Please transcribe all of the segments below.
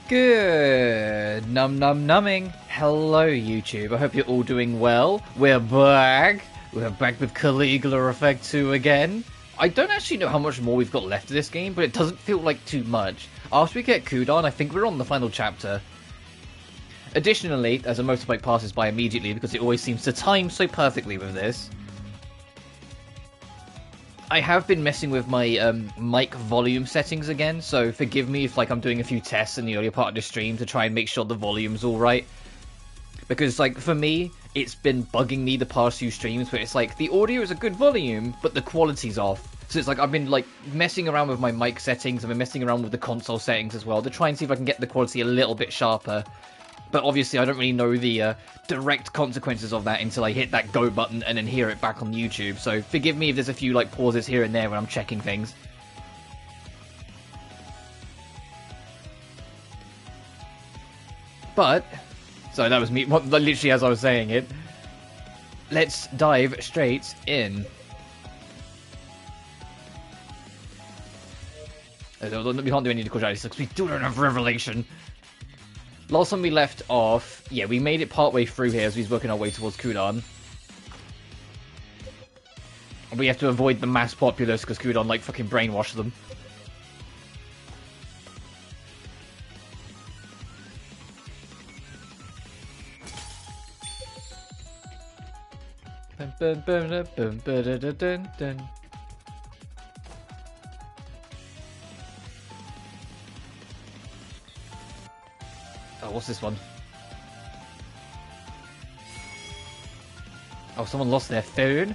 Good numbing. Hello YouTube, I hope you're all doing well. We're back with Caligula Effect 2 again. I don't actually know how much more we've got left of this game, but it doesn't feel like too much. After we get Kudan, I think we're on the final chapter. Additionally, as a motorbike passes by immediately because it always seems to time so perfectly with this, I have been messing with my mic volume settings again, so forgive me if I'm doing a few tests in the earlier part of the stream to try and make sure the volume's alright. Because for me, it's been bugging me the past few streams where it's the audio is a good volume, but the quality's off. So it's I've been messing around with my mic settings, I've been messing around with the console settings as well to try and see if I can get the quality a little bit sharper. But obviously I don't really know the direct consequences of that until I hit that go button and then hear it back on YouTube. So forgive me if there's a few pauses here and there when I'm checking things. But, so that was me, literally as I was saying it. Let's dive straight in. We can't do any of the quadratics because we do not have Revelation. Last time we left off, yeah, we made it partway through here as we was working our way towards Kudan. And we have to avoid the mass populace because Kudan, fucking brainwashed them. Oh, what's this one? Oh, someone lost their phone?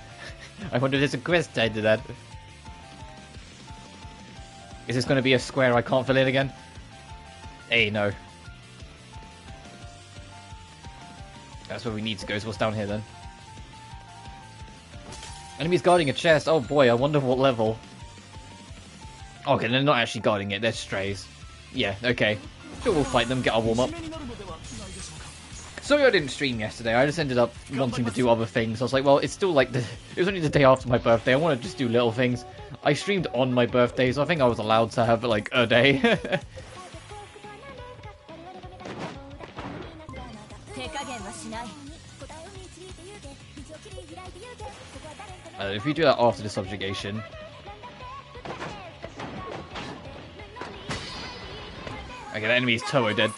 I wonder if there's a quest tied to that. Is this going to be a square I can't fill in again? Hey, no. That's where we need to go, so what's down here then? Enemies guarding a chest. Oh boy, I wonder what level. Okay, they're not actually guarding it, they're strays. Yeah, okay. Sure, we'll fight them, get our warm-up. Sorry I didn't stream yesterday, I just ended up wanting to do other things. I was like, well, it's still it was only the day after my birthday, I want to just do little things. I streamed on my birthday, so I think I was allowed to have, a day. If we do that after the subjugation... Okay, that enemy's Toho dead.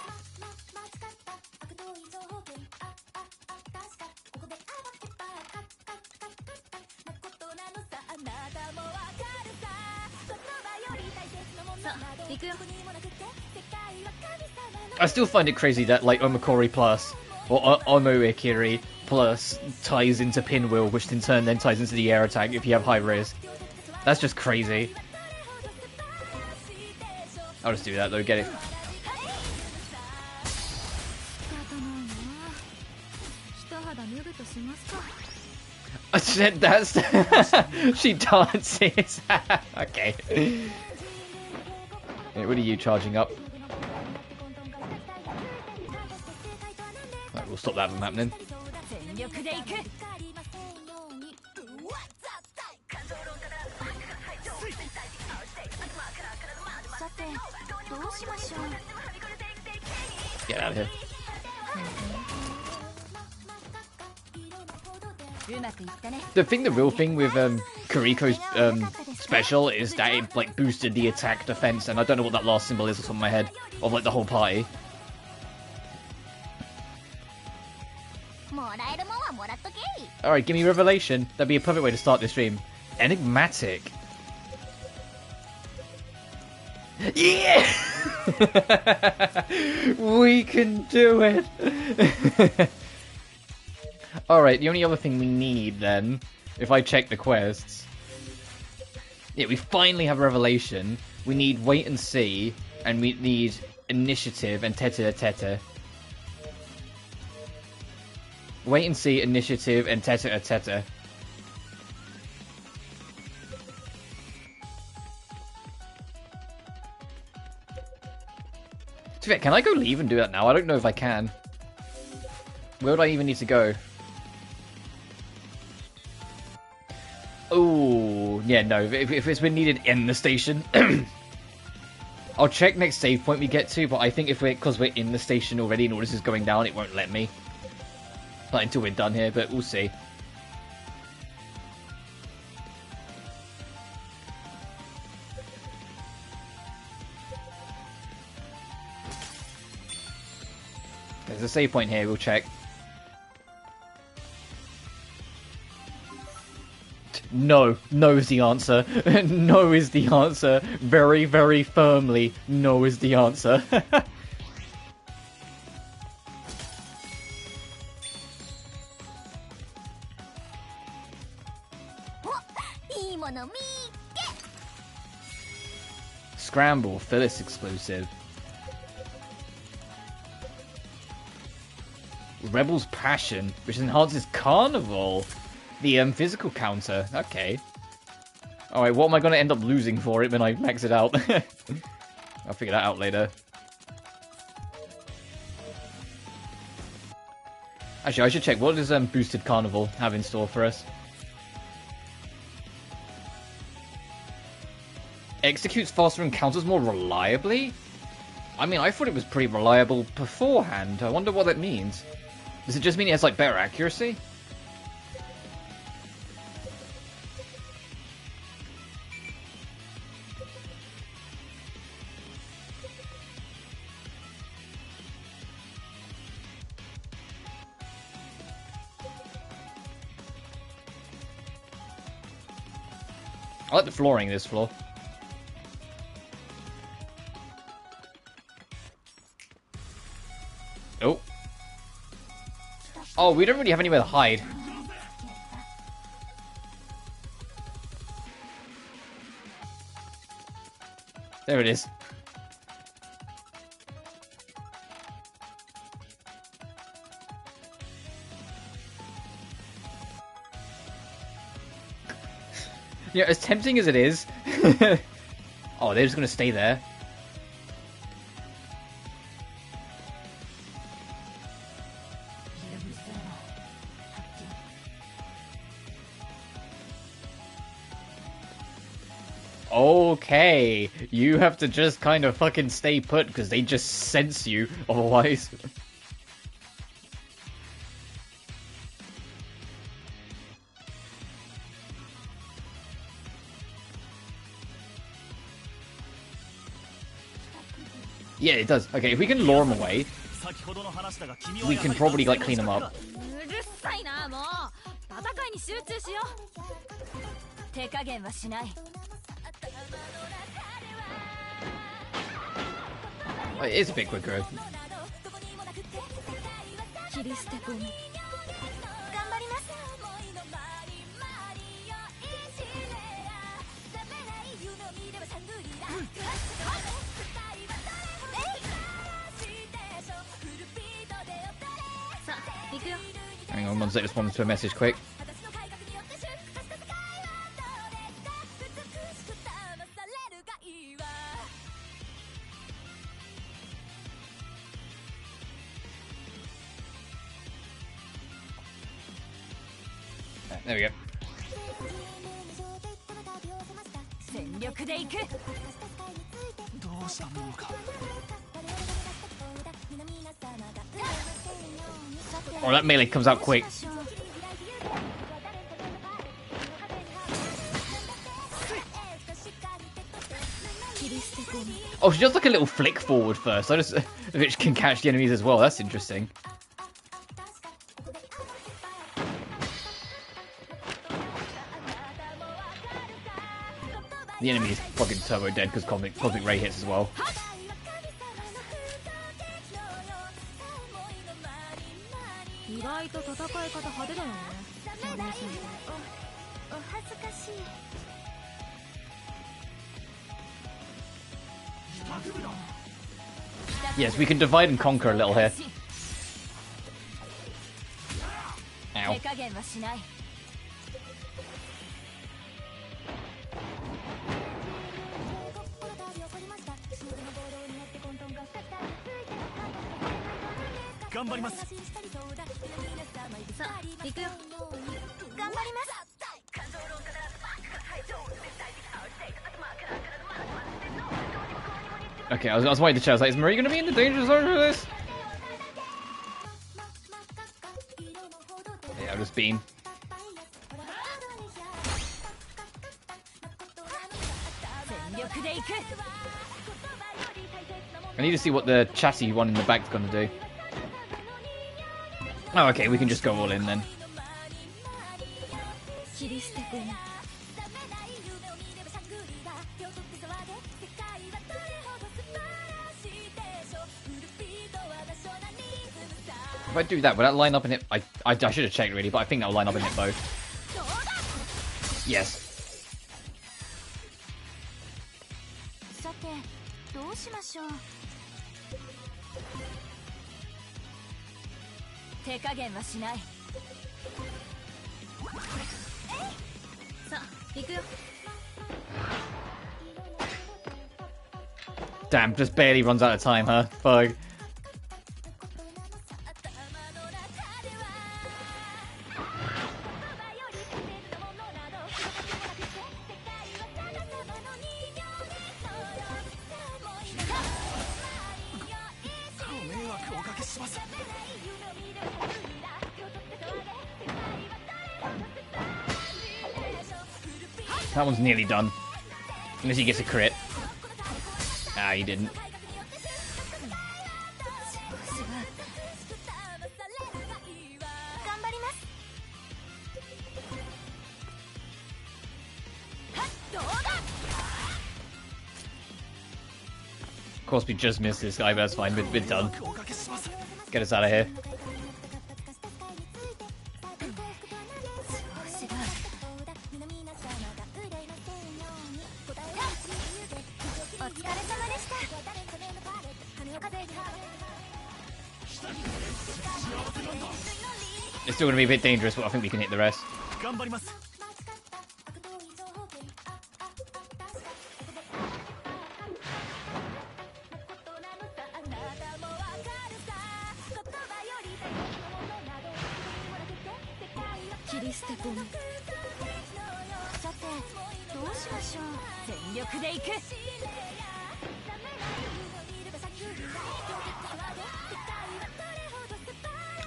I still find it crazy that Omakori plus or Omoikiri plus ties into Pinwheel, which in turn then ties into the air attack if you have high risk. That's just crazy. I'll just do that though, get it. That's she dances. Okay. Hey, what are you charging up? Right, we'll stop that from happening. Get out of here. The real thing with Kuriko's special is that it boosted the attack defense, and I don't know what that last symbol is off the top of my head of the whole party. Alright, give me Revelation. That'd be a perfect way to start this stream. Enigmatic. Yeah! We can do it! Alright, the only other thing we need then, if I check the quests... Yeah, we finally have Revelation. We need Wait and See, and we need Initiative and Tete-a-Tete. Wait and See, Initiative, and Tete-a-Tete. Can I go leave and do that now? I don't know if I can. Where would I even need to go? Oh, yeah, no. If it's been needed in the station. I'll check next save point we get to, but I think because we're in the station already and all this is going down, it won't let me. Not until we're done here, but we'll see. There's a save point here, we'll check. No. No is the answer. No is the answer. Very, very firmly, no is the answer. Scramble, Phyllis exclusive. Rebel's Passion, which enhances Carnival. The physical counter. Okay. Alright, what am I going to end up losing for it when I max it out? I'll figure that out later. Actually, I should check. What does Boosted Carnival have in store for us? Executes faster and counters more reliably? I mean, I thought it was pretty reliable beforehand. I wonder what that means. Does it just mean it has, like, better accuracy? I like the flooring in this floor. Oh. Oh, we don't really have anywhere to hide. There it is. Yeah, as tempting as it is. Oh, they're just gonna stay there. Okay, you have to just kind of fucking stay put because they just sense you otherwise. Yeah, it does. Okay, if we can lure them away, we can probably like clean them up. It is a bit quicker. Hang on, one sec, respond to a message quick. There we go. Oh, that melee comes out quick. Oh, she does like a little flick forward first, which can catch the enemies as well. That's interesting. The enemy is fucking turbo dead because Cosmic Ray hits as well. Yes, we can divide and conquer a little here. Ow. Okay, I was waiting to check. I was like, is Marie going to be in the danger zone for this? Yeah, I'll just beam. I need to see what the chatty one in the back's going to do. Oh, okay, we can just go all in then. If I do that, will that line up and hit? I should have checked really, but I think that'll line up and hit both. Yes. Damn, just barely runs out of time, huh? Fuck. That one's nearly done. Unless he gets a crit. Ah, he didn't. Of course we just missed this guy, but that's fine. We're done. Get us out of here. It's still going to be a bit dangerous, but I think we can hit the rest.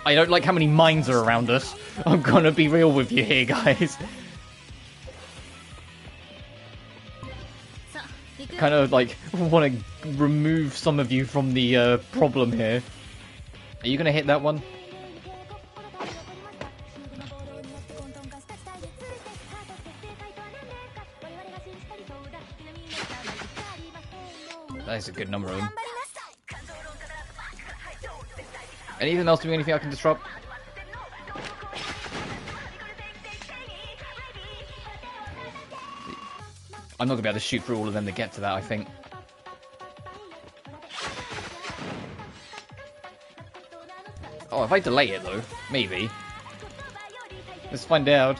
I don't like how many mines are around us. I'm gonna be real with you here, guys. Kind of like want to remove some of you from the problem here. Are you gonna hit that one? That is a good number of them. Anything else doing anything I can disrupt? I'm not going to be able to shoot through all of them to get to that, I think. Oh, if I delay it though, maybe. Let's find out.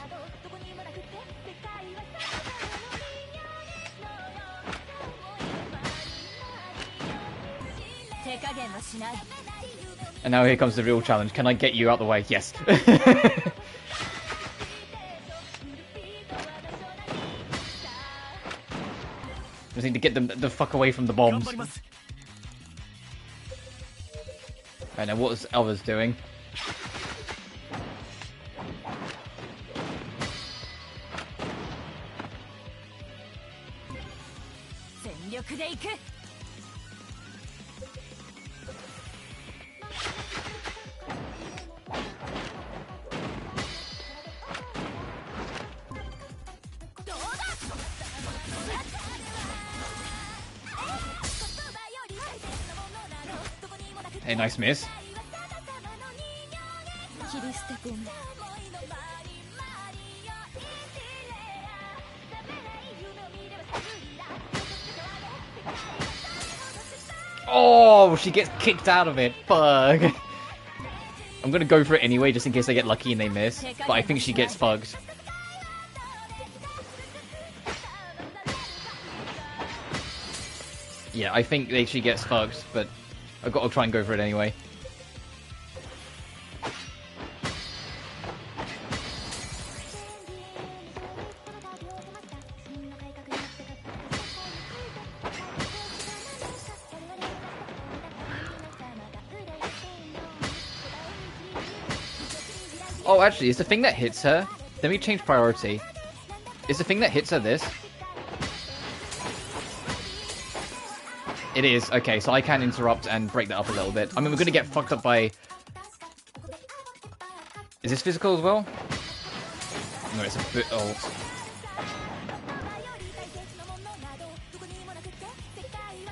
And now here comes the real challenge. Can I get you out the way? Yes. Just need to get them the fuck away from the bombs. Right, now what is others doing? Hey, nice miss. Oh, she gets kicked out of it. Fuck. I'm gonna go for it anyway, just in case I get lucky and they miss. But I think she gets fucked. Yeah, I think she gets fucked, but I've got to try and go for it anyway. Oh, actually, is the thing that hits her... Let me change priority. Is the thing that hits her this? It is. Okay, so I can interrupt and break that up a little bit. I mean, we're going to get fucked up by... Is this physical as well? No, it's a bit old.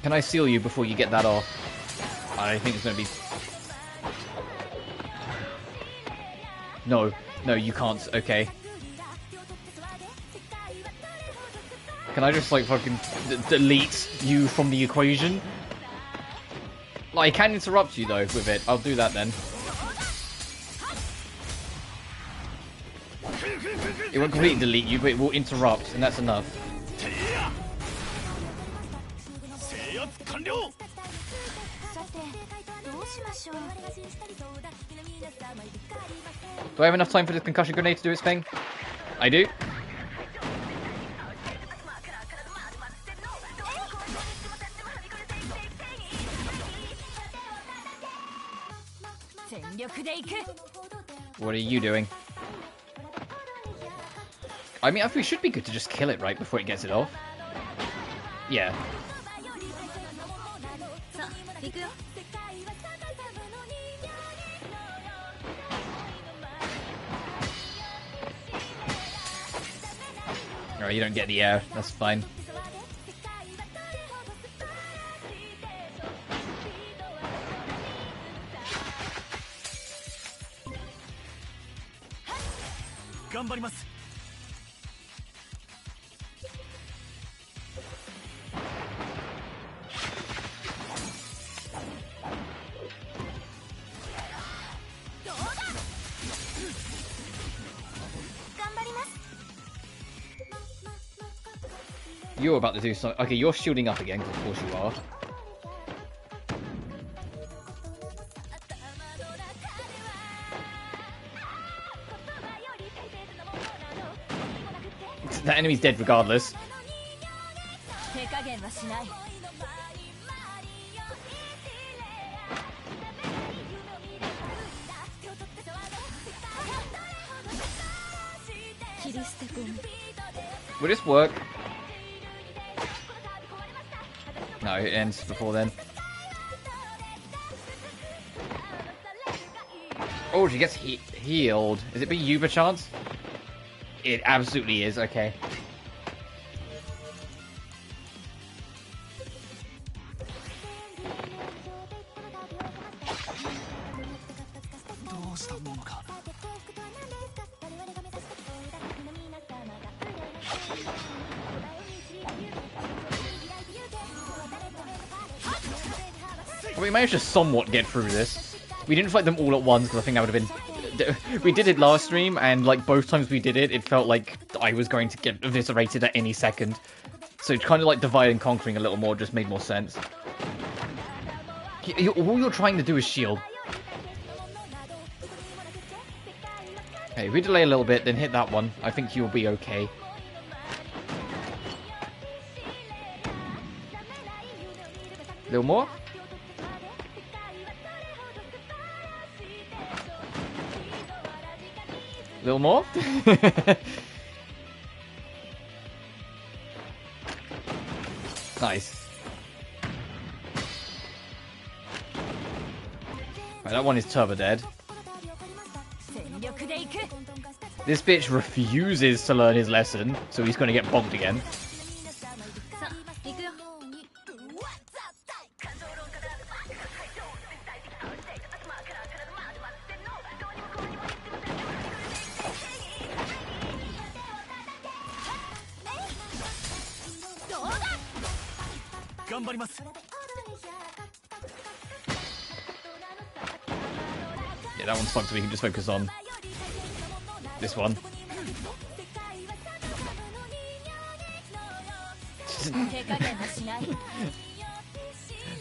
Can I seal you before you get that off? I think it's going to be... No. No, you can't. Okay. Can I just, like, fucking delete you from the equation? Like, I can interrupt you, though, with it. I'll do that, then. It won't completely delete you, but it will interrupt, and that's enough. Do I have enough time for this concussion grenade to do its thing? I do. What are you doing? I mean, we should be good to just kill it, right, before it gets it off. Yeah. Alright, you don't get the air. That's fine. You're about to do something. Okay, you're shielding up again, 'cause of course you are. That enemy's dead regardless. Will this work? No, it ends before then. Oh, she gets healed. Is it be you, perchance? It absolutely is, okay. We managed to somewhat get through this. We didn't fight them all at once, because I think that would have been... We did it last stream, and like both times we did it, it felt like I was going to get eviscerated at any second. So it's kind of like divide and conquering a little more, just made more sense. All you're trying to do is shield. Okay, if we delay a little bit, then hit that one. I think you'll be okay. A little more? A little more? Nice. Right, that one is turbo dead. This bitch refuses to learn his lesson, so he's going to get bonked again. Yeah, that one's fucked, so we can just focus on this one.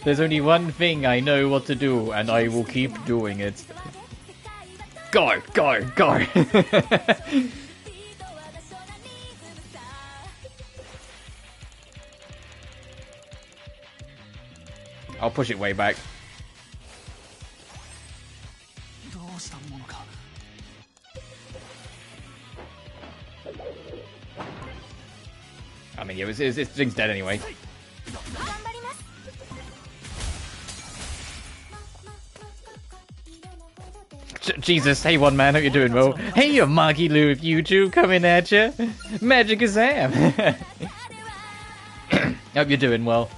There's only one thing I know what to do, and I will keep doing it. Go, go, go! I'll push it way back. yeah, it's Jing's dead anyway. Jesus, hey one man, hope you're doing well. Hey, you're Magi Lou with YouTube coming at ya. Magic Azam. Hope you're doing well.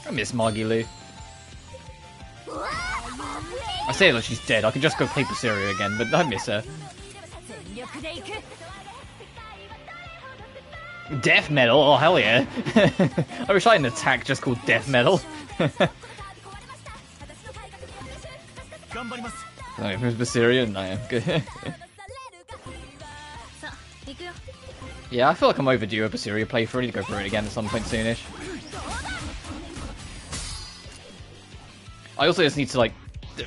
I miss Magi Lou. I say that she's dead, I can just go play Berseria again, but I miss her. Death metal? Oh hell yeah. I wish I had an attack just called death metal. No, who's Berseria? No, good. Yeah, I feel like I'm overdue a Berseria playthrough. I need to go through it again at some point soonish. I also just need to like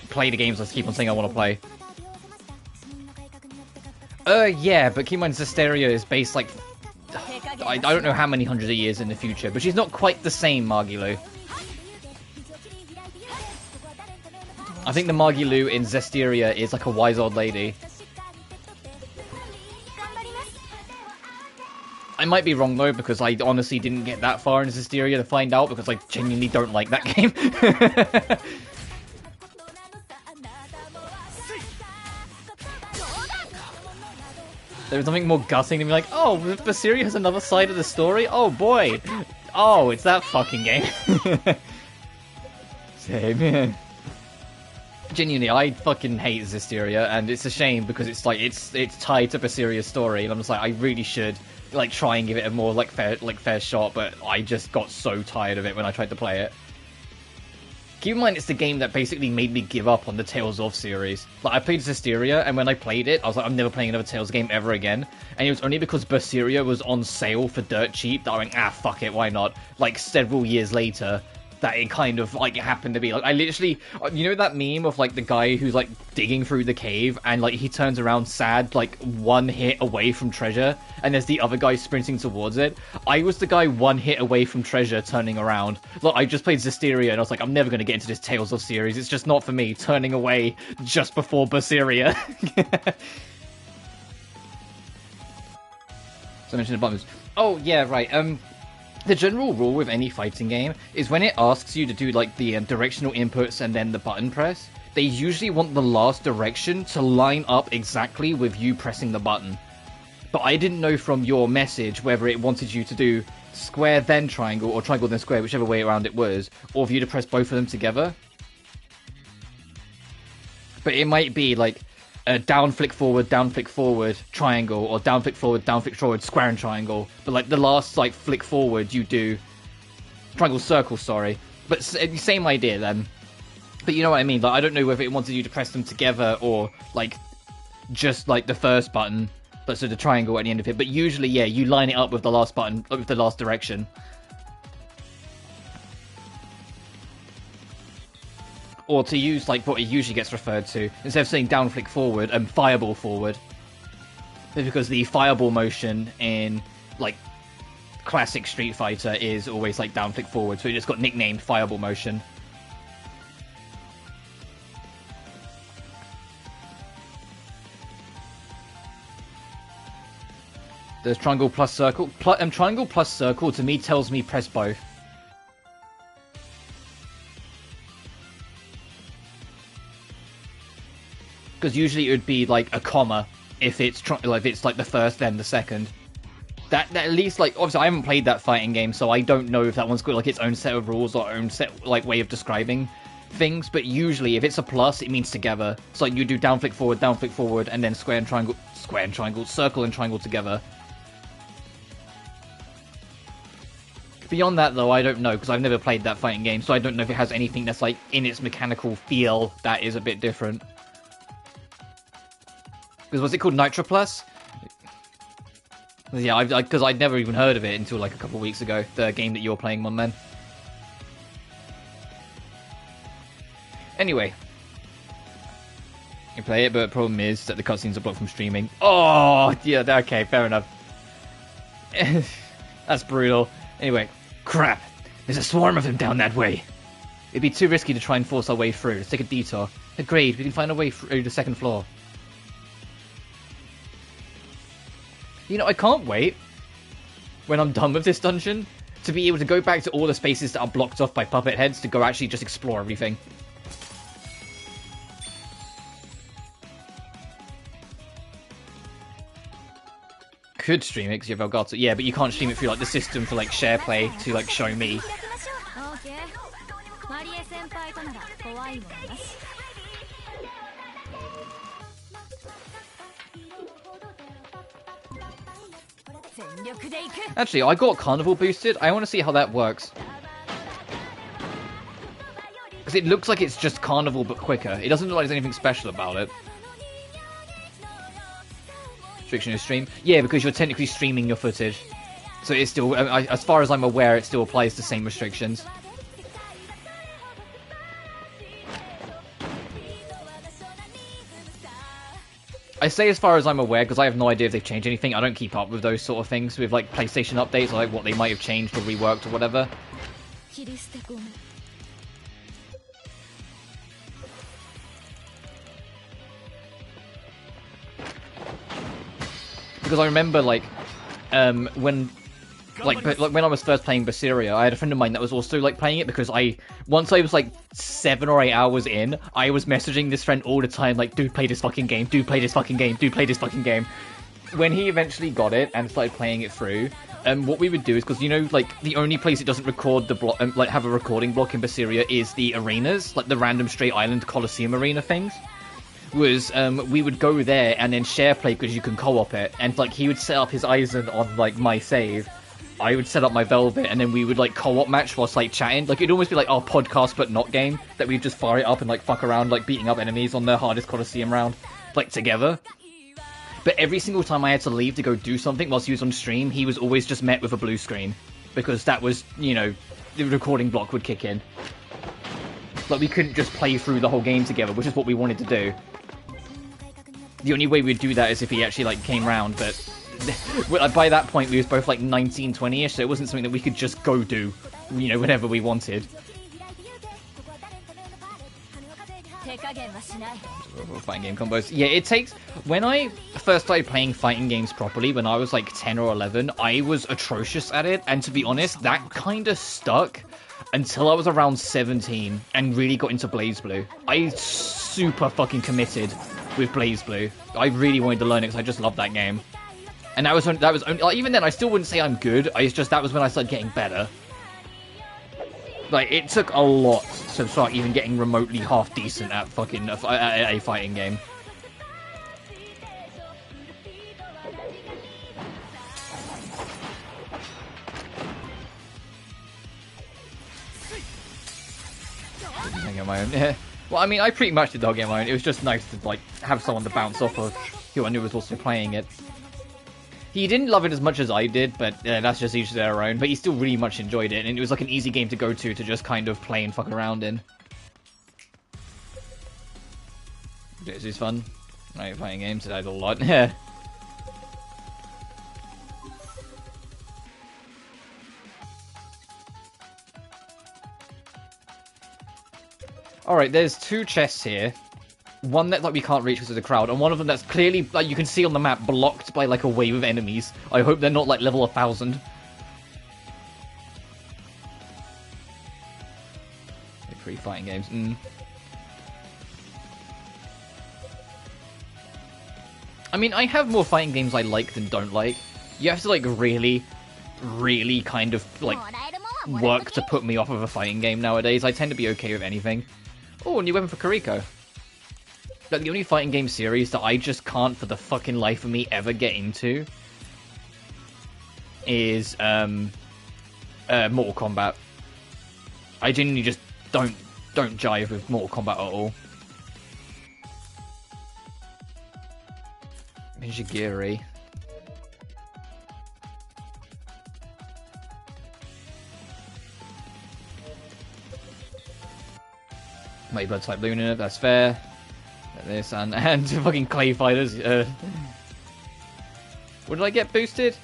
play the games I keep on saying I want to play. Yeah, but keep in mind Zestiria is based like I don't know how many hundreds of years in the future, but she's not quite the same Magilu. I think the Magilu in Zestiria is like a wise old lady. I might be wrong though, because I honestly didn't get that far in Zestiria to find out, because I genuinely don't like that game. There's something more gutting than be like, oh, Berseria has another side of the story? Oh boy! Oh, it's that fucking game. Same. Genuinely, I fucking hate Zestiria, and it's a shame because it's like it's tied to Berseria's story, and I'm just like I really should like try and give it a more like fair shot, but I just got so tired of it when I tried to play it. Keep in mind, it's the game that basically made me give up on the Tales of series. Like I played Zestiria, and when I played it, I was like, I'm never playing another Tales game ever again. And it was only because Berseria was on sale for dirt cheap that I went, ah, fuck it, why not? Like several years later, that it kind of like happened to be like I literally, you know that meme of like the guy who's like digging through the cave and like he turns around sad like one hit away from treasure, and there's the other guy sprinting towards it. I was the guy one hit away from treasure turning around. Look, I just played Zestiria and I was like, I'm never going to get into this Tales of series, it's just not for me, turning away just before Berseria. So I mentioned the buttons. Oh yeah, right. The general rule with any fighting game is when it asks you to do like the directional inputs and then the button press, they usually want the last direction to line up exactly with you pressing the button. But I didn't know from your message whether it wanted you to do square then triangle or triangle then square, whichever way around it was, or for you to press both of them together. But it might be like down flick forward, triangle, or down flick forward, square and triangle. But like the last like flick forward you do triangle circle, sorry. But same idea then. But you know what I mean, like I don't know whether it wanted you to press them together or like just like the first button, but so the triangle at the end of it. But usually, yeah, you line it up with the last button, with the last direction. Or to use like what it usually gets referred to, instead of saying down flick forward, fireball forward. Because the fireball motion in like classic Street Fighter is always like down flick forward, so it just got nicknamed fireball motion. There's triangle plus circle. Triangle plus circle to me tells me press both. Because usually it would be like a comma if it's like the first then the second. That at least like obviously I haven't played that fighting game, so I don't know if that one's got like its own set of rules or own set like way of describing things. But usually if it's a plus, it means together. So like you do down flick forward, and then square and triangle, circle and triangle together. Beyond that though, I don't know because I've never played that fighting game, so I don't know if it has anything that's like in its mechanical feel that is a bit different. Because was it called Nitro Plus? Yeah, because I'd never even heard of it until like a couple of weeks ago. The game that you were playing, one man. Anyway, you play it, but the problem is that the cutscenes are blocked from streaming. Oh, yeah, okay, fair enough. That's brutal. Anyway, crap. There's a swarm of them down that way. It'd be too risky to try and force our way through. Let's take a detour. Agreed, we can find a way through the second floor. You know, I can't wait, when I'm done with this dungeon, to be able to go back to all the spaces that are blocked off by puppet heads to go actually just explore everything. Could stream it because you have Elgato. Yeah, but you can't stream it through like the system for like share play to like show me. Actually, I got Carnival boosted. I want to see how that works. Because it looks like it's just Carnival but quicker. It doesn't look like there's anything special about it. Restriction of stream? Yeah, because you're technically streaming your footage. So it's still, as far as I'm aware, it still applies the same restrictions. I say as far as I'm aware because I have no idea if they've changed anything. I don't keep up with those sort of things with like PlayStation updates or like what they might have changed or reworked or whatever. Because I remember like when I was first playing Berseria, I had a friend of mine that was also like playing it because once I was like 7 or 8 hours in, I was messaging this friend all the time like, dude, play this fucking game, dude, play this fucking game, dude, play this fucking game. When he eventually got it and started playing it through, what we would do is, because you know, like the only place it doesn't record the block, like have a recording block in Berseria is the arenas, like the random straight island Colosseum arena things. Was we would go there and then share play because you can co-op it, and like he would set up his Eisen on like my save, I would set up my Velvet, and then we would like co-op match whilst like chatting. Like it'd almost be like our podcast but not game, that we'd just fire it up and like fuck around like beating up enemies on the hardest Colosseum round like together. But every single time I had to leave to go do something whilst he was on stream, he was always just met with a blue screen, because that was, you know, the recording block would kick in. Like we couldn't just play through the whole game together, which is what we wanted to do. The only way we'd do that is if he actually like came round, but by that point we was both like 19, 20-ish, so it wasn't something that we could just go do, you know, whenever we wanted. Fighting game combos. Yeah, it takes... When I first started playing fighting games properly, when I was like 10 or 11, I was atrocious at it, and to be honest, that kind of stuck until I was around 17 and really got into BlazBlue. I super fucking committed with BlazBlue. I really wanted to learn it because I just loved that game. And that was only, like, even then I still wouldn't say I'm good. It's just that was when I started getting better. Like it took a lot to start even getting remotely half decent at fucking a fighting game. I get my own. Yeah. Well, I mean, I pretty much did the whole game on my own. It was just nice to like have someone to bounce off of who I knew was also playing it. He didn't love it as much as I did, but that's just each to their own. But he still really much enjoyed it, and it was like an easy game to go to just kind of play and fuck around in. This is fun. Right, playing games, I did a lot. Yeah. Alright, there's 2 chests here. One that like we can't reach because of the crowd, and one of them that's clearly, like you can see on the map, blocked by like a wave of enemies. I hope they're not like level 1000. Free fighting games. I mean, I have more fighting games I like than don't like. You have to like really, really kind of like work to put me off of a fighting game nowadays. I tend to be okay with anything. Oh, a new weapon for Kariko. Like, the only fighting game series that I just can't for the fucking life of me ever get into is Mortal Kombat. I genuinely just don't jive with Mortal Kombat at all. Mijigiri. My blood type Luna, that's fair. This and fucking clay fighters. What did I get boosted?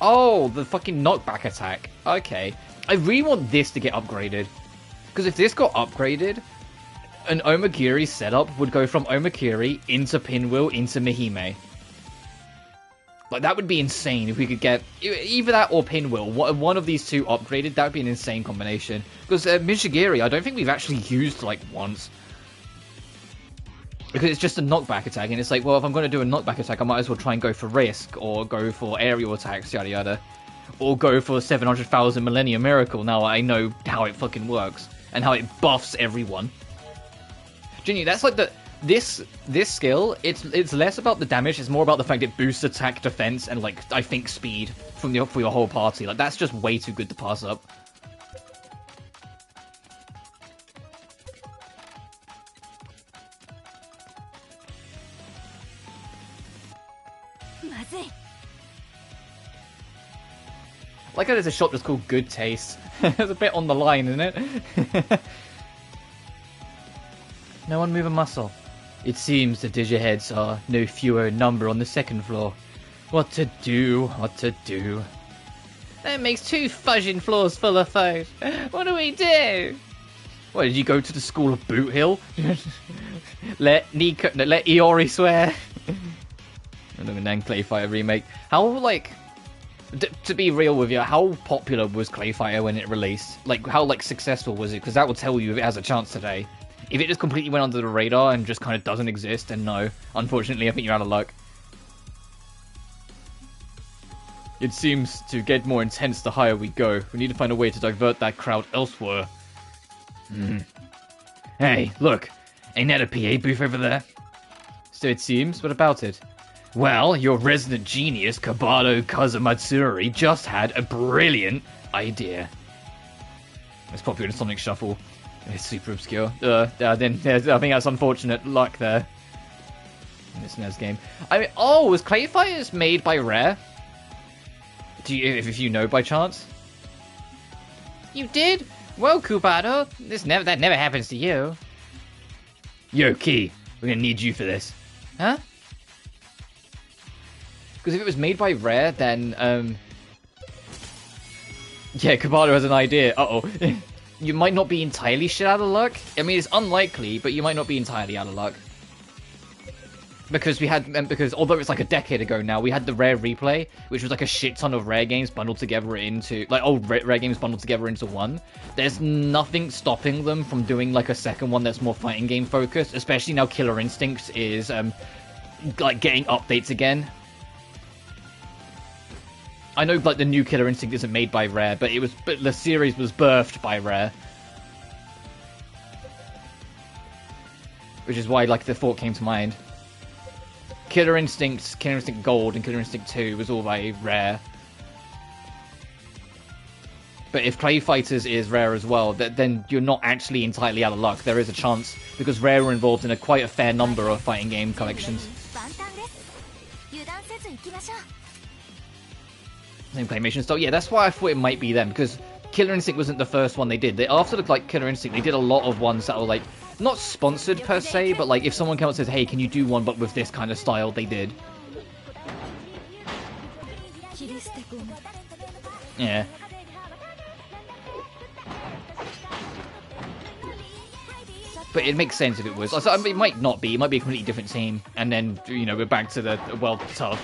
Oh, the fucking knockback attack. Okay. I really want this to get upgraded. Because if this got upgraded, an Omagiri setup would go from Omagiri into Pinwheel into Mihime. Like, that would be insane if we could get either that or Pinwheel. One of these two upgraded, that would be an insane combination. Because Mishigiri, I don't think we've actually used, like, once. Because it's just a knockback attack, and it's like, well, if I'm going to do a knockback attack, I might as well try and go for risk, or go for aerial attacks, yada yada. Or go for 700,000 Millennium Miracle, now I know how it fucking works. And how it buffs everyone. Genuinely, that's like this skill, it's less about the damage, it's more about the fact it boosts attack, defense, and like, I think speed for your whole party. Like, that's just way too good to pass up. Like how there's a shop that's called Good Taste. It's a bit on the line, isn't it? No one move a muscle. It seems the Digiheads are no fewer in number on the second floor. What to do? What to do? That makes 2 fudging floors full of foes. What do we do? What, did you go to the school of Boot Hill? let Iori swear. An then Clay Fighter remake. How, like... to be real with you, how popular was Clay Fighter when it released? Like, how, like, successful was it? Because that will tell you if it has a chance today. If it just completely went under the radar and just kind of doesn't exist, then no. Unfortunately, I think you're out of luck. It seems to get more intense the higher we go. We need to find a way to divert that crowd elsewhere. Hey, look. Ain't that a PA booth over there? So it seems. What about it? Well, your resident genius, Kabato Kazumatsuri, just had a brilliant idea. It's popular in Sonic Shuffle. It's super obscure. Then I think that's unfortunate luck there. In this NES game. I mean, oh, was Clay Fighters made by Rare? Do you, if you know by chance? You did? Well, Kubato, that never happens to you. Yo, Key, we're gonna need you for this. Huh? Because if it was made by Rare, then, yeah, Kubato has an idea. Uh-oh. You might not be entirely shit out of luck. I mean, it's unlikely, but you might not be entirely out of luck. Because although it's like a decade ago now, we had the Rare replay, which was like a shit ton of Rare games bundled together into, like, old Rare games bundled together into one. There's nothing stopping them from doing, like, a second one that's more fighting game focused, especially now Killer Instinct is, like, getting updates again. I know, like, the new Killer Instinct isn't made by Rare, but the series was birthed by Rare. Which is why, like, the thought came to mind. Killer Instinct Gold, and Killer Instinct 2 was all by Rare. But if Clay Fighters is Rare as well, then you're not actually entirely out of luck. There is a chance, because Rare were involved in quite a fair number of fighting game collections. Same claymation style. Yeah, that's why I thought it might be them, because Killer Instinct wasn't the first one they did. After like Killer Instinct, they did a lot of ones that were like not sponsored per se, but like if someone came out and says, "Hey, can you do one but with this kind of style?" they did. Yeah. But it makes sense if it was. I mean, it might not be. It might be a completely different team, and then we're back to the well tough.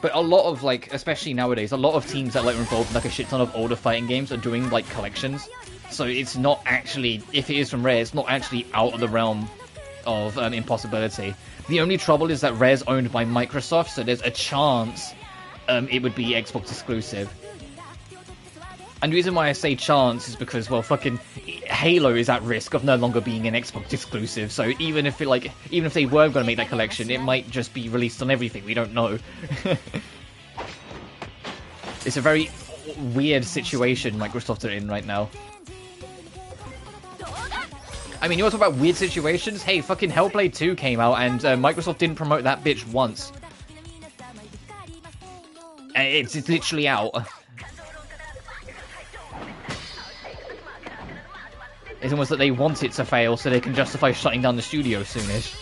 But a lot of, like, especially nowadays, a lot of teams that, like, are involved in, like, a shit ton of older fighting games are doing, like, collections. So it's not actually, if it is from Rare, it's not actually out of the realm of impossibility. The only trouble is that Rare's owned by Microsoft, so there's a chance it would be Xbox exclusive. And the reason why I say chance is because, well, fucking Halo is at risk of no longer being an Xbox exclusive. So even if they were going to make that collection, it might just be released on everything. We don't know. It's a very weird situation Microsoft are in right now. I mean, you want to talk about weird situations? Hey, fucking Hellblade 2 came out, and Microsoft didn't promote that bitch once. It's literally out. It's almost like they want it to fail so they can justify shutting down the studio soonish.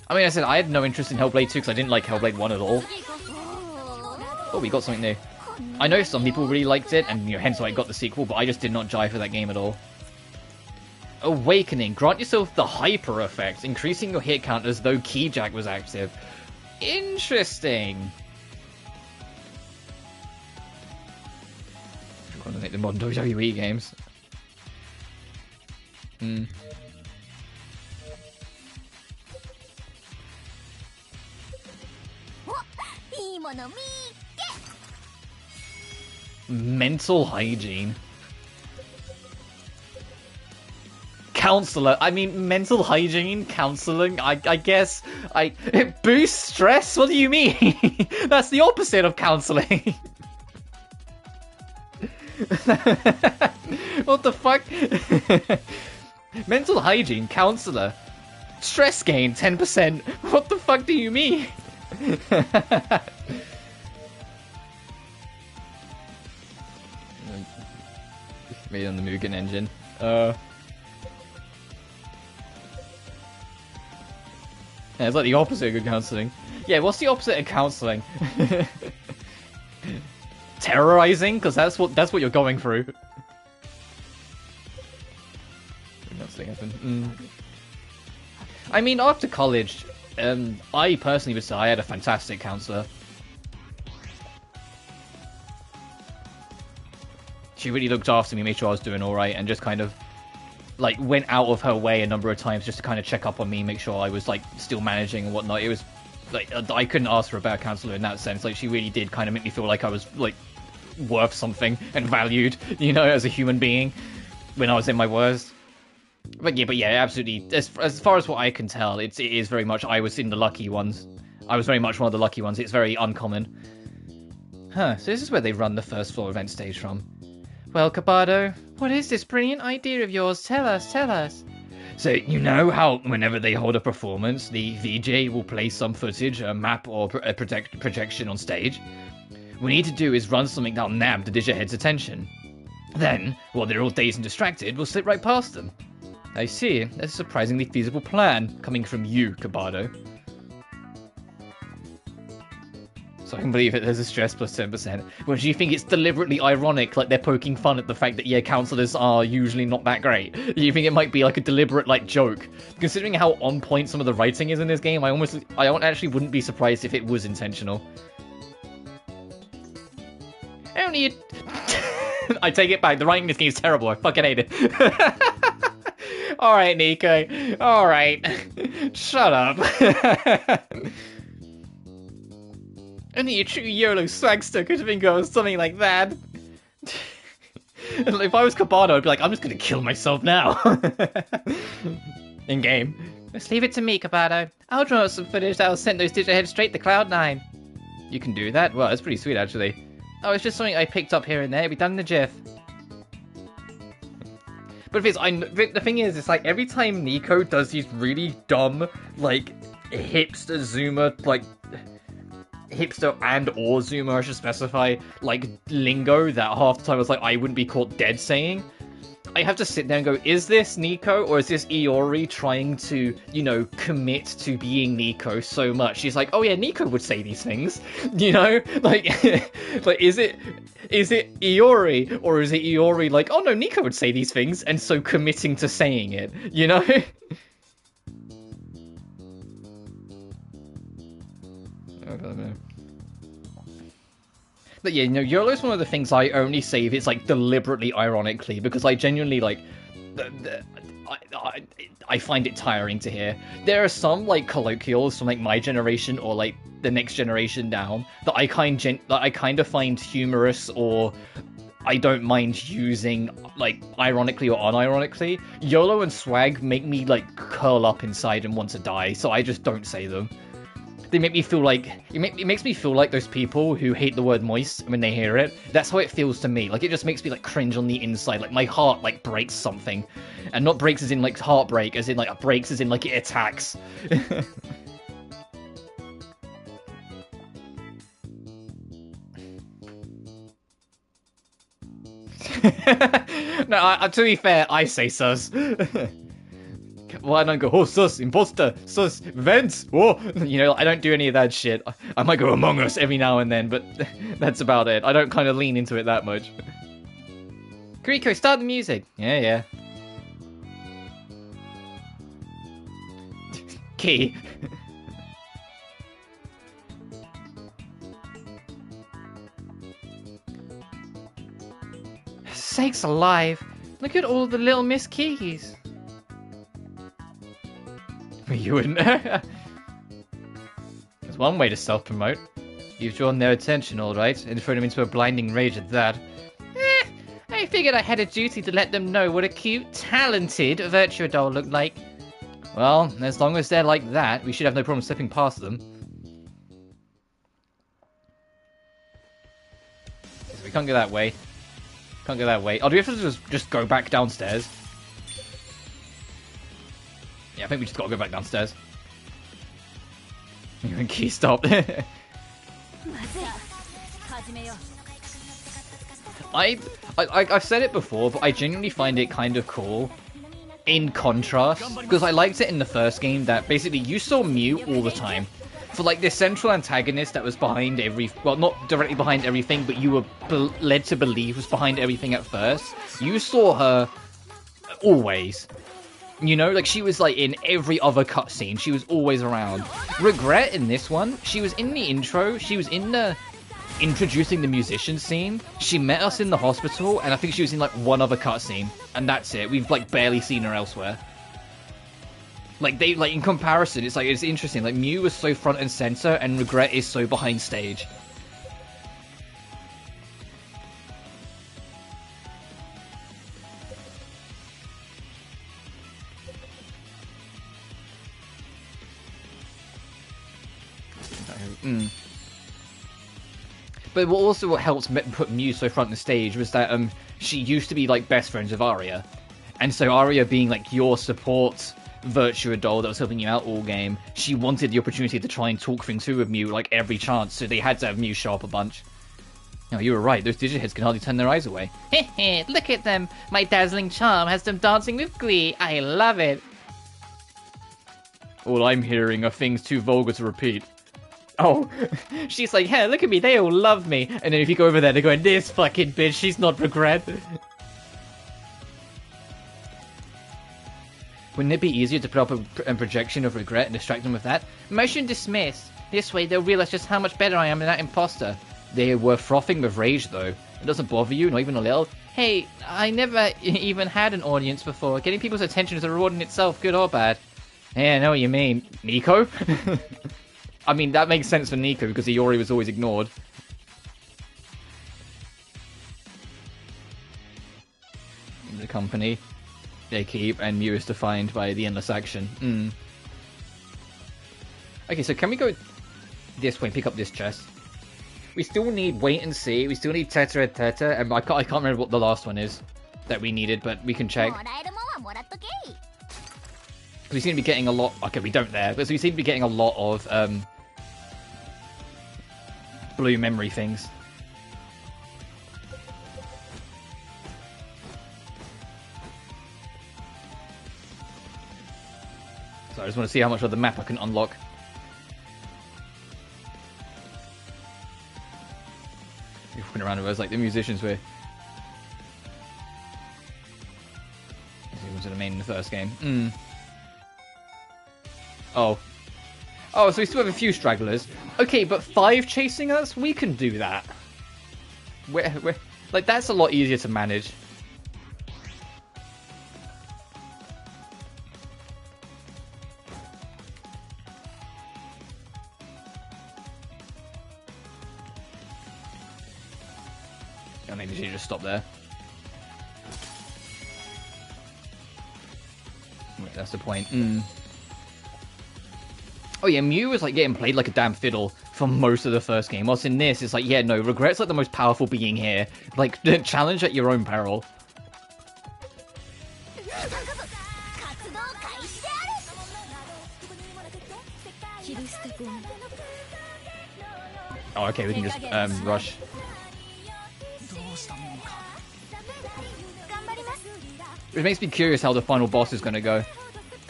I mean, I said I had no interest in Hellblade 2 because I didn't like Hellblade 1 at all. Oh, we got something new. I know some people really liked it, and hence why I got the sequel, but I just did not jive for that game at all. Awakening. Grant yourself the hyper effect, increasing your hit count as though Keyjack was active. Interesting. I'm gonna make the modern WWE games. Mental hygiene. Counselor. I mean, mental hygiene, counseling, I guess. It boosts stress? What do you mean? That's the opposite of counseling. What the fuck? Mental hygiene, counselor. Stress gain, 10%. What the fuck do you mean? Made on the Mugen engine. Yeah, it's like the opposite of good counseling. Yeah, what's the opposite of counseling? Terrorizing? Because that's what you're going through. Nothing happened. I mean, after college, I personally would say I had a fantastic counselor. She really looked after me, made sure I was doing alright, and just kind of like went out of her way a number of times just to kind of check up on me, make sure I was like still managing and whatnot. It was like I couldn't ask for a better counselor in that sense. Like she really did kind of make me feel like I was like worth something and valued, as a human being when I was in my worst. But yeah, absolutely. As far as what I can tell, it is very much I was in the lucky ones. I was very much one of the lucky ones. It's very uncommon. Huh? So this is where they run the first floor event stage from. Well, Kabado, what is this brilliant idea of yours? Tell us. So, you know how whenever they hold a performance, the VJ will play some footage, a map, or a projection on stage? What we need to do is run something that'll nab the Digihead's attention. Then, while they're all dazed and distracted, we'll slip right past them. I see. That's a surprisingly feasible plan, coming from you, Kabado. So I can believe it, there's a stress plus 10%. Well, do you think it's deliberately ironic, like they're poking fun at the fact that, counselors are usually not that great? Do you think it might be like a deliberate, joke? Considering how on point some of the writing is in this game, I actually wouldn't be surprised if it was intentional. Only I take it back, the writing in this game is terrible, I fucking hate it. Alright, Nico. Alright. Shut up. Only a true YOLO swagster could think of something like that. If I was Kabado, I'd be like, I'm just gonna kill myself now. In game. Let's leave it to me, Kabado. I'll draw up some footage that'll send those Digiheads straight to Cloud9. You can do that? Well, that's pretty sweet, actually. Oh, it's just something I picked up here and there. It'll be done in the GIF. But the thing is, it's like every time Nico does these really dumb, hipster zoomer, hipster and or zoomer, I should specify, lingo that half the time I was like, I wouldn't be caught dead saying. I have to sit there and go, is this Nico or is this Iori trying to, commit to being Nico so much? She's like, oh yeah, Nico would say these things, like is it Iori or is it Iori like, oh no, Nico would say these things and so committing to saying it, But yeah, YOLO is one of the things I only say if it's deliberately ironically, because I genuinely I find it tiring to hear. There are some colloquials from my generation or the next generation down that I kind of find humorous or I don't mind using ironically or unironically. YOLO and swag make me curl up inside and want to die, so I just don't say them. They make me feel it makes me feel like those people who hate the word moist when they hear it. That's how it feels to me. It just makes me cringe on the inside. My heart breaks something, and not breaks as in heartbreak, as in breaks as in it attacks. No, to be fair, I say sus. Well, I don't go, oh, sus, imposter, sus, vents, oh, you know, I don't do any of that shit. I might go Among Us every now and then, but that's about it. I don't kind of lean into it that much. Kiriko, start the music. Yeah. Key. Sakes alive! Look at all the little Miss Keys. You wouldn't. There's one way to self-promote. You've drawn their attention, all right, and thrown them into a blinding rage at that. I figured I had a duty to let them know what a cute, talented Virtua doll looked like. Well, as long as they're like that, we should have no problem stepping past them. So we can't go that way. Can't go that way. Oh, do we have to just go back downstairs? Yeah, I think we just gotta go back downstairs. Key stopped. I've said it before, but I genuinely find it kind of cool in contrast, because I liked it in the first game that basically you saw Mew all the time. For like this central antagonist that was behind well, not directly behind everything, but you were led to believe was behind everything at first. You saw her always. You know, like she was like in every other cutscene. She was always around. Regret in this one, she was in the intro. She was in the introducing the musician scene. She met us in the hospital, and I think she was in like one other cutscene, and that's it. We've like barely seen her elsewhere. Like in comparison, it's interesting. Like Mew was so front and center, and Regret is so behind stage. But what helped put Mew so front and stage was that she used to be like best friends with Arya, and so Arya being like your support Virtua doll that was helping you out all game, she wanted the opportunity to try and talk things through with Mew like every chance, so they had to have Mew show up a bunch. No, you were right, those Digiheads can hardly turn their eyes away. Hehe, look at them! My dazzling charm has them dancing with glee, I love it! All I'm hearing are things too vulgar to repeat. Oh, she's like, hey, look at me, they all love me! And then if you go over there, they're going, this fucking bitch, she's not Regret. Wouldn't it be easier to put up a projection of Regret and distract them with that? Motion dismissed. This way they'll realize just how much better I am than that imposter. They were frothing with rage though. It doesn't bother you, not even a little? Hey, I never even had an audience before. Getting people's attention is a reward in itself, good or bad. Yeah, I know what you mean. Nico? I mean, that makes sense for Nico because Iori was always ignored. The company they keep, and Mew is defined by the endless action. Okay, so can we go this way and pick up this chest? We still need Wait and See, we still need Teta Teta, and I can't remember what the last one is that we needed, but we can check. We seem to be getting a lot... Okay, we don't there, but we seem to be getting a lot of blue memory things. So I just want to see how much of the map I can unlock. You're walking around with us like the musicians were. He was the main in the first game. Oh, so we still have a few stragglers. Okay, but 5 chasing us? We can do that. We're like, that's a lot easier to manage. I think we should just stop there. Wait, that's the point. Oh yeah, Mew was like getting played like a damn fiddle for most of the first game. Whilst in this, it's like, yeah, no, Regret's like the most powerful being here. Like, challenge at your own peril. Oh, okay, we can just rush. It makes me curious how the final boss is going to go.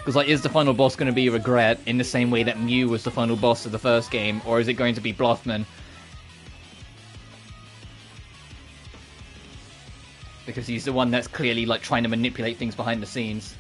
Because, like, is the final boss going to be Regret in the same way that Mew was the final boss of the first game? Or is it going to be Bluffman? Because he's the one that's clearly, like, trying to manipulate things behind the scenes.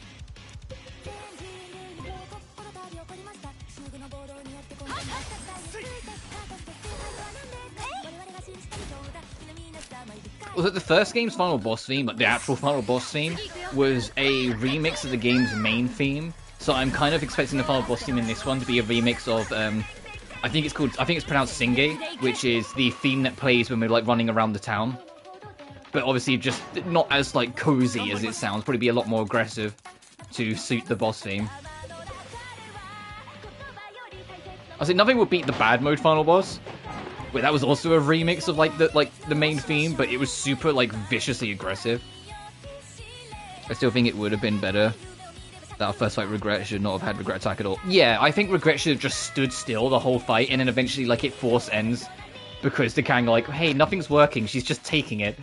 Was it the first game's final boss theme, like the actual final boss theme, was a remix of the game's main theme? So I'm kind of expecting the final boss theme in this one to be a remix of, I think it's pronounced Singe, which is the theme that plays when we're like running around the town. But obviously just not as like cozy as it sounds, probably be a lot more aggressive to suit the boss theme. I said nothing would beat the bad mode final boss. Wait, that was also a remix of like the main theme, but it was super like viciously aggressive. I still think it would have been better. That our first fight, Regret, should not have had Regret attack at all. Yeah, I think Regret should have just stood still the whole fight, and then eventually like it force ends because they're kind of like, hey, nothing's working. She's just taking it.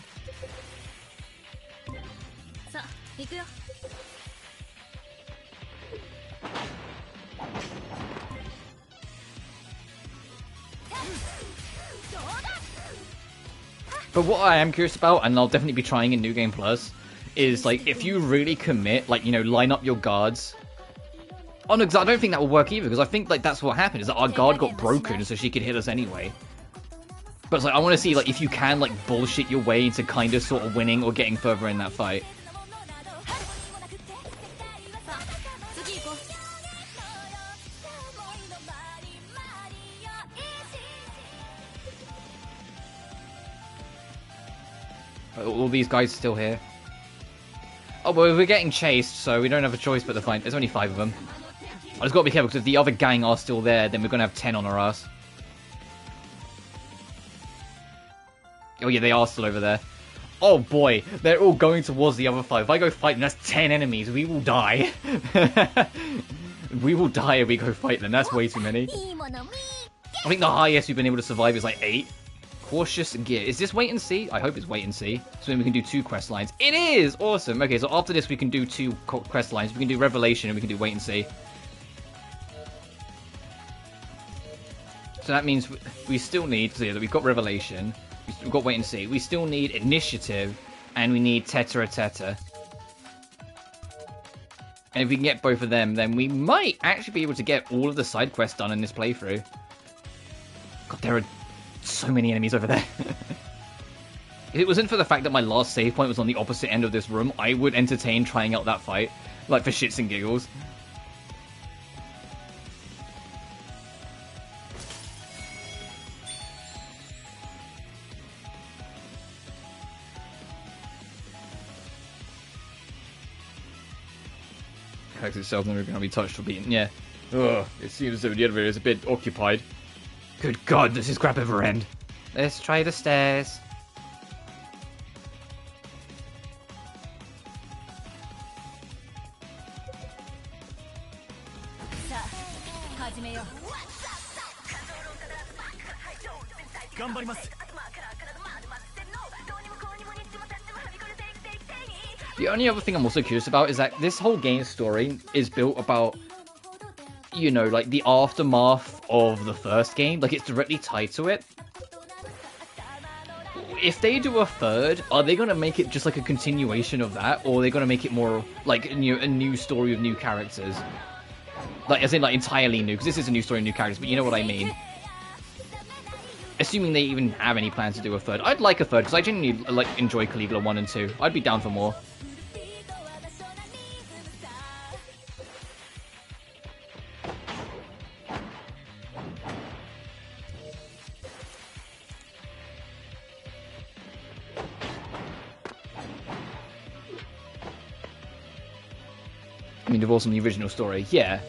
But what I am curious about, and I'll definitely be trying in New Game Plus, is like if you really commit, like, you know, line up your guards. Oh no, because I don't think that will work either, because I think like that's what happened, is that our guard got broken so she could hit us anyway. But it's like I want to see like if you can like bullshit your way into kind of sort of winning or getting further in that fight. All these guys still here. Oh, but we're getting chased, so we don't have a choice but to find. There's only 5 of them. I just gotta be careful, because if the other gang are still there, then we're gonna have 10 on our ass. Oh yeah, they are still over there. Oh boy, they're all going towards the other 5. If I go fight them, that's 10 enemies. We will die. We will die if we go fight them. That's way too many. I think the highest we've been able to survive is like 8. Cautious gear. Is this wait and see? I hope it's wait and see. So then we can do 2 quest lines. It is! Awesome. Okay, so after this we can do 2 quest lines. We can do Revelation and we can do wait and see. So that means we still need, so yeah, we've got Revelation, we've got wait and see. We still need Initiative and we need Teta. And if we can get both of them, then we might actually be able to get all of the side quests done in this playthrough. God, there are so many enemies over there. If it wasn't for the fact that my last save point was on the opposite end of this room, I would entertain trying out that fight, like for shits and giggles. Character itself never going to be touched or beaten. Yeah. Ugh, it seems as though the elevator is a bit occupied. Good God, does this crap ever end? Let's try the stairs. The only other thing I'm also curious about is that this whole game story is built about, you know, like the aftermath of the first game. Like it's directly tied to it. If they do a third, are they going to make it just like a continuation of that, or are they going to make it more like a new story with new characters? Like as in like entirely new, because this is a new story, new characters, but you know what I mean. Assuming they even have any plans to do a third. I'd like a third, because I genuinely like enjoy Caligula 1 and 2. I'd be down for more. I mean, divorce from the original story, yeah.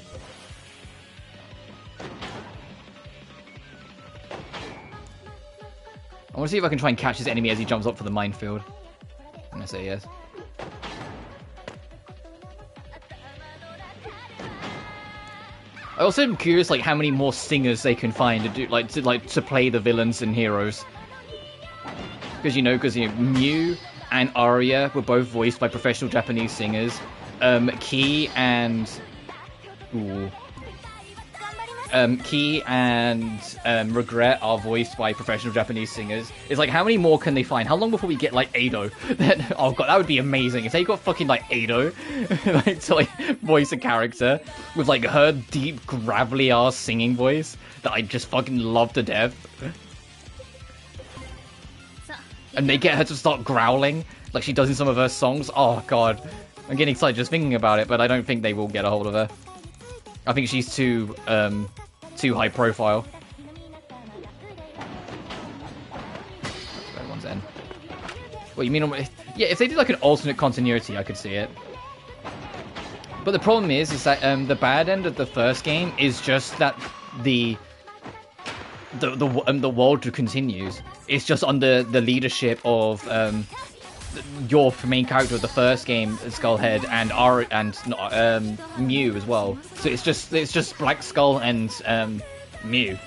I want to see if I can try and catch this enemy as he jumps up for the minefield. I'm gonna say yes. I also am curious, like, how many more singers they can find to do, to play the villains and heroes. Because you know, Mew and Arya were both voiced by professional Japanese singers. Key and Ooh. Key and Regret are voiced by professional Japanese singers. It's like, how many more can they find? How long before we get like Ado? Oh god, that would be amazing if they got fucking like Ado like to like voice a character with like her deep gravelly ass singing voice that I just fucking love to death. And they get her to start growling like she does in some of her songs. Oh god, I'm getting excited just thinking about it, but I don't think they will get a hold of her. I think she's too high profile. One's in. What you mean? Yeah, if they did like an alternate continuity, I could see it. But the problem is that the bad end of the first game is just that the world continues. It's just under the leadership of your main character of the first game, Skullhead, and Mew as well. So it's just Black Skull and Mew.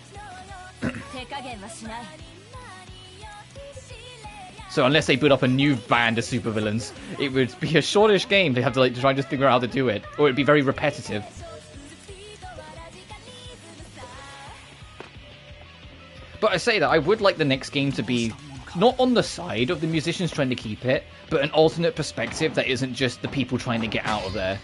So unless they build up a new band of supervillains, it would be a shortish game. They have to like try and just figure out how to do it, or it'd be very repetitive. But I say that I would like the next game to be not on the side of the musicians trying to keep it, but an alternate perspective that isn't just the people trying to get out of there.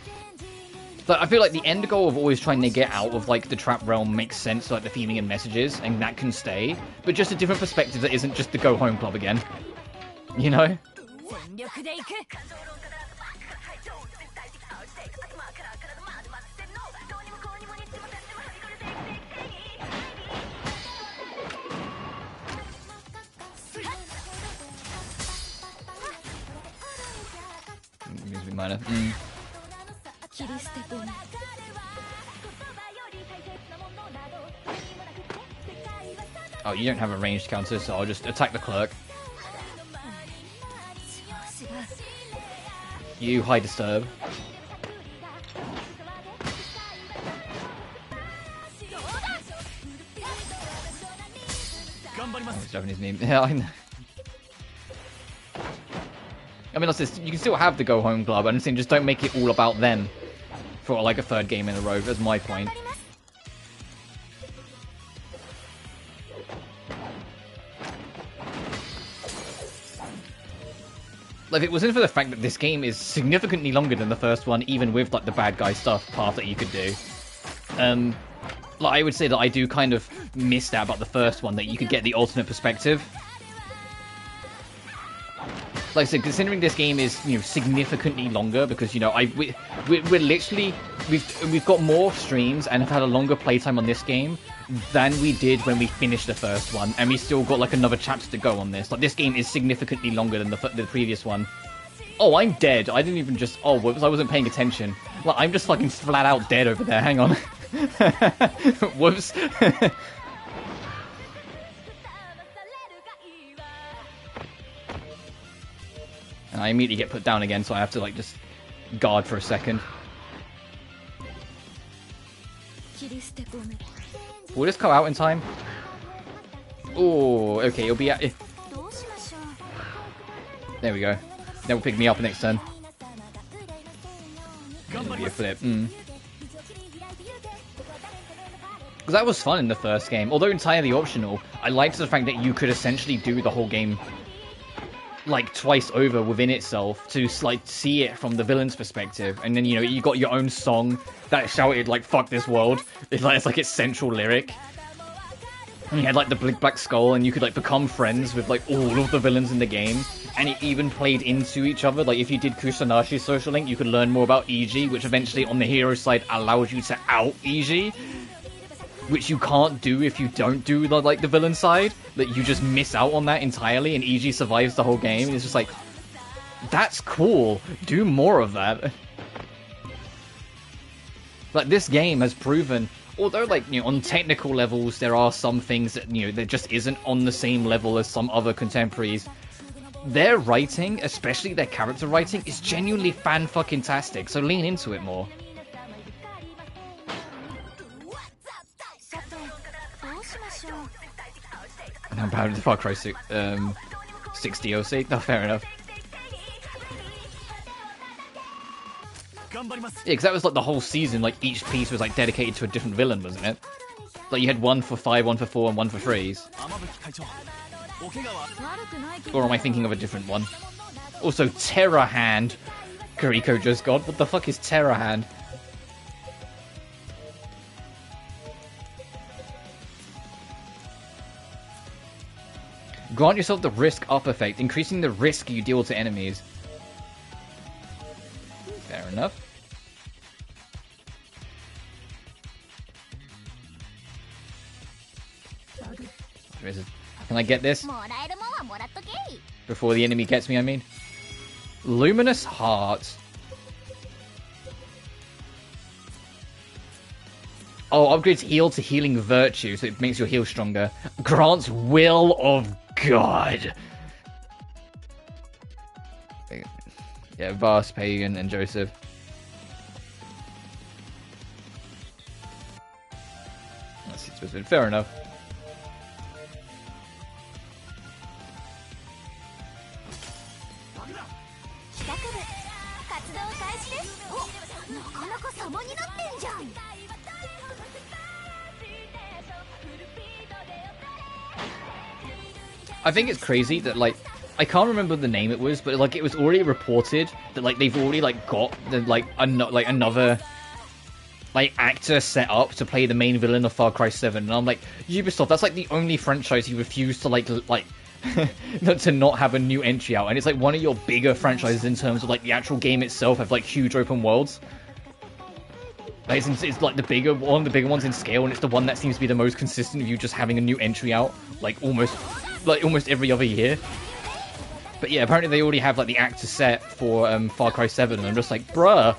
But I feel like the end goal of always trying to get out of like the trap realm makes sense, like the theming and messages, and that can stay. But just a different perspective that isn't just the go home club again. You know? Minor. Oh, you don't have a ranged counter, so I'll just attack the clerk. You high disturb. Oh, it's Japanese meme. Yeah, I know. I mean, you can still have the go home club. I'm saying just don't make it all about them for like a third game in a row. That's my point. Like, if it wasn't for the fact that this game is significantly longer than the first one, even with like the bad guy stuff path that you could do, like I would say that I do kind of miss that about the first one, that you could get the alternate perspective. Like I said, considering this game is, you know, significantly longer, because, you know, we're literally, we've got more streams and have had a longer playtime on this game than we did when we finished the first one, and we still got like another chapter to go on this. Like, this game is significantly longer than the previous one. Oh, I'm dead. I didn't even just, oh, whoops, I wasn't paying attention. Like, I'm just fucking flat out dead over there. Hang on. Whoops. And I immediately get put down again, so I have to, like, just guard for a second. Will this come out in time? Oh, okay, it'll be at... There we go. That will pick me up next turn. It'll be a flip. Because that was fun in the first game. Although entirely optional, I liked the fact that you could essentially do the whole game like twice over within itself to like see it from the villain's perspective, and then, you know, you got your own song that shouted like "fuck this world." It's like its central lyric, and you had like the Black Skull, and you could like become friends with like all of the villains in the game, and it even played into each other. Like if you did Kusanashi's social link, you could learn more about EG, which eventually on the hero side allows you to out EG, which you can't do if you don't do the villain side. That you just miss out on that entirely, and EG survives the whole game. And it's just like, that's cool. Do more of that. Like, this game has proven, although, like, you know, on technical levels there are some things that, you know, that just isn't on the same level as some other contemporaries, their writing, especially their character writing, is genuinely fan-fucking-tastic. So lean into it more. I'm bad with the Far Cry 6 DLC. No, fair enough. because that was like the whole season, like each piece was like dedicated to a different villain, wasn't it? Like you had one for 5, one for 4, and one for 3s. Or am I thinking of a different one? Also, Terror Hand. Kuriko just got. What the fuck is Terror Hand? Grant yourself the risk up effect, increasing the risk you deal to enemies. Fair enough. Can I get this? Before the enemy gets me, I mean. Luminous Heart. Oh, upgrades heal to Healing Virtue, so it makes your heal stronger. Grants Will of God. Yeah, Vast, Pagan, and Joseph. That's fair enough. I think it's crazy that, like, I can't remember the name it was, but like it was already reported that like they've already like got the another like actor set up to play the main villain of Far Cry 7, and I'm like, Ubisoft, that's like the only franchise you refuse to like to not have a new entry out, and it's like one of your bigger franchises in terms of like the actual game itself have like huge open worlds. Like, it's like the bigger one, the bigger ones in scale, and it's the one that seems to be the most consistent of you just having a new entry out like almost every other year. But yeah, apparently they already have like the actor set for Far Cry 7, and I'm just like, bruh.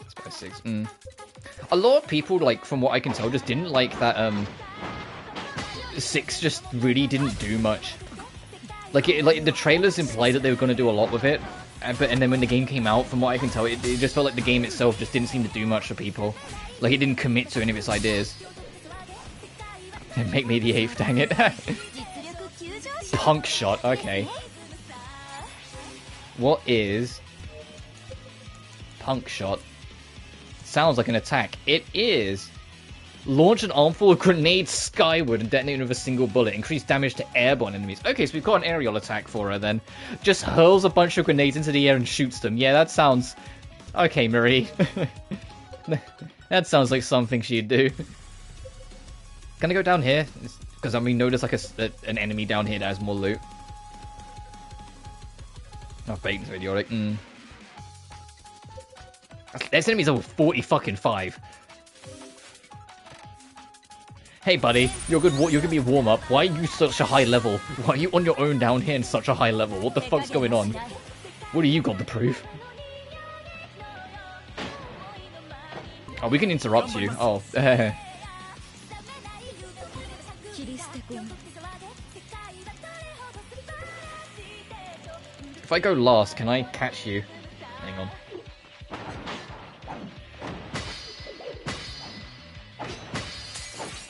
Spy 6. A lot of people, like from what I can tell, just didn't like that 6 just really didn't do much. Like the trailers implied that they were going to do a lot with it, and then when the game came out, from what I can tell, it just felt like the game itself just didn't seem to do much for people. Like it didn't commit to any of its ideas. Make me the 8th, dang it. Punk shot, okay. What is punk shot? Sounds like an attack. It is. Launch an armful of grenades skyward and detonate with a single bullet. Increase damage to airborne enemies. Okay, so we've got an aerial attack for her then. Just hurls a bunch of grenades into the air and shoots them. Yeah, that sounds... Okay, Marie. That sounds like something she'd do. Can I go down here? Because I mean, notice like an enemy down here that has more loot. Oh, Bacon's idiotic. This enemy's over 40 fucking 5. Hey buddy, you're good. You're gonna be a warm up. Why are you such a high level? Why are you on your own down here in such a high level? What the fuck's going on? What do you got to prove? Oh, we can interrupt you. Oh. If I go last, can I catch you? Hang on.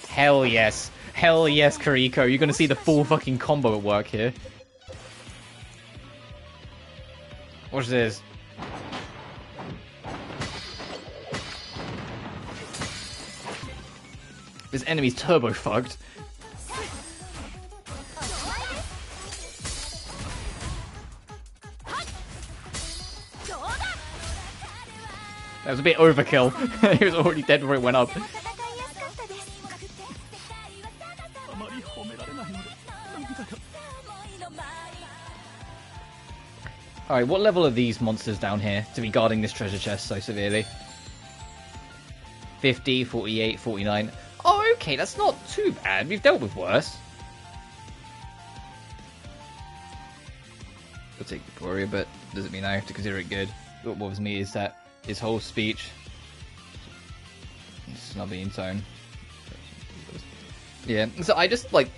Hell yes. Hell yes, Kuriko. You're gonna see the full fucking combo at work here. Watch this. This enemy's turbo fucked. That was a bit overkill. He was already dead before it went up. Alright, what level are these monsters down here to be guarding this treasure chest so severely? 50, 48, 49. Oh, okay, that's not too bad. We've dealt with worse. I'll take the warrior, but doesn't mean I have to consider it good. What bothers me is that his whole speech... snubby in tone. Yeah, so I just, like...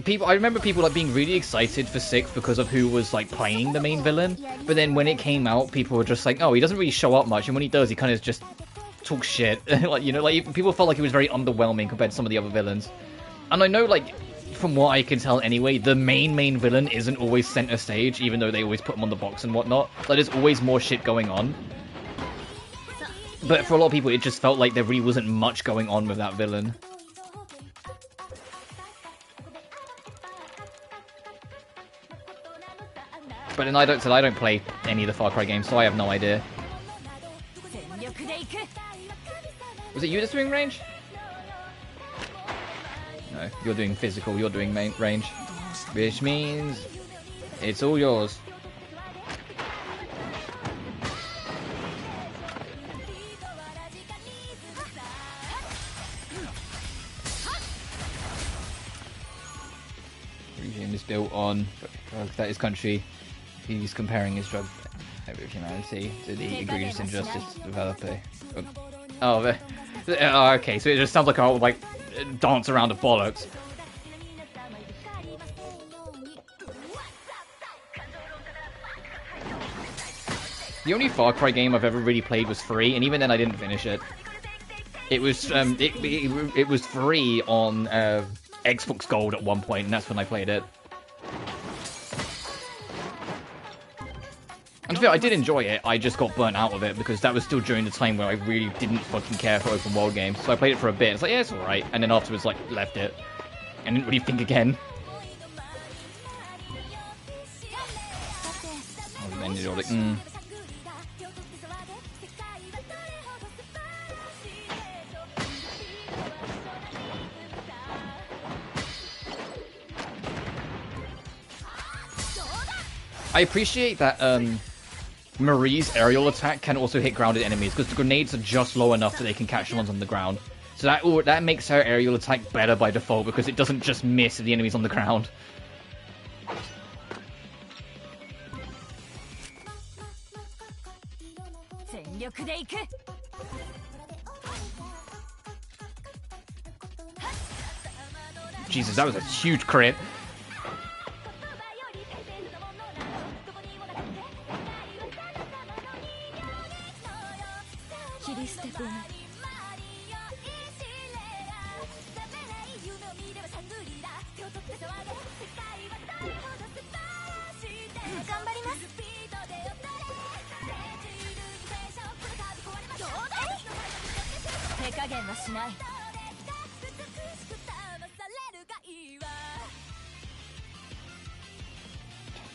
I remember people like being really excited for 6 because of who was like playing the main villain, but then when it came out, people were just like, oh, he doesn't really show up much, and when he does, he kind of just talks shit. Like, you know, like people felt like he was very underwhelming compared to some of the other villains. And I know, like, from what I can tell anyway, the main villain isn't always center stage, even though they always put him on the box and whatnot. Like, there's always more shit going on. But for a lot of people, it just felt like there really wasn't much going on with that villain. But then I don't play any of the Far Cry games, so I have no idea. Was it you that's doing range? No, you're doing physical, you're doing main range. Which means it's all yours. Regime is built on drugs that his country. He's comparing his drug of humanity to the egregious injustice developer. Oh, okay, so it just sounds like I'll like dance around the bollocks. The only Far Cry game I've ever really played was free, and even then I didn't finish it. It was it was free on Xbox Gold at one point, and that's when I played it. And to be fair, I did enjoy it, I just got burnt out of it, because that was still during the time where I really didn't fucking care for open world games. So I played it for a bit, it's like, yeah, it's alright, and then afterwards, like, left it. And didn't really think again. I appreciate that, Marie's aerial attack can also hit grounded enemies, because the grenades are just low enough that they can catch the ones on the ground. So that makes her aerial attack better by default, because it doesn't just miss the enemies on the ground. Jesus, that was a huge crit.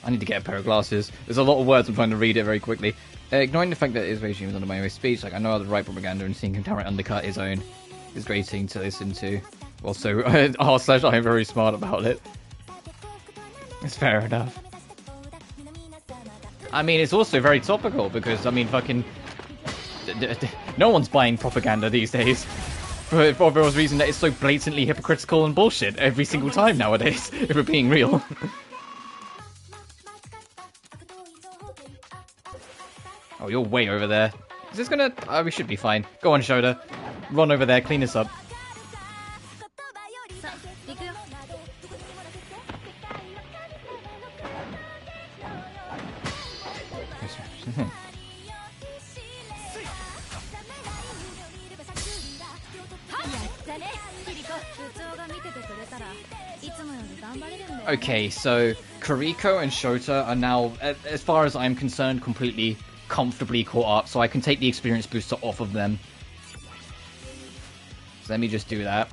I need to get a pair of glasses. There's a lot of words, I'm trying to read it very quickly. Ignoring the fact that his regime is under my speech, like I know how to write propaganda, and seeing him downright undercut his own is grating to listen to. Also, r/I'm very smart about it. It's fair enough. I mean, it's also very topical, because, I mean, fucking... no one's buying propaganda these days. For the obvious reason that it's so blatantly hypocritical and bullshit every single time nowadays, if we're being real. Oh, you're way over there. Is this gonna... Oh, we should be fine. Go on, Shoda. Run over there, clean this up. Okay, so Kuriko and Shota are now, as far as I'm concerned, completely comfortably caught up, so I can take the experience booster off of them. So let me just do that.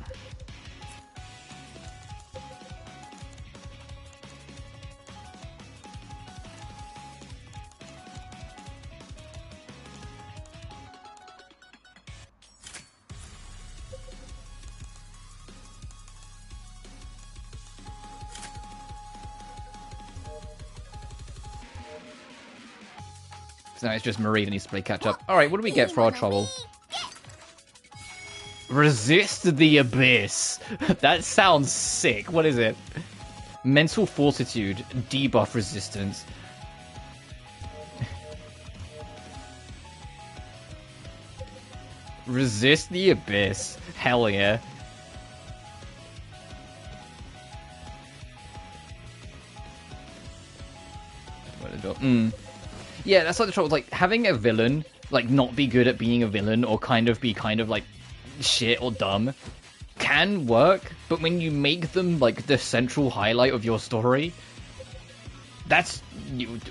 So now it's just Marie that needs to play catch up. Alright, what do we get for our trouble? Resist the Abyss. That sounds sick. What is it? Mental Fortitude. Debuff resistance. Resist the Abyss. Hell yeah. Yeah, that's like the trouble. Like, having a villain, like, not be good at being a villain, or kind of be like shit or dumb, can work, but when you make them like the central highlight of your story, that's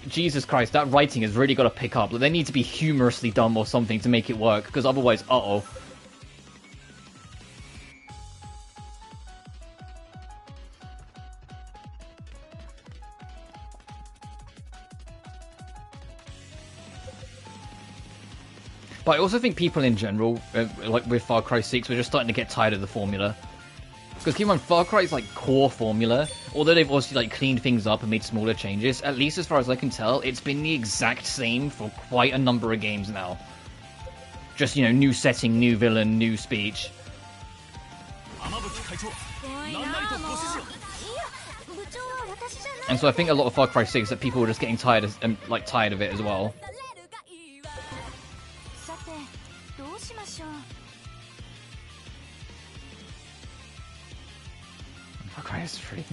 Jesus Christ. That writing has really got to pick up. Like, they need to be humorously dumb or something to make it work, because otherwise, uh-oh. But I also think people in general, like with Far Cry 6, we're just starting to get tired of the formula. Because keep in mind, Far Cry's like core formula, although they've obviously like cleaned things up and made smaller changes, at least as far as I can tell, it's been the exact same for quite a number of games now. Just, you know, new setting, new villain, new speech. And so I think a lot of Far Cry 6 that people were just getting tired of, tired of it as well. Far Cry is free.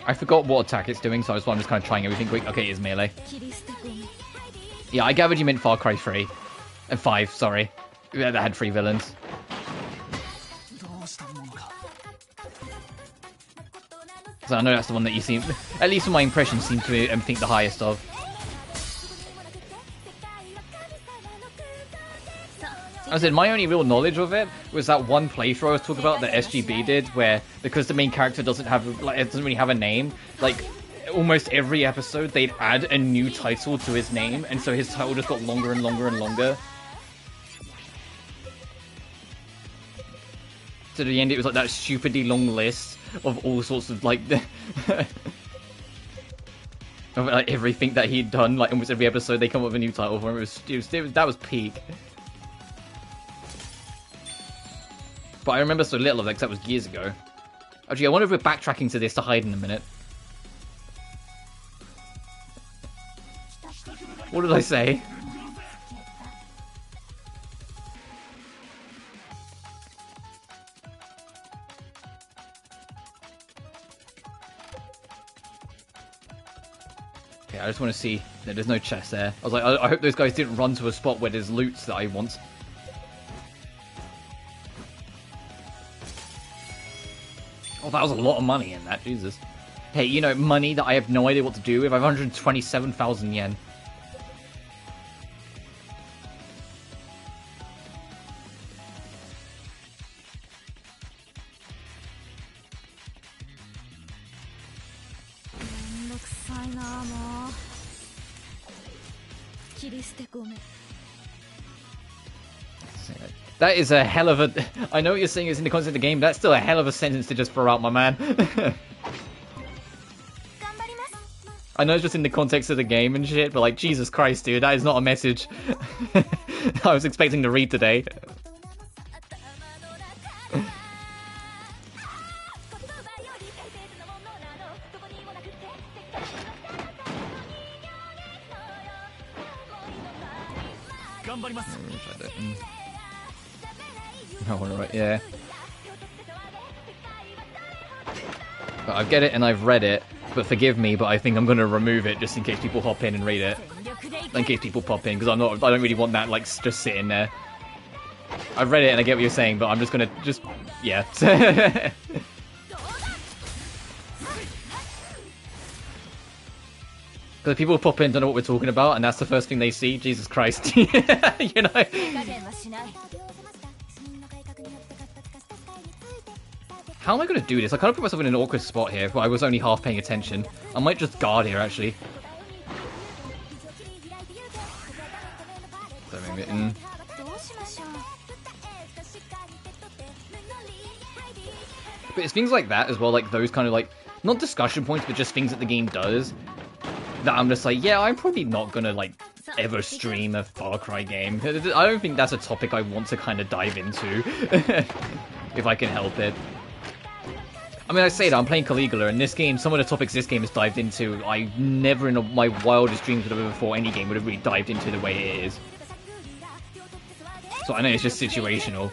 I forgot what attack it's doing, so I'm just kind of trying everything quick. Okay, it is melee. Yeah, I gathered you meant Far Cry 3. And 5, sorry. That had 3 villains. So I know that's the one that you seem, at least from my impression, seem to think the highest of. As I said, my only real knowledge of it was that one playthrough I was talking about that SGB did, where because the main character doesn't have, like, it doesn't really have a name, like almost every episode they'd add a new title to his name, and so his title just got longer and longer and longer. To the end, it was like that stupidly long list of all sorts of like, of like everything that he'd done. Like almost every episode, they come up with a new title for him. That was peak. But I remember so little of that because that was years ago. Actually, I wonder if we're backtracking to this to hide in a minute. What did I say? Okay, I just want to see that there's no chest there. I was like, I hope those guys didn't run to a spot where there's loot that I want. Oh, that was a lot of money in that, Jesus. Hey, you know, money that I have no idea what to do with. I have 127,000 yen. That is a hell of a... I know what you're saying is in the context of the game, but that's still a hell of a sentence to just throw out, my man. I know it's just in the context of the game and shit, but like, Jesus Christ, dude, that is not a message I was expecting to read today. Yeah. But I get it and I've read it, but forgive me, but I think I'm going to remove it just in case people hop in and read it. In case people pop in, because I don't really want that, like, just sitting there. I've read it and I get what you're saying, but I'm just going to, yeah. Because people pop in, don't know what we're talking about, and that's the first thing they see. Jesus Christ. You know? How am I going to do this? I kind of put myself in an awkward spot here, but I was only half paying attention. I might just guard here, actually. But it's things like that as well, like those kind of like, not discussion points, but just things that the game does, that I'm just like, yeah, I'm probably not going to like ever stream a Far Cry game. I don't think that's a topic I want to kind of dive into, if I can help it. I mean, I say that, I'm playing Caligula, and this game, some of the topics this game has dived into, I never in my wildest dreams would have ever thought any game would have really dived into the way it is. So I know it's just situational.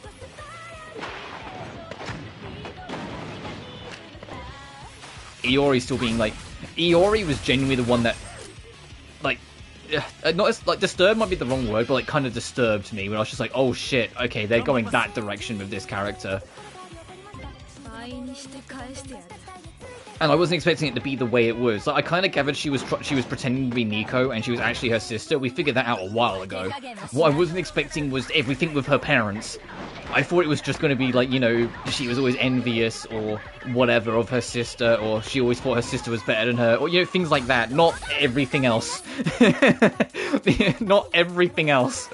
Iori still being like, Iori was genuinely the one that, like, not as, like, disturbed might be the wrong word, but like kind of disturbed me when I was just like, oh shit, okay, they're going that direction with this character. And I wasn't expecting it to be the way it was. Like, I kind of gathered she was pretending to be Nico, and she was actually her sister. We figured that out a while ago. What I wasn't expecting was everything with her parents. I thought it was just going to be like, you know, she was always envious or whatever of her sister, or she always thought her sister was better than her, or, you know, things like that. Not everything else. Not everything else.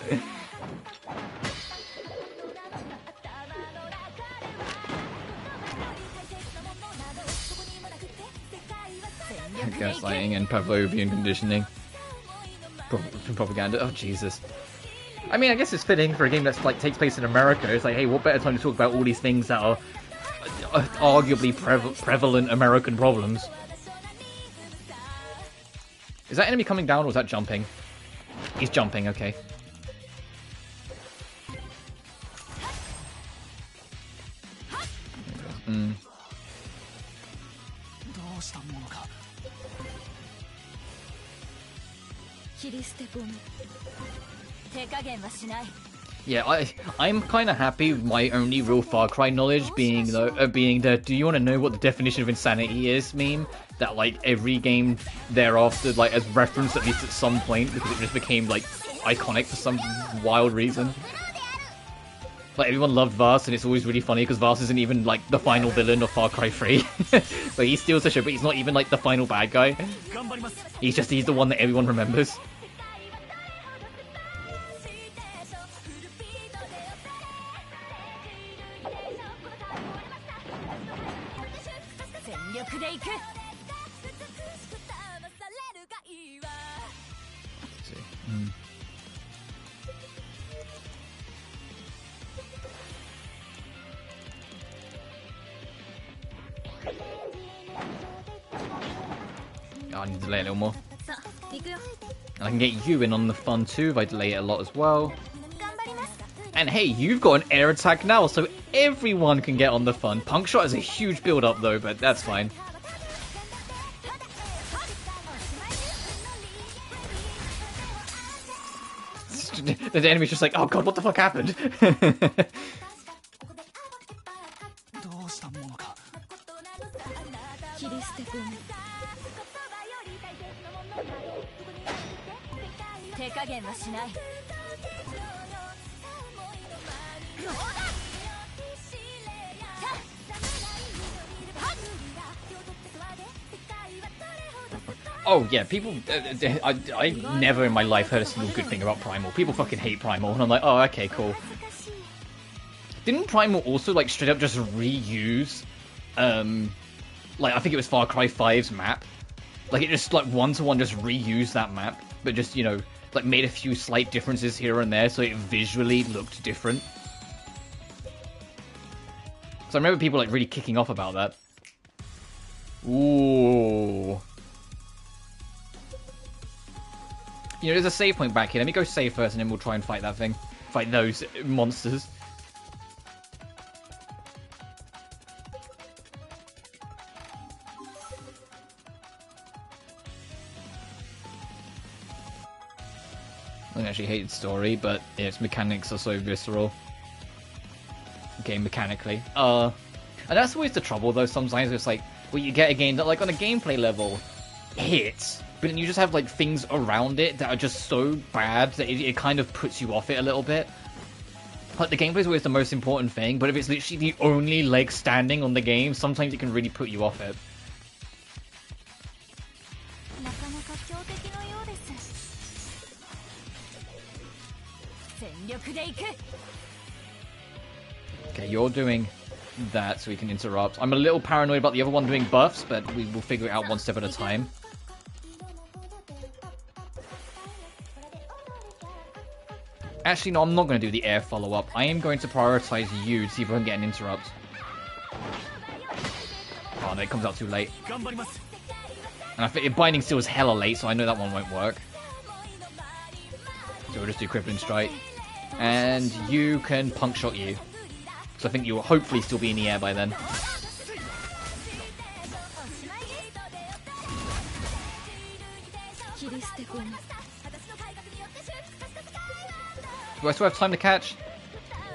Gaslighting and Pavlovian conditioning. Propaganda. Oh, Jesus. I mean, I guess it's fitting for a game that's like takes place in America. It's like, hey, what better time to talk about all these things that are arguably prevalent American problems? Is that enemy coming down or is that jumping? He's jumping, okay. Yeah, I'm kind of happy with my only real Far Cry knowledge being the "do you want to know what the definition of insanity is" meme that like every game thereafter like has referenced at least at some point because it just became like iconic for some wild reason. Like everyone loved Vars, and it's always really funny because Vars isn't even like the final villain of Far Cry 3. But he steals the show, but he's not even like the final bad guy. He's the one that everyone remembers. I need to delay it a little more. And I can get you in on the fun too if I delay it a lot as well. And hey, you've got an air attack now, so everyone can get on the fun. Punk shot is a huge build up though, but that's fine. The enemy's just like, oh god, what the fuck happened? Oh yeah, people. I never in my life heard a single good thing about Primal. People fucking hate Primal, and I'm like, oh okay, cool. Didn't Primal also like straight up just reuse, like I think it was Far Cry 5's map? Like it just like one-to-one just reused that map, but just, you know, like made a few slight differences here and there so it visually looked different. So I remember people like really kicking off about that. Ooh. You know, there's a save point back here. Let me go save first and then we'll try and fight that thing. Fight those monsters. I don't actually hate the story, but yeah, its mechanics are so visceral. Game mechanically. And that's always the trouble though, sometimes it's like, well, you get a game that like on a gameplay level hits, but then you just have like things around it that are just so bad that it kind of puts you off it a little bit. Like the gameplay is always the most important thing, but if it's literally the only leg standing on the game, sometimes it can really put you off it. Okay, you're doing that so we can interrupt. I'm a little paranoid about the other one doing buffs, but we will figure it out one step at a time. Actually, no, I'm not going to do the air follow-up. I am going to prioritize you to see if I can get an interrupt. Oh no, it comes out too late. And I think Binding Steel is hella late, so I know that one won't work. So we'll just do Crippling Strike. And you can Punk Shot you. So I think you'll hopefully still be in the air by then. Do I still have time to catch?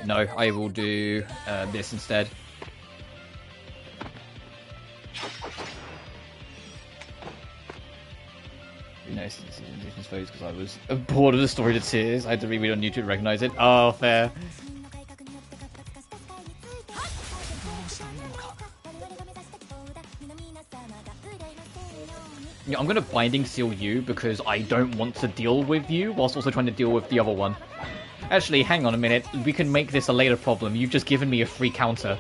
No, I will do this instead. No, it's because I was bored of the story to tears. I had to reread on YouTube to recognize it. Oh, fair. Yeah, I'm gonna binding seal you because I don't want to deal with you whilst also trying to deal with the other one. Actually, hang on a minute. We can make this a later problem. You've just given me a free counter.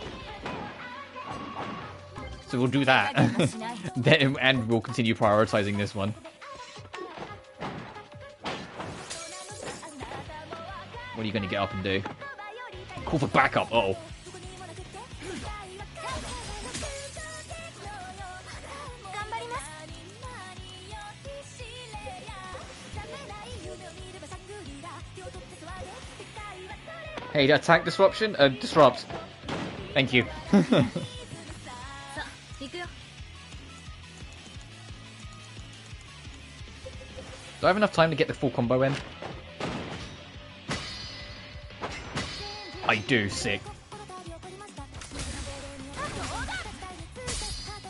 So we'll do that. And we'll continue prioritizing this one. What are you going to get up and do? Call for backup. Uh-oh. Hey, attack disruption? Disrupt. Thank you. Do I have enough time to get the full combo in? I do, sick.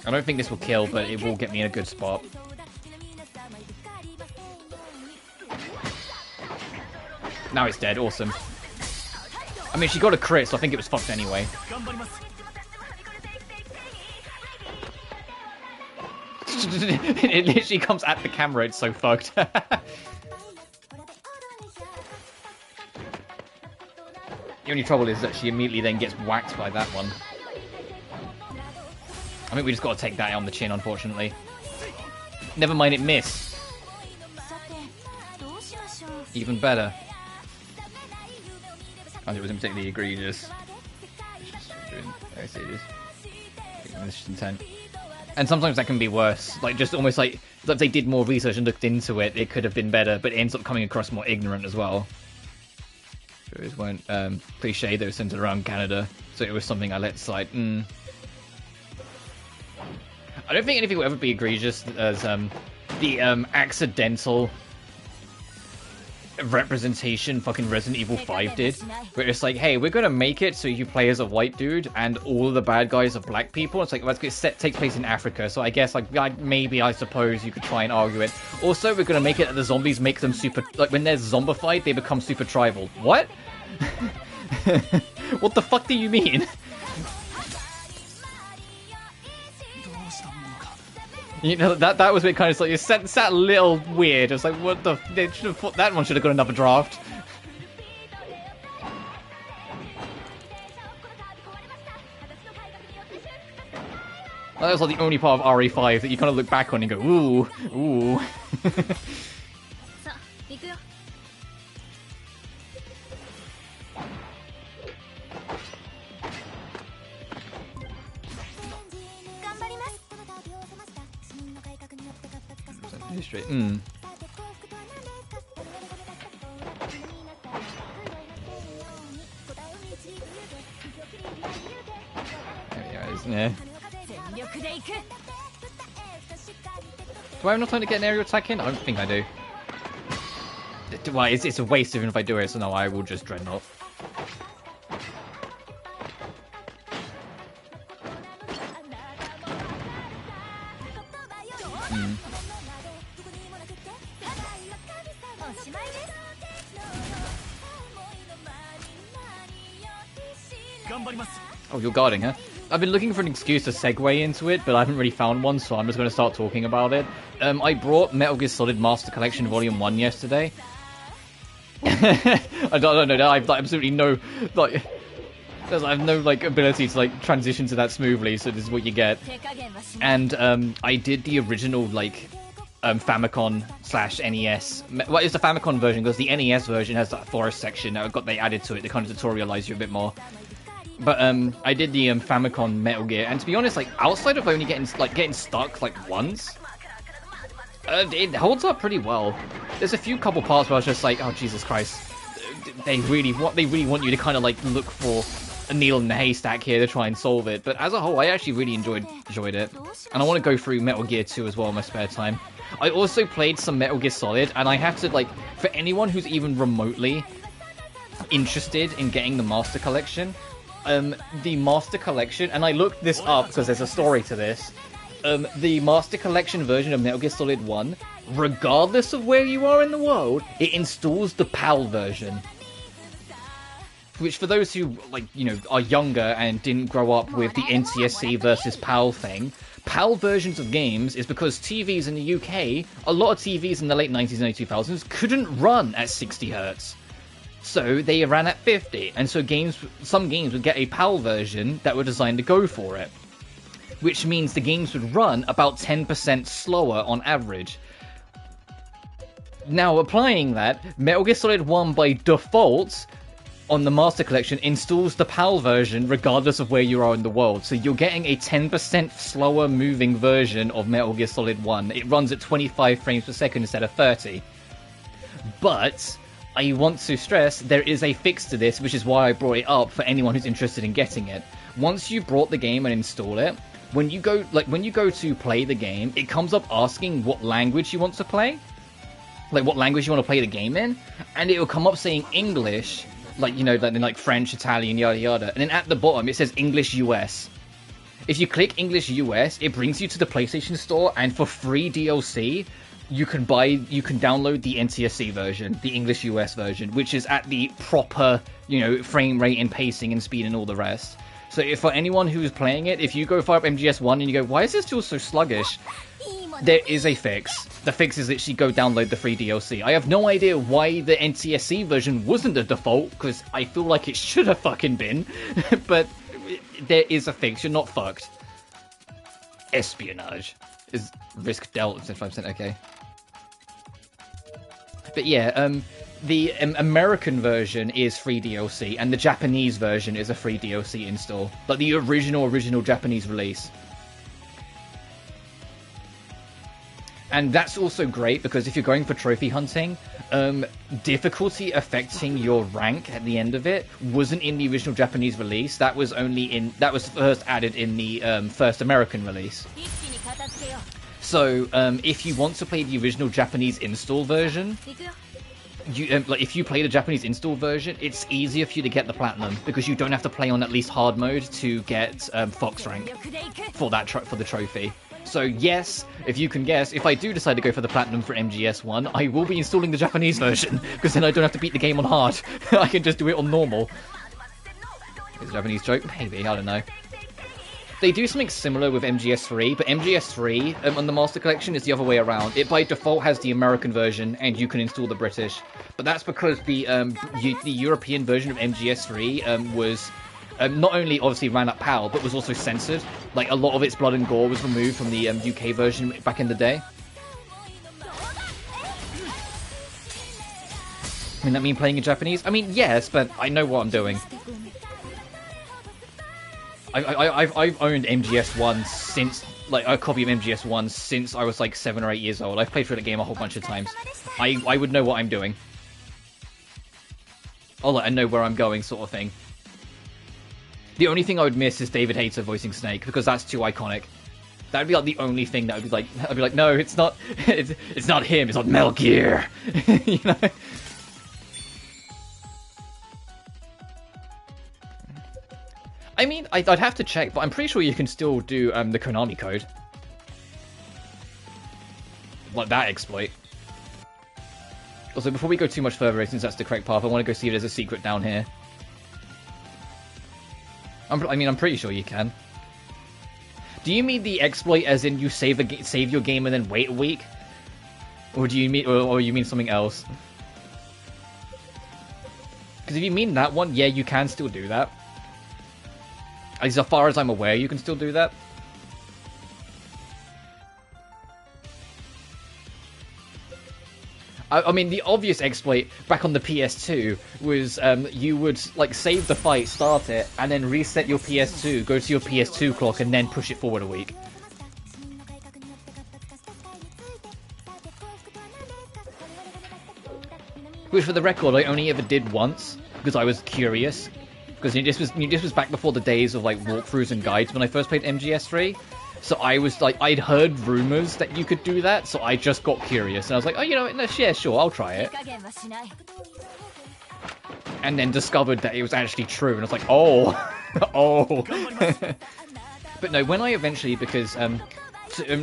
I don't think this will kill, but it will get me in a good spot. Now it's dead, awesome. I mean, she got a crit, so I think it was fucked anyway. It literally comes at the camera, it's so fucked. The only trouble is that she immediately then gets whacked by that one. I think we just got to take that on the chin, unfortunately. Never mind, it missed. Even better. And it wasn't particularly egregious. I see it is. Malicious intent. And sometimes that can be worse. Like, just almost like if they did more research and looked into it, it could have been better, but it ends up coming across more ignorant as well. It weren't cliche, they were centered around Canada, so it was something I let slide. I don't think anything will ever be egregious as the accidental representation fucking Resident Evil 5 did, where it's like, hey, we're gonna make it so you play as a white dude and all of the bad guys are black people. It's like, well, it takes place in Africa, so I guess like maybe I suppose you could try and argue it. Also, we're gonna make it that the zombies make them super, like when they're zombified they become super tribal. What? What the fuck do you mean? You know, that was a bit kind of like, it sat a little weird. It's like, what the... They should have thought that one should have got another draft. Well, that was like the only part of RE5 that you kind of look back on and go, ooh, ooh. Straight. There we go, isn't it? Do I have enough time to get an aerial attack in? I don't think I do. Well, it's a waste even if I do it, so no, I will just Dreadnought. Oh, you're guarding her. I've been looking for an excuse to segue into it, but I haven't really found one, so I'm just going to start talking about it. I brought Metal Gear Solid Master Collection Volume 1 yesterday. I don't know, I have like, absolutely no, like, I have no, like, ability to, like, transition to that smoothly, so this is what you get. And, I did the original, like, Famicom / NES. Well, it's the Famicom version, because the NES version has that forest section that they added to it to kind of tutorialize you a bit more. But I did the Famicom Metal Gear, and to be honest, like outside of only getting stuck like once, it holds up pretty well. There's a couple parts where I was just like, oh Jesus Christ, they really want you to kind of like look for a needle in the haystack here to try and solve it. But as a whole, I actually really enjoyed it, and I want to go through Metal Gear 2 as well in my spare time. I also played some Metal Gear Solid, and I have to, like, for anyone who's even remotely interested in getting the Master Collection, the Master Collection, and I looked this up because there's a story to this, the Master Collection version of Metal Gear Solid 1, regardless of where you are in the world, it installs the PAL version. Which, for those who, like, you know, are younger and didn't grow up with the NTSC versus PAL thing, PAL versions of games is because TVs in the UK, a lot of TVs in the late 90s and early 2000s couldn't run at 60 Hz. So they ran at 50, and so some games would get a PAL version that were designed to go for it. Which means the games would run about 10% slower on average. Now, applying that, Metal Gear Solid 1 by default on the Master Collection installs the PAL version regardless of where you are in the world. So you're getting a 10% slower moving version of Metal Gear Solid 1. It runs at 25 frames per second instead of 30. But I want to stress there is a fix to this, which is why I brought it up for anyone who's interested in getting it. Once you brought the game and install it, when you go to play the game, it comes up asking what language you want to play. Like what language you want to play the game in, and it will come up saying English, like, you know, like French, Italian, yada yada, and then at the bottom it says English US. If you click English US, it brings you to the PlayStation Store, and for free DLC, you can download the NTSC version, the English US version, which is at the proper, you know, frame rate and pacing and speed and all the rest. So if for anyone who's playing it, if you go fire up MGS1 and you go, why does this feel so sluggish? There is a fix. The fix is literally go download the free DLC. I have no idea why the NTSC version wasn't the default, because I feel like it should have fucking been. But there is a fix. You're not fucked. Espionage. Is risk dealt 75%, okay. But yeah, the American version is free DLC, and the Japanese version is a free DLC install. Like the original Japanese release. And that's also great because if you're going for trophy hunting, difficulty affecting your rank at the end of it wasn't in the original Japanese release. That was first added in the first American release. So if you want to play the original Japanese install version, like if you play the Japanese install version, it's easier for you to get the platinum because you don't have to play on at least hard mode to get Fox rank for the trophy. So yes, if you can guess, if I do decide to go for the platinum for MGS1, I will be installing the Japanese version, because then I don't have to beat the game on hard. I can just do it on normal. Is it a Japanese joke? Maybe, I don't know. They do something similar with MGS3, but MGS3 on the Master Collection is the other way around. It by default has the American version, and you can install the British. But that's because the European version of MGS3 was... not only obviously ran at PAL, but was also censored. Like, a lot of its blood and gore was removed from the UK version back in the day. I mean, that mean playing in Japanese? I mean, yes, but I know what I'm doing. I've owned MGS1 since, like, a copy of MGS1 since I was, like, 7 or 8 years old. I've played through the game a whole bunch of times. I would know what I'm doing. Oh, like, I know where I'm going, sort of thing. The only thing I would miss is David Hayter voicing Snake, because that's too iconic. That'd be like the only thing that would be like, I'd be like, no, it's not, it's not him, it's not Metal Gear, you know? I mean, I'd have to check, but I'm pretty sure you can still do the Konami code. Like that exploit. Also, before we go too much further, since that's the correct path, I want to go see if there's a secret down here. I mean, I'm pretty sure you can. Do you mean the exploit as in you save your game and then wait a week? Or do you mean, or you mean something else? Because if you mean that one, yeah, you can still do that. As far as I'm aware, you can still do that. I mean, the obvious exploit back on the PS2 was you would like save the fight, start it, and then reset your PS2, go to your PS2 clock, and then push it forward a week. Which, for the record, I only ever did once because I was curious. Because this was back before the days of like walkthroughs and guides when I first played MGS3. So I was like, I'd heard rumors that you could do that, so I just got curious. And I was like, oh, you know what, no, yeah, sure, I'll try it. And then discovered that it was actually true, and I was like, oh, oh. But no, when I eventually, because, to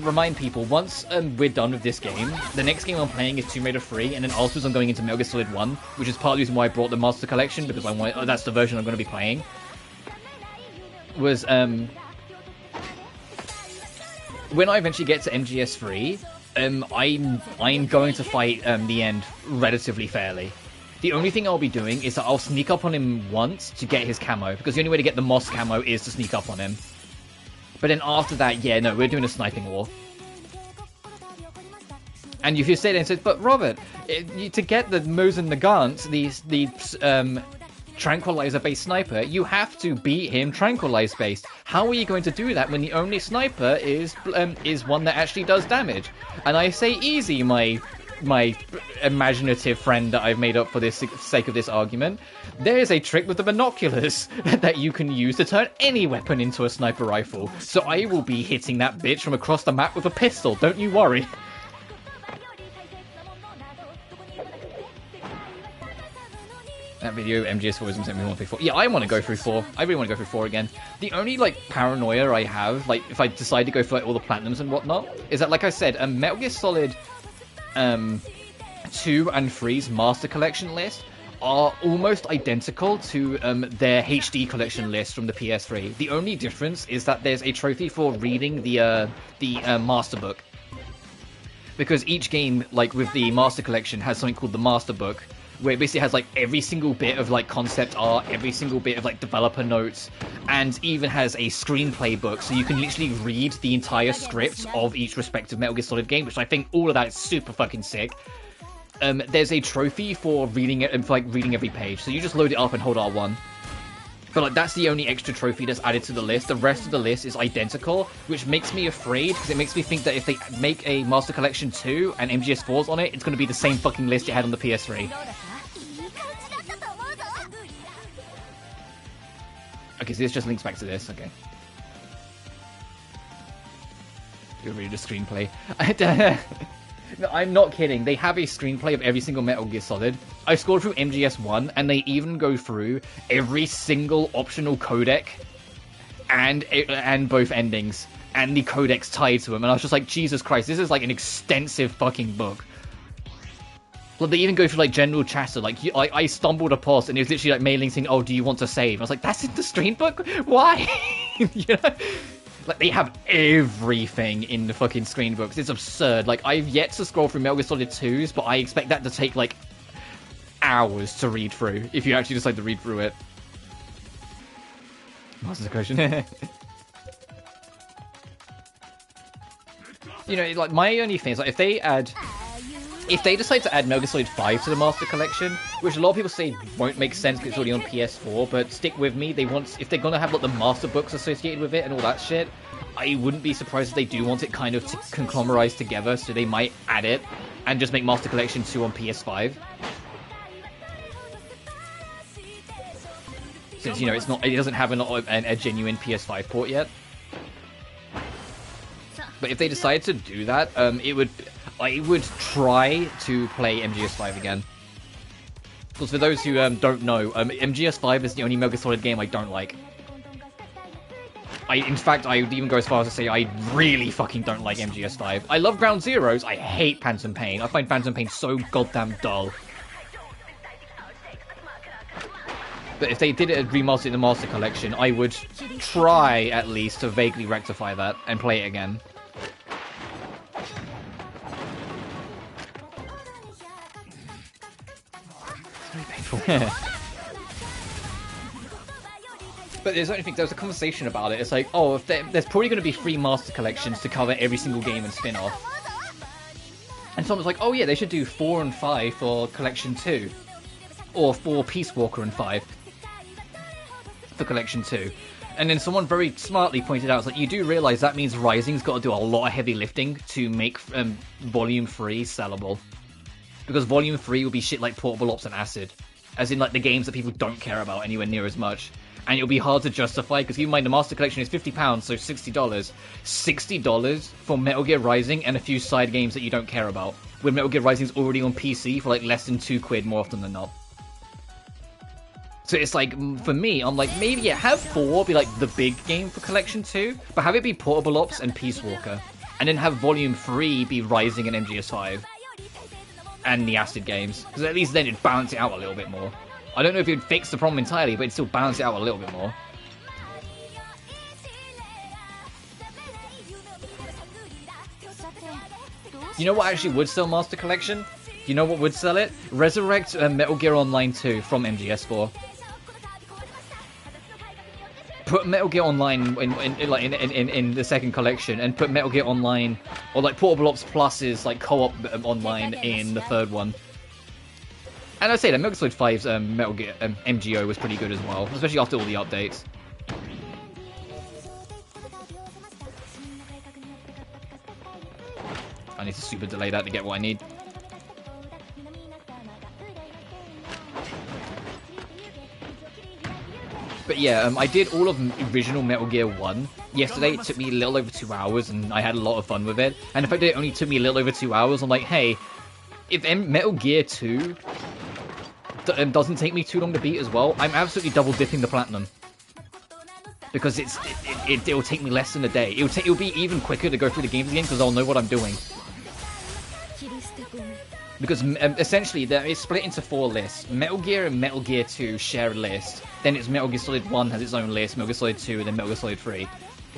remind people, once we're done with this game, the next game I'm playing is Tomb Raider 3, and then afterwards I'm going into Metal Gear Solid 1, which is part of the reason why I brought the Master Collection, because I want, that's the version I'm going to be playing. Was, when I eventually get to MGS3, I'm going to fight the end relatively fairly. The only thing I'll be doing is that I'll sneak up on him once to get his camo, because the only way to get the Moss camo is to sneak up on him. But then after that, yeah, no, we're doing a sniping war. And if you say that and says, but Robert, to get the Mosin Nagant, the tranquilizer-based sniper, you have to beat him tranquilizer-based. How are you going to do that when the only sniper is one that actually does damage? And I say easy, my imaginative friend that I've made up for the sake of this argument. There is a trick with the binoculars that you can use to turn any weapon into a sniper rifle. So I will be hitting that bitch from across the map with a pistol, don't you worry. That video, MGS4 was sent me 134. Yeah, I want to go through 4. I really want to go through 4 again. The only, like, paranoia I have, like, if I decide to go for, like, all the platinums and whatnot, is that, like I said, Metal Gear Solid 2 and 3's Master Collection list are almost identical to their HD collection list from the PS3. The only difference is that there's a trophy for reading the Master Book. Because each game, like, with the Master Collection, has something called the Master Book, where it basically has, like, every single bit of, like, concept art, every single bit of, like, developer notes, and even has a screenplay book, so you can literally read the entire script of each respective Metal Gear Solid game, which I think all of that is super fucking sick. There's a trophy for reading it, and for, like, reading every page, so you just load it up and hold R1. But, like, that's the only extra trophy that's added to the list. The rest of the list is identical, which makes me afraid, because it makes me think that if they make a Master Collection 2 and MGS4's on it, it's going to be the same fucking list you had on the PS3. Okay, so this just links back to this, okay. You'll read the screenplay. No, I'm not kidding. They have a screenplay of every single Metal Gear Solid. I scored through MGS1, and they even go through every single optional codec and both endings, and the codecs tied to them. And I was just like, Jesus Christ, this is like an extensive fucking book. Like, they even go through, like, general chatter. Like, I stumbled upon and it was literally, like, mailing saying, oh, do you want to save? I was like, that's in the stream book? Why? You know? Like, they have everything in the fucking screen books. It's absurd. Like, I've yet to scroll through Metal Gear Solid 2's, but I expect that to take, like, hours to read through, if you actually decide to read through it. What's the question? You know, like, my only thing is, like, if they decide to add Metal Gear Solid 5 to the Master Collection, which a lot of people say won't make sense because it's already on PS4, but stick with me, if they're gonna have, like, the Master Books associated with it and all that shit, I wouldn't be surprised if they do want it kind of to conglomerize together, so they might add it and just make Master Collection 2 on PS5. Since, you know, it doesn't have a genuine PS5 port yet. But if they decide to do that, I would try to play MGS5 again. Because for those who don't know, MGS5 is the only Metal Gear Solid game I don't like. In fact, I would even go as far as to say I really fucking don't like MGS5. I love Ground Zeroes, I hate Phantom Pain. I find Phantom Pain so goddamn dull. But if they did it remaster in the Master Collection, I would try, at least, to vaguely rectify that and play it again. But there's only thing, there was a conversation about it. It's like, oh, if there's probably going to be 3 Master Collections to cover every single game and spin-off. And someone was like, oh yeah, they should do 4 and 5 for Collection 2. Or 4 Peace Walker and 5 for Collection 2. And then someone very smartly pointed out, it's like, you do realise that means Rising's got to do a lot of heavy lifting to make Volume 3 sellable. Because Volume 3 will be shit like Portable Ops and Acid. As in, like, the games that people don't care about anywhere near as much. And it'll be hard to justify, because keep in mind the Master Collection is £50, so $60. $60 for Metal Gear Rising and a few side games that you don't care about. When Metal Gear Rising's already on PC for like less than £2 more often than not. So it's like, for me, I'm like, maybe have 4 be like the big game for Collection 2, but have it be Portable Ops and Peace Walker. And then have Volume 3 be Rising and MGS5. And the Acid games. Because at least then it'd balance it out a little bit more. I don't know if it would fix the problem entirely, but it'd still balance it out a little bit more. You know what actually would sell Master Collection? You know what would sell it? Resurrect Metal Gear Online 2 from MGS4. Put Metal Gear Online in the second collection, and put Metal Gear Online, or like Portable Ops Plus's like co-op online in the third one. And I'd say that Metal Gear Solid 5's Metal Gear MGO was pretty good as well, especially after all the updates. I need to super delay that to get what I need. But yeah, I did all of original Metal Gear 1 yesterday. It took me a little over 2 hours, and I had a lot of fun with it. And the fact that it only took me a little over 2 hours, I'm like, hey, if Metal Gear 2 doesn't take me too long to beat as well, I'm absolutely double dipping the platinum. Because it'll take me less than a day. It'll be even quicker to go through the games again, because I'll know what I'm doing. Because essentially, it's split into 4 lists. Metal Gear and Metal Gear 2 share a list. Then it's Metal Gear Solid 1 has its own list, Metal Gear Solid 2, and then Metal Gear Solid 3.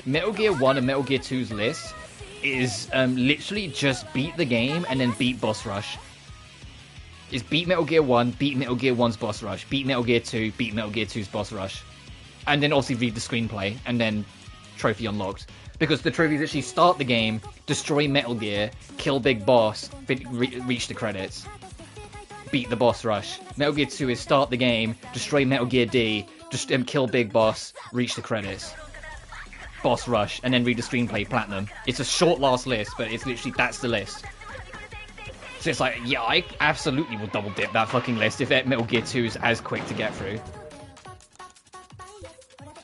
Metal Gear 1 and Metal Gear 2's list is literally just beat the game and then beat boss rush. It's beat Metal Gear 1, beat Metal Gear 1's boss rush, beat Metal Gear 2, beat Metal Gear 2's boss rush. And then obviously read the screenplay, and then trophy unlocked. Because the trophies actually start the game, destroy Metal Gear, kill big boss, reach the credits. Beat the boss rush. Metal Gear 2 is start the game, destroy Metal Gear D, just kill big boss, reach the credits. Boss rush, and then read the screenplay, platinum. It's a short last list, but it's literally, that's the list. So it's like, yeah, I absolutely will double dip that fucking list if Metal Gear 2 is as quick to get through.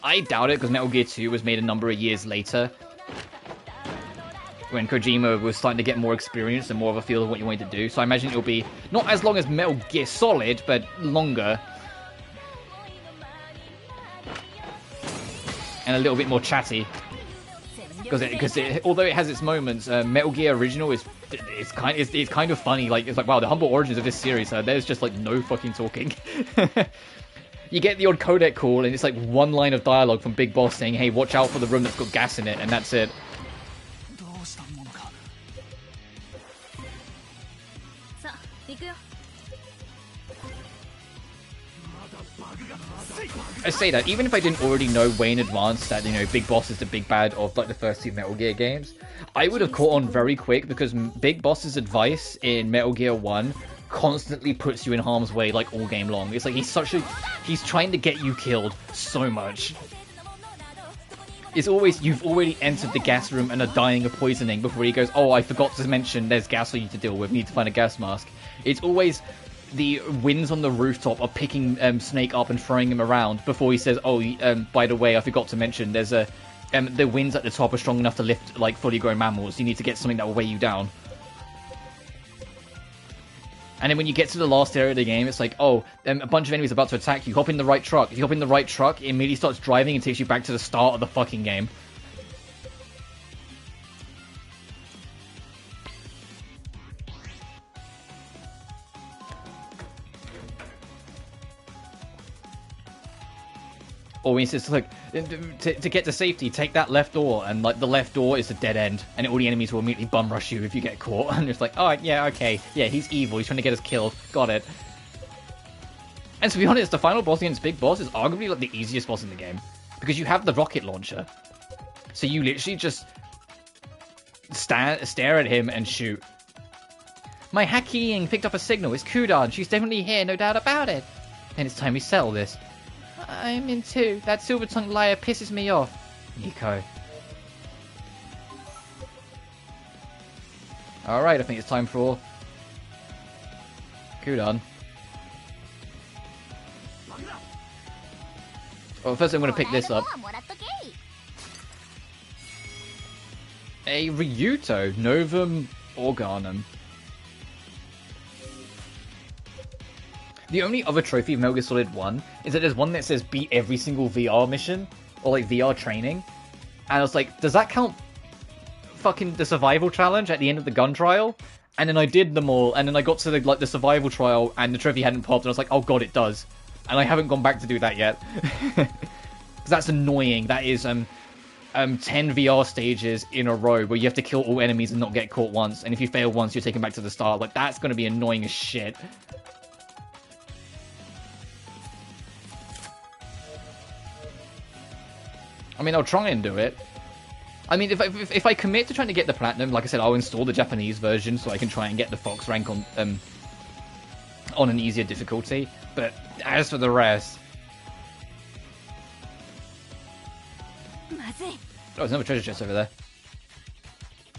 I doubt it, because Metal Gear 2 was made a number of years later, when Kojima was starting to get more experience and more of a feel of what you wanted to do. So I imagine it'll be not as long as Metal Gear Solid, but longer. And a little bit more chatty. Because although it has its moments, Metal Gear Original it's kind of funny. Like, it's like, wow, the humble origins of this series. There's just like no fucking talking. You get the odd codec call, and it's like one line of dialogue from Big Boss saying, hey, watch out for the room that's got gas in it, and that's it. I say that, even if I didn't already know way in advance that, you know, Big Boss is the big bad of, like, the first 2 Metal Gear games, I would have caught on very quick, because Big Boss's advice in Metal Gear 1 constantly puts you in harm's way, like, all game long. It's like, he's trying to get you killed so much. It's always, you've already entered the gas room and are dying of poisoning before he goes, oh, I forgot to mention there's gas for you to deal with, need to find a gas mask. It's always the winds on the rooftop are picking Snake up and throwing him around before he says, oh, by the way, I forgot to mention there's the winds at the top are strong enough to lift, like, fully grown mammals. You need to get something that will weigh you down. And then when you get to the last area of the game, it's like, oh, a bunch of enemies are about to attack you. Hop in the right truck. If you hop in the right truck, it immediately starts driving and takes you back to the start of the fucking game. Or when he says, look, to get to safety, take that left door, and like the left door is a dead end, and all the enemies will immediately bum rush you if you get caught. And it's like, oh yeah, okay, yeah, he's evil, he's trying to get us killed, got it. And to be honest, the final boss against Big Boss is arguably like the easiest boss in the game, because you have the rocket launcher, so you literally just stare at him and shoot. My hacking picked up a signal. It's Kudan. She's definitely here, no doubt about it. And it's time we settle this. I'm in too. That silver-tongued liar pisses me off. Nico. Alright, I think it's time for Kudan. Well, first I'm going to pick this up. A Ryuto Novum Organum. The only other trophy of Metal Gear Solid 1 is that there's one that says beat every single VR mission, or like VR training. And I was like, does that count fucking the survival challenge at the end of the gun trial? And then I did them all, and then I got to the survival trial, and the trophy hadn't popped, and I was like, oh god, it does. And I haven't gone back to do that yet. Because that's annoying. That is 10 VR stages in a row where you have to kill all enemies and not get caught once. And if you fail once, you're taken back to the start. Like, that's going to be annoying as shit. I mean, I'll try and do it. I mean, if I commit to trying to get the platinum, like I said, I'll install the Japanese version so I can try and get the Fox rank on an easier difficulty. But as for the rest... Oh, there's another treasure chest over there.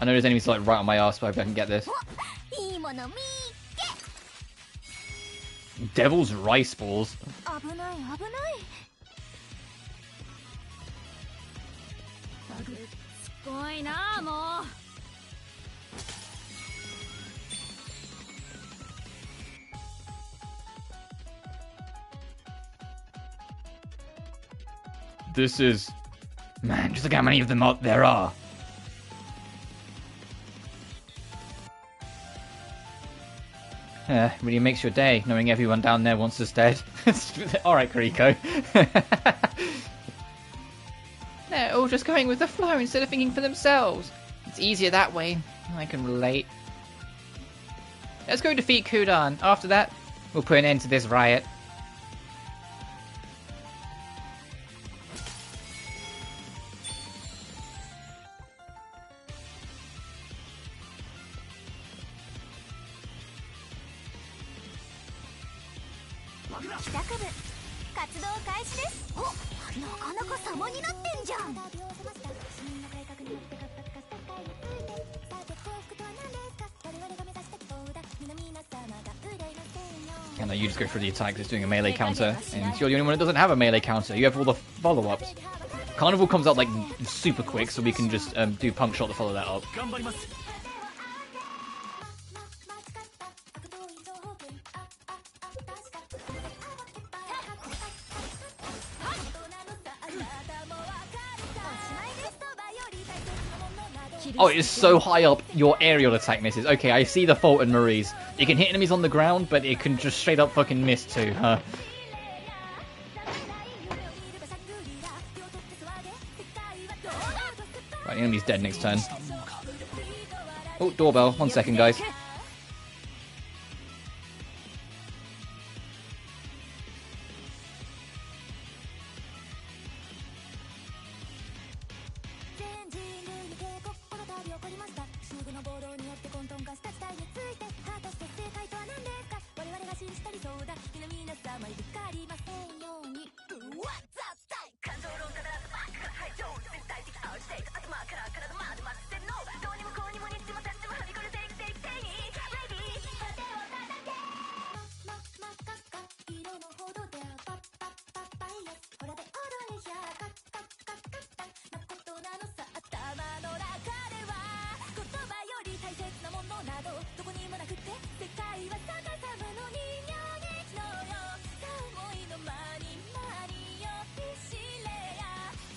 I know there's enemies like right on my ass, but I hope I can get this. Devil's rice balls. This is... Man, just look how many of them there are. Really makes your day, knowing everyone down there wants us dead. Alright, Kuriko. They're all just going with the flow instead of thinking for themselves. It's easier that way. I can relate. Let's go defeat Kudan. After that, we'll put an end to this riot. And you just go for the attack. It's doing a melee counter, and you're the only one that doesn't have a melee counter. You have all the follow-ups. Carnival comes out like super quick, so we can just do punk shot to follow that up. Oh, it is so high up, your aerial attack misses. Okay, I see the fault in Marie's. It can hit enemies on the ground, but it can just straight up fucking miss too, huh? Right, the enemy's dead next turn. Oh, doorbell. 1 second, guys.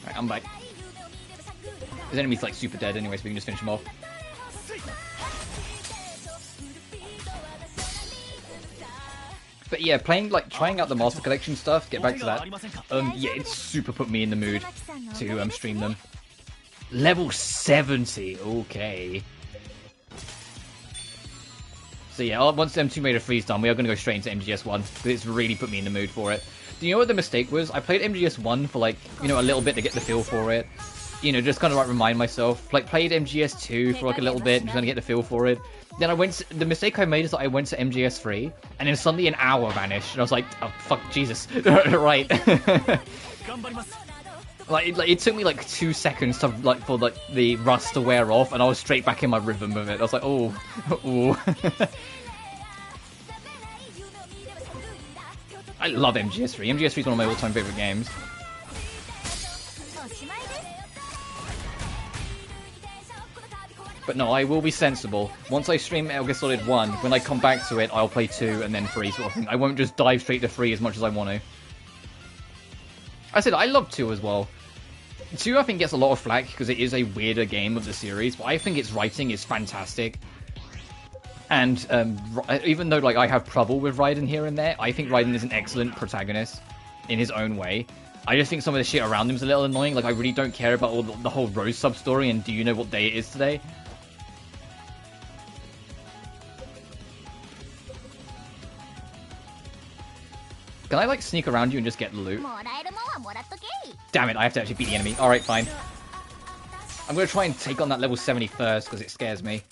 Right, I'm back. His enemy's like super dead anyway, so we can just finish him off. But yeah, trying out the Master Collection stuff, get back to that. Yeah, it super put me in the mood to stream them. Level 70, okay. So yeah, once Tomb Raider 3's done, we are going to go straight into MGS1, because it's really put me in the mood for it. Do you know what the mistake was? I played MGS1 for like, you know, a little bit to get the feel for it. You know, just kind of like remind myself. Like, played MGS2 for like a little bit, just trying to get the feel for it. Then the mistake I made is that I went to MGS3, and then suddenly an hour vanished, and I was like, oh, fuck, Jesus. Right. It took me like 2 seconds to for the rust to wear off, and I was straight back in my rhythm of it. I was like, oh, oh. I love MGS3. MGS3 is one of my all-time favorite games. But no, I will be sensible. Once I stream Metal Gear Solid 1, when I come back to it, I'll play 2 and then 3 sort of thing. I won't just dive straight to 3 as much as I want to. I said, I love 2 as well. 2, I think, gets a lot of flack because it is a weirder game of the series, but I think its writing is fantastic. And even though like I have trouble with Raiden here and there, I think Raiden is an excellent protagonist in his own way. I just think some of the shit around him is a little annoying. Like, I really don't care about all the whole Rose sub-story and do you know what day it is today? Can I, like, sneak around you and just get the loot? Damn it, I have to actually beat the enemy. Alright, fine. I'm gonna try and take on that level 70 first, because it scares me.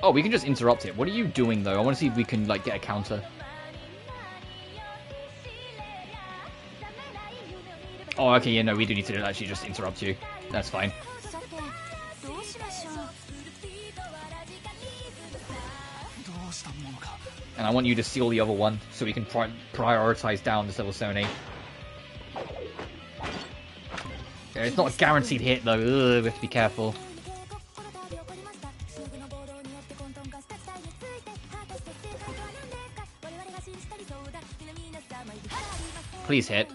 Oh, we can just interrupt it. What are you doing, though? I want to see if we can, like, get a counter. Oh, okay, yeah, no, we do need to actually just interrupt you. That's fine. And I want you to steal the other one, so we can prioritize down this level 70. Yeah, it's not a guaranteed hit, though. Ugh, we have to be careful. Please hit.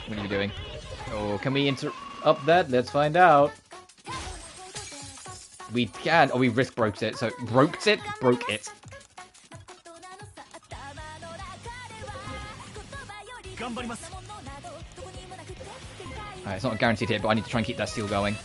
What are you doing? Oh, can we interrupt that? Let's find out. We can. Oh, we risk broke it. So broke it. Alright, it's not a guaranteed hit, but I need to try and keep that steal going.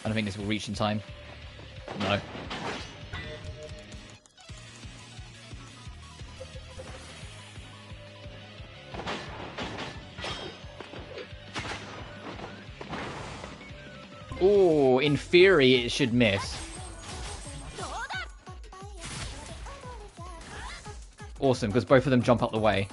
I don't think this will reach in time. No. Oh, in theory it should miss. Awesome, because both of them jump out the way.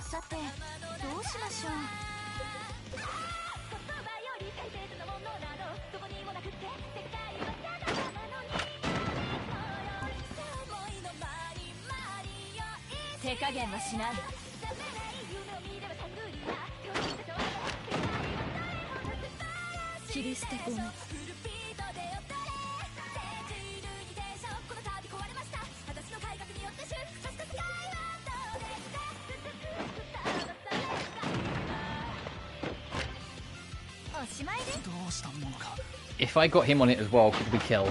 If I got him on it as well, could we kill?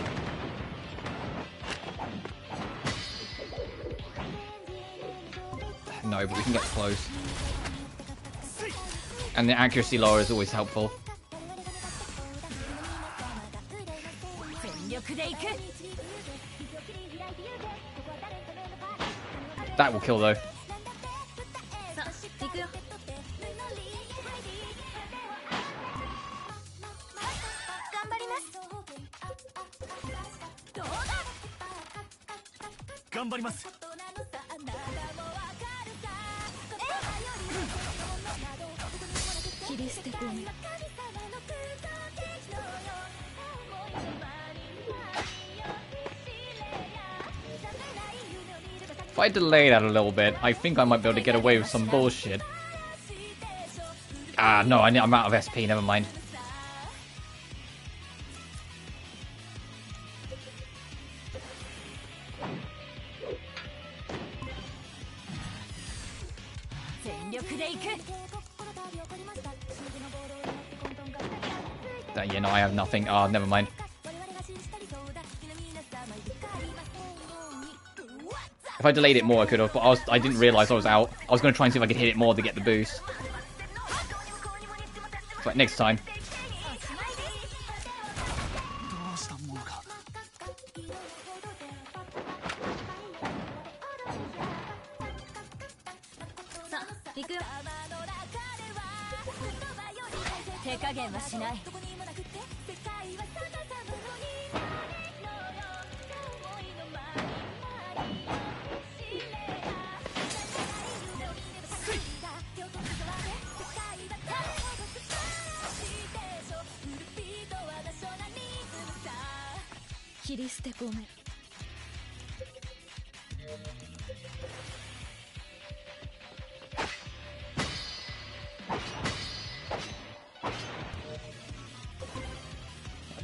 No, but we can get close. And the accuracy lower is always helpful. That will kill though. If I delay that a little bit, I think I might be able to get away with some bullshit. Ah, no, I'm out of SP, never mind. Yeah, no, I have nothing. Oh, never mind. If I delayed it more, I could have, but I didn't realize I was out. I was going to try and see if I could hit it more to get the boost. But next time. Do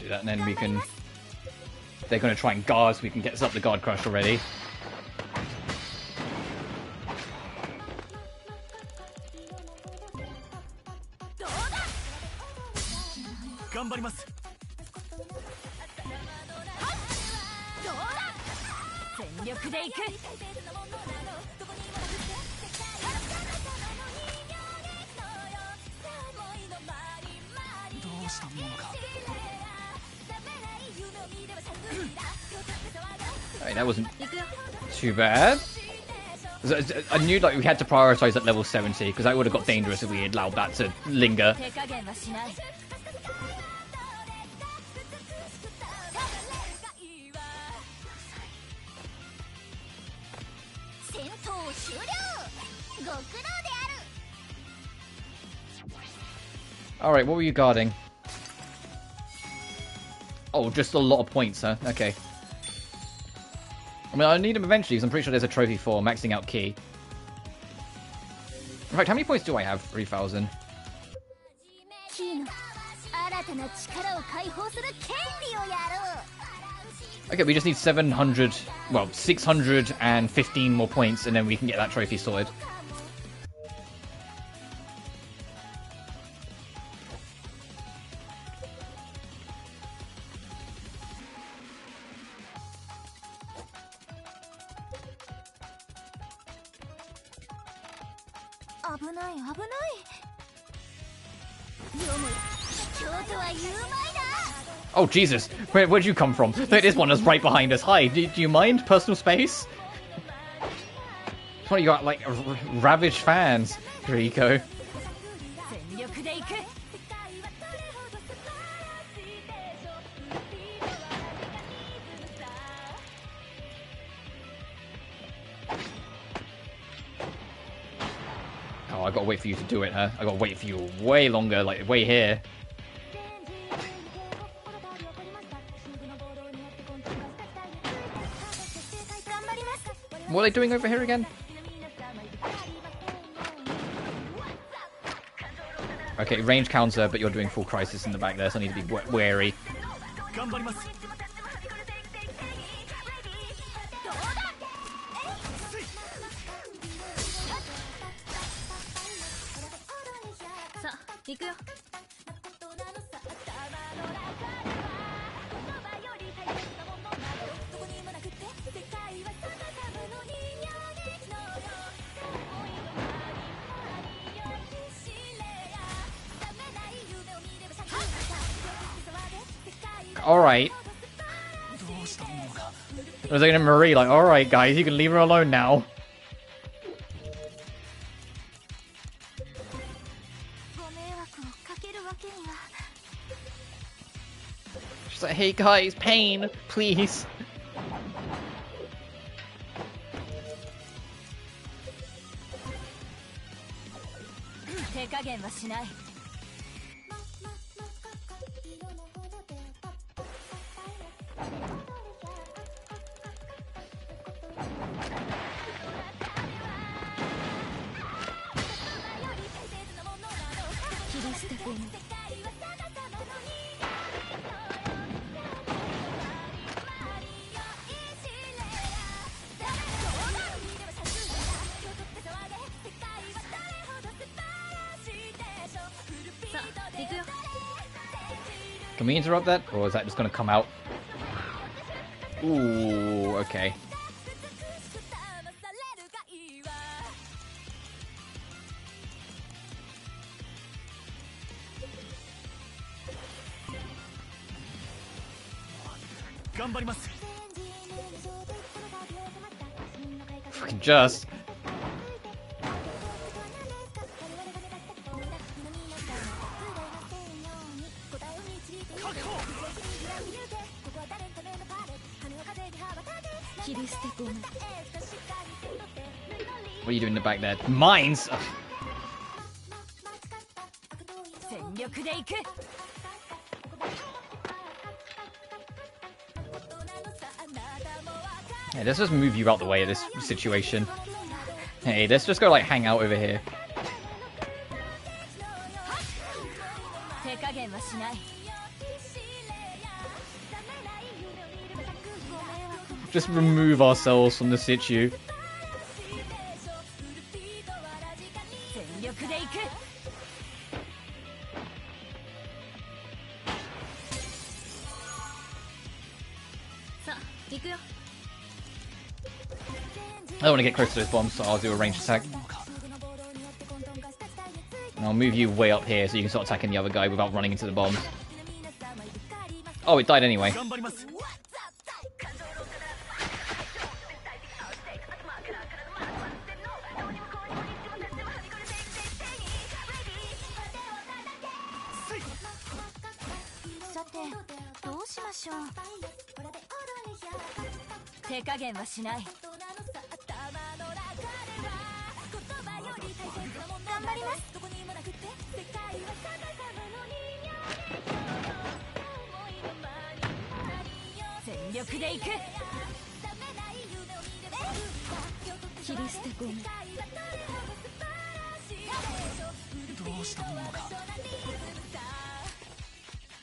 that and then we can... They're going to try and guard so we can get us up the guard crush already. Alright, that wasn't too bad. I knew like we had to prioritize at level 70 because that would have got dangerous if we had allowed that to linger. Alright, what were you guarding? Oh, just a lot of points, huh? Okay. I mean, I need them eventually, because I'm pretty sure there's a trophy for maxing out Ki. In fact, how many points do I have? 3,000. Okay, we just need 700... Well, 615 more points, and then we can get that trophy sorted. Oh, Jesus. Where'd you come from? This one is right behind us. Hi, do you mind? Personal space? It's one of you got, like, ravaged fans, Rico. Oh, I gotta wait for you to do it, huh? I gotta wait for you way longer, like, way here. What are they doing over here again? Okay, range counter, but you're doing full crisis in the back there, so I need to be wary. Alright. I was looking at Marie like, alright guys, you can leave her alone now. She's like, hey guys, pain, please. Can we interrupt that? Or is that just going to come out? Ooh, okay. Fucking just. What are you doing in the back there? Mines! Ugh. Hey, let's just move you out the way of this situation. Hey, let's just go like hang out over here. Just remove ourselves from the situ. I don't want to get close to those bombs, so I'll do a ranged attack. And I'll move you way up here so you can start attacking the other guy without running into the bombs. Oh, it died anyway.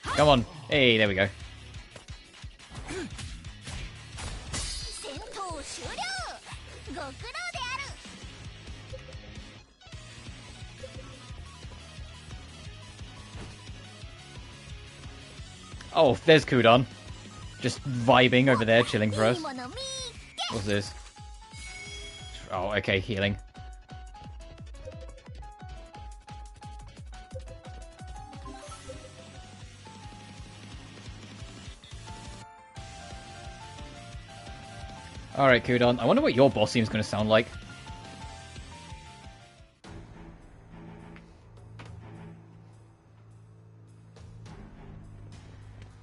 Come on. Hey, there we go. Oh, there's Kudan. Just vibing over there, chilling for us. What's this? Oh, okay, healing. Alright, Kudan. I wonder what your boss team's going to sound like.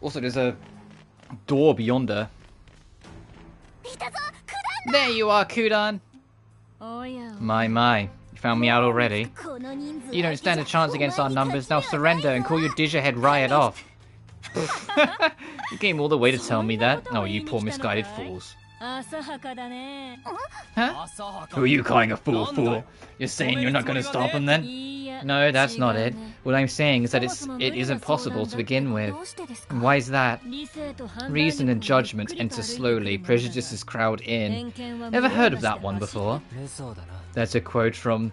Also, there's a door beyond her. There you are, Kudan! My. You found me out already. You don't stand a chance against our numbers. Now surrender and call your Digihead riot off. You came all the way to tell me that? Oh, you poor misguided fools. Huh? Who are you calling a fool for? You're saying you're not going to stop him then? No, that's not it. What I'm saying is that it isn't possible to begin with. And why is that? Reason and judgment enter slowly, prejudices crowd in. Ever heard of that one before? That's a quote from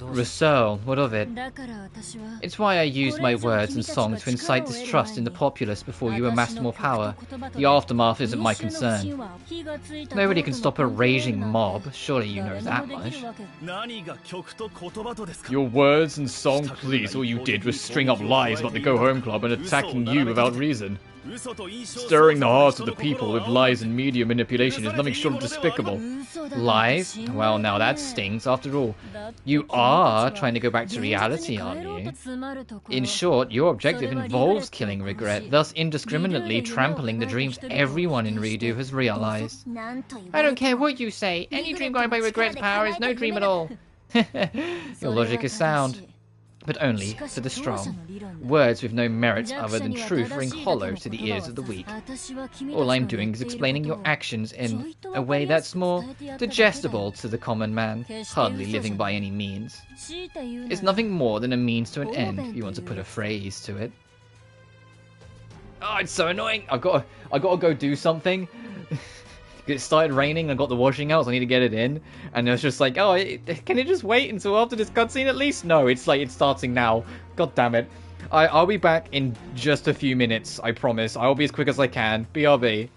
Rousseau. What of it? It's why I used my words and songs to incite distrust in the populace before you amassed more power. The aftermath isn't my concern. Nobody can stop a raging mob. Surely you know that much. Your words and song, please. All you did was string up lies about the Go Home Club and attacking you without reason. Stirring the hearts of the people with lies and media manipulation is nothing short of despicable. Lies? Well, now that stings. After all, you are trying to go back to reality, aren't you? In short, your objective involves killing regret, thus indiscriminately trampling the dreams everyone in Redo has realized. I don't care what you say. Any dream guided by regret's power is no dream at all. Your logic is sound. But only for the strong. Words with no merit other than truth ring hollow to the ears of the weak. All I'm doing is explaining your actions in a way that's more digestible to the common man, hardly living by any means. It's nothing more than a means to an end, if you want to put a phrase to it. Oh, it's so annoying! I gotta go do something. It started raining, I got the washing out, so I need to get it in. And it was just like, oh, can it just wait until after this cutscene at least? No, it's like, it's starting now. God damn it. I'll be back in just a few minutes, I promise. I'll be as quick as I can. BRB.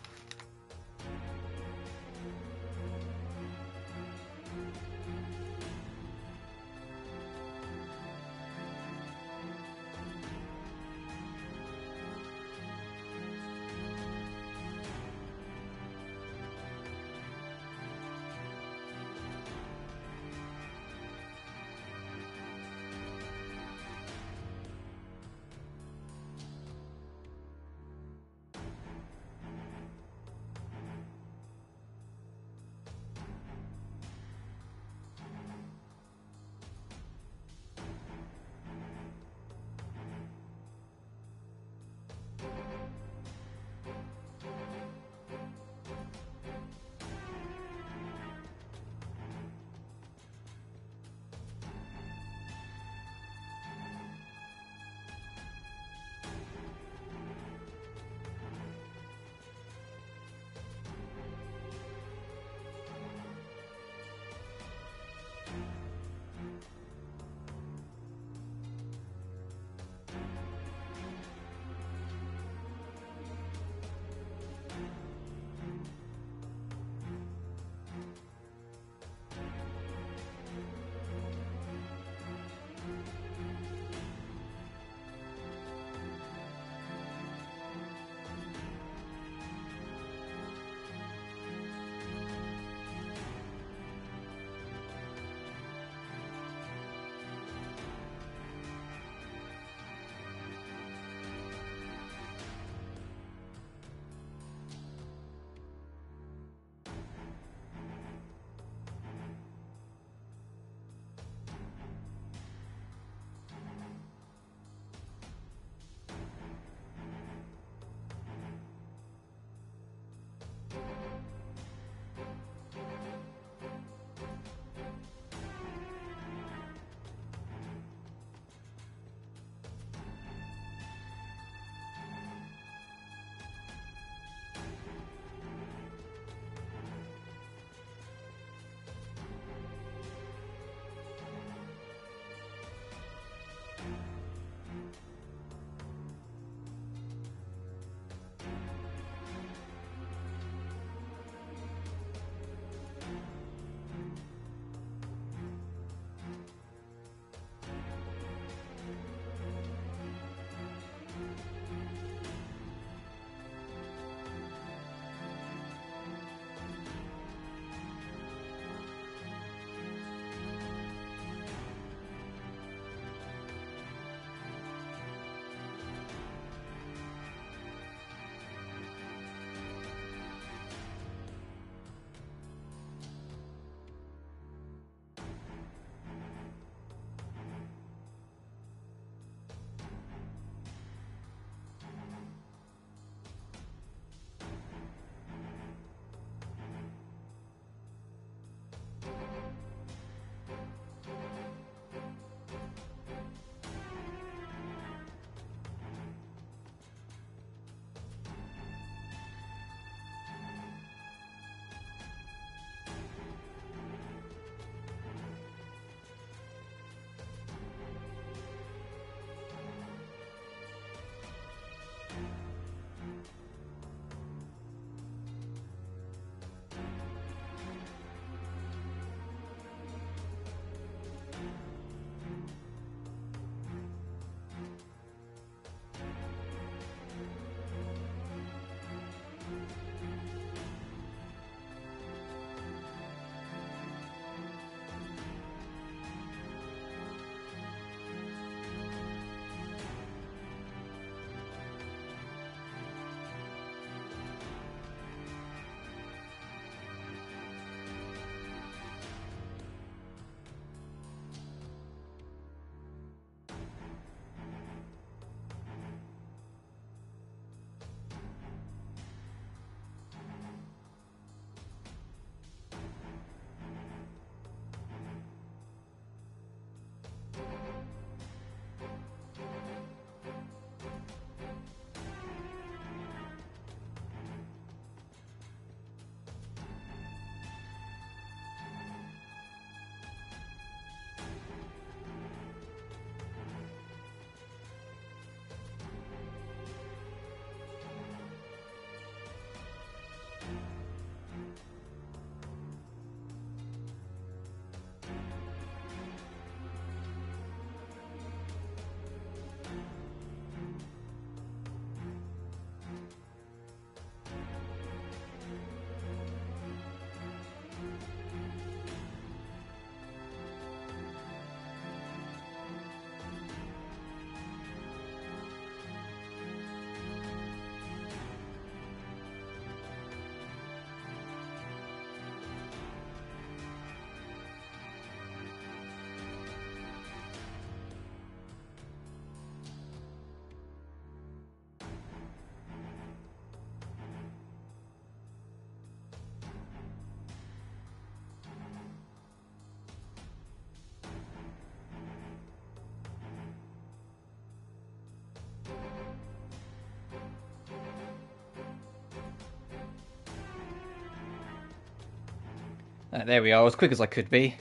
There we are, as quick as I could be.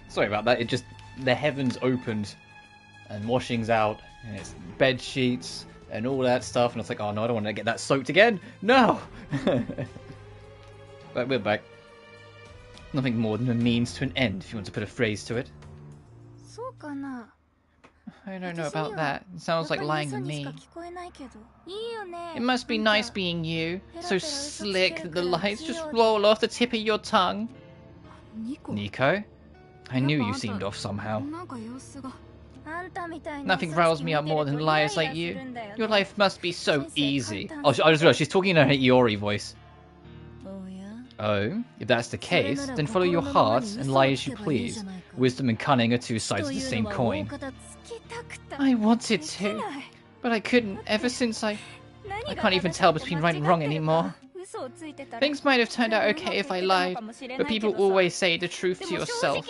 Sorry about that, the heavens opened and washing's out and it's bed sheets and all that stuff, and I was like, oh no, I don't want to get that soaked again. No! But we're back. Nothing more than a means to an end, if you want to put a phrase to it. I don't know about that. It sounds like lying to me. It must be nice being you. So slick that the lights just roll off the tip of your tongue. Nico? I knew you seemed off somehow. Nothing riles me up more than liars like you. Your life must be so easy. Oh, I just realized she's talking in her Iori voice. Oh, if that's the case, then follow your heart and lie as you please. Wisdom and cunning are two sides of the same coin. I wanted to, but I couldn't ever since I can't even tell between right and wrong anymore. Things might have turned out okay if I lied, but people always say the truth to yourself.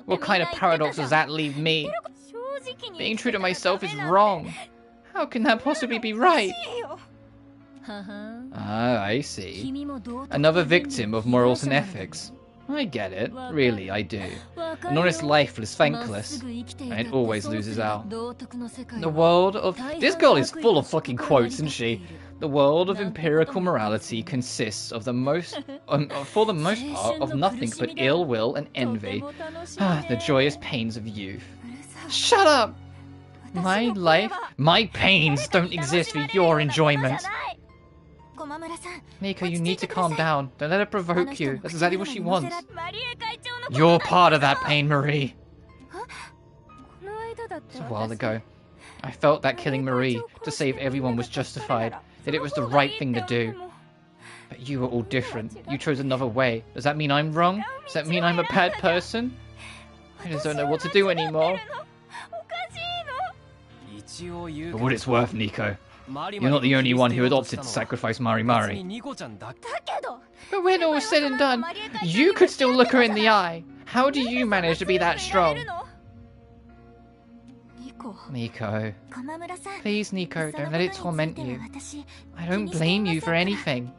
What kind of paradox does that leave me? Being true to myself is wrong. How can that possibly be right? Ah, I see. Another victim of morals and ethics. I get it. Really, I do. An honest life is thankless, and it always loses out. The world of... This girl is full of fucking quotes, isn't she? The world of empirical morality consists of the most... for the most part, of nothing but ill will and envy. Ah, the joyous pains of youth. Shut up! My life, my pains don't exist for your enjoyment. Nico, you need to calm down. Don't let her provoke you. That's exactly what she wants. You're part of that pain, Marie. It was a while ago. I felt that killing Marie to save everyone was justified, that it was the right thing to do. But you were all different. You chose another way. Does that mean I'm wrong? Does that mean I'm a bad person? I just don't know what to do anymore. For what it's worth, Nico, you're not the only one who opted to sacrifice Mari Mari. But when all was said and done, you could still look her in the eye. How do you manage to be that strong? Nico. Please, Nico, don't let it torment you. I don't blame you for anything.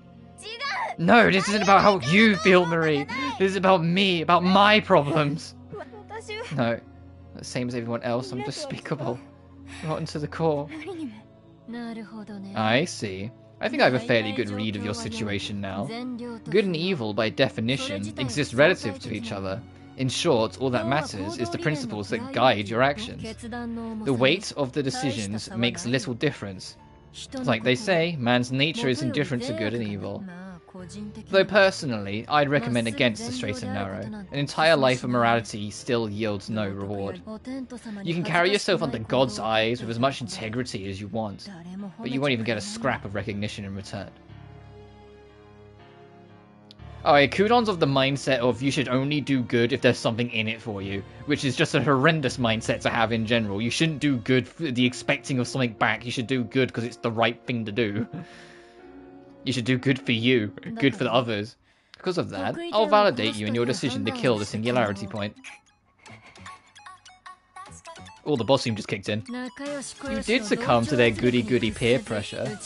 No, this isn't about how you feel, Marie. This is about me, about my problems. No, the same as everyone else, I'm despicable. Rotten to the core. I see. I think I have a fairly good read of your situation now. Good and evil, by definition, exist relative to each other. In short, all that matters is the principles that guide your actions. The weight of the decisions makes little difference. Like they say, man's nature is indifferent to good and evil. Though personally, I'd recommend against the straight and narrow. An entire life of morality still yields no reward. You can carry yourself under God's eyes with as much integrity as you want, but you won't even get a scrap of recognition in return. Alright, Kudon's of the mindset of you should only do good if there's something in it for you, which is just a horrendous mindset to have in general. You shouldn't do good for the expecting of something back, you should do good because it's the right thing to do. You should do good for you, good for the others. Because of that, I'll validate you in your decision to kill the Singularity Point. Oh, the boss team just kicked in. You did succumb to their goody-goody peer pressure.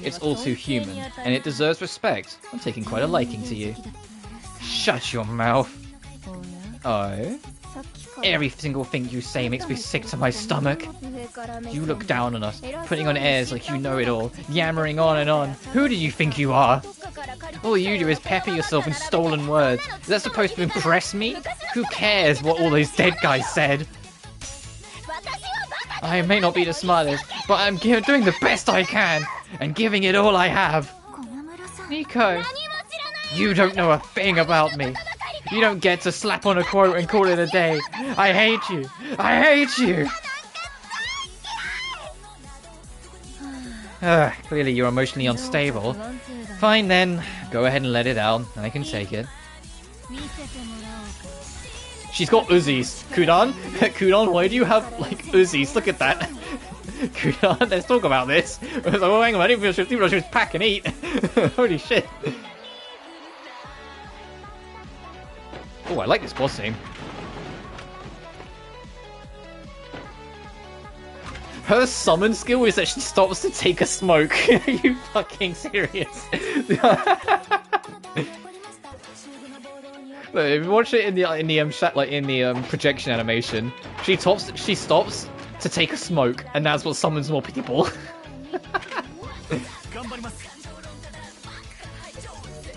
It's all too human, and it deserves respect. I'm taking quite a liking to you. Shut your mouth. Oh? Every single thing you say makes me sick to my stomach. You look down on us, putting on airs like you know it all, yammering on and on. Who do you think you are? All you do is pepper yourself in stolen words. Is that supposed to impress me? Who cares what all those dead guys said? I may not be the smartest, but I'm doing the best I can, and giving it all I have. Nico, you don't know a thing about me. You don't get to slap on a quote and call it a day. I hate you. I hate you. Clearly you're emotionally unstable. Fine then, go ahead and let it out. I can take it. She's got Uzis. Kudon? Kudon, why do you have, like, Uzis? Look at that. Kudon, let's talk about this. Oh, hang on, I didn't feel she was pack and eat. Holy shit. Oh, I like this boss scene. Her summon skill is that she stops to take a smoke. Are you fucking serious? But if you watch it in the projection animation, she stops to take a smoke, and that's what summons more pity ball.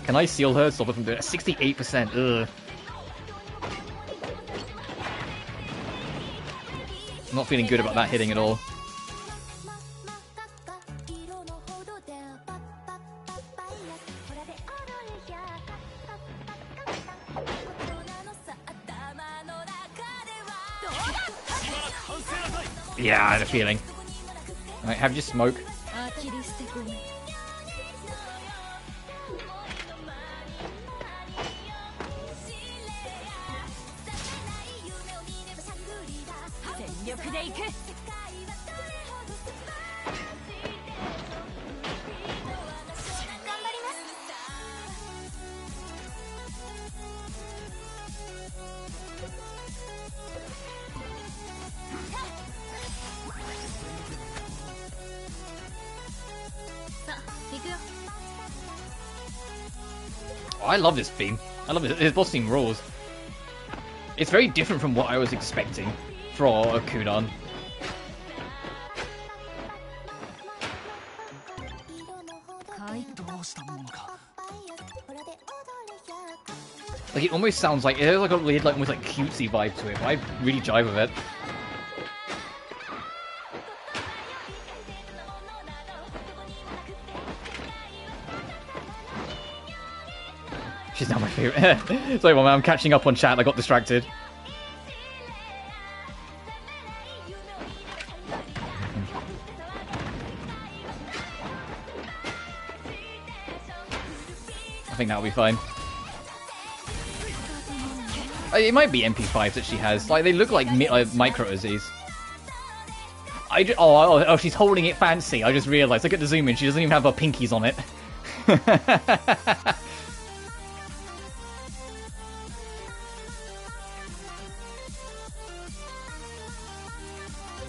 Can I seal her? Stop her from doing it. 68%. Ugh. I'm not feeling good about that hitting at all. Yeah, I had a feeling. Alright, have your smoke. Oh, I love this theme. I love it. His boss theme rules. It's very different from what I was expecting for a Kudan. Like it almost sounds like it has like a weird, like almost like cutesy vibe to it. But I really jive with it. She's now my favorite. Sorry, well, I'm catching up on chat. I got distracted. I think that'll be fine. It might be MP5s that she has. Like they look like micro Uzis. Oh, she's holding it fancy. I just realised. Look at the zoom in. She doesn't even have her pinkies on it.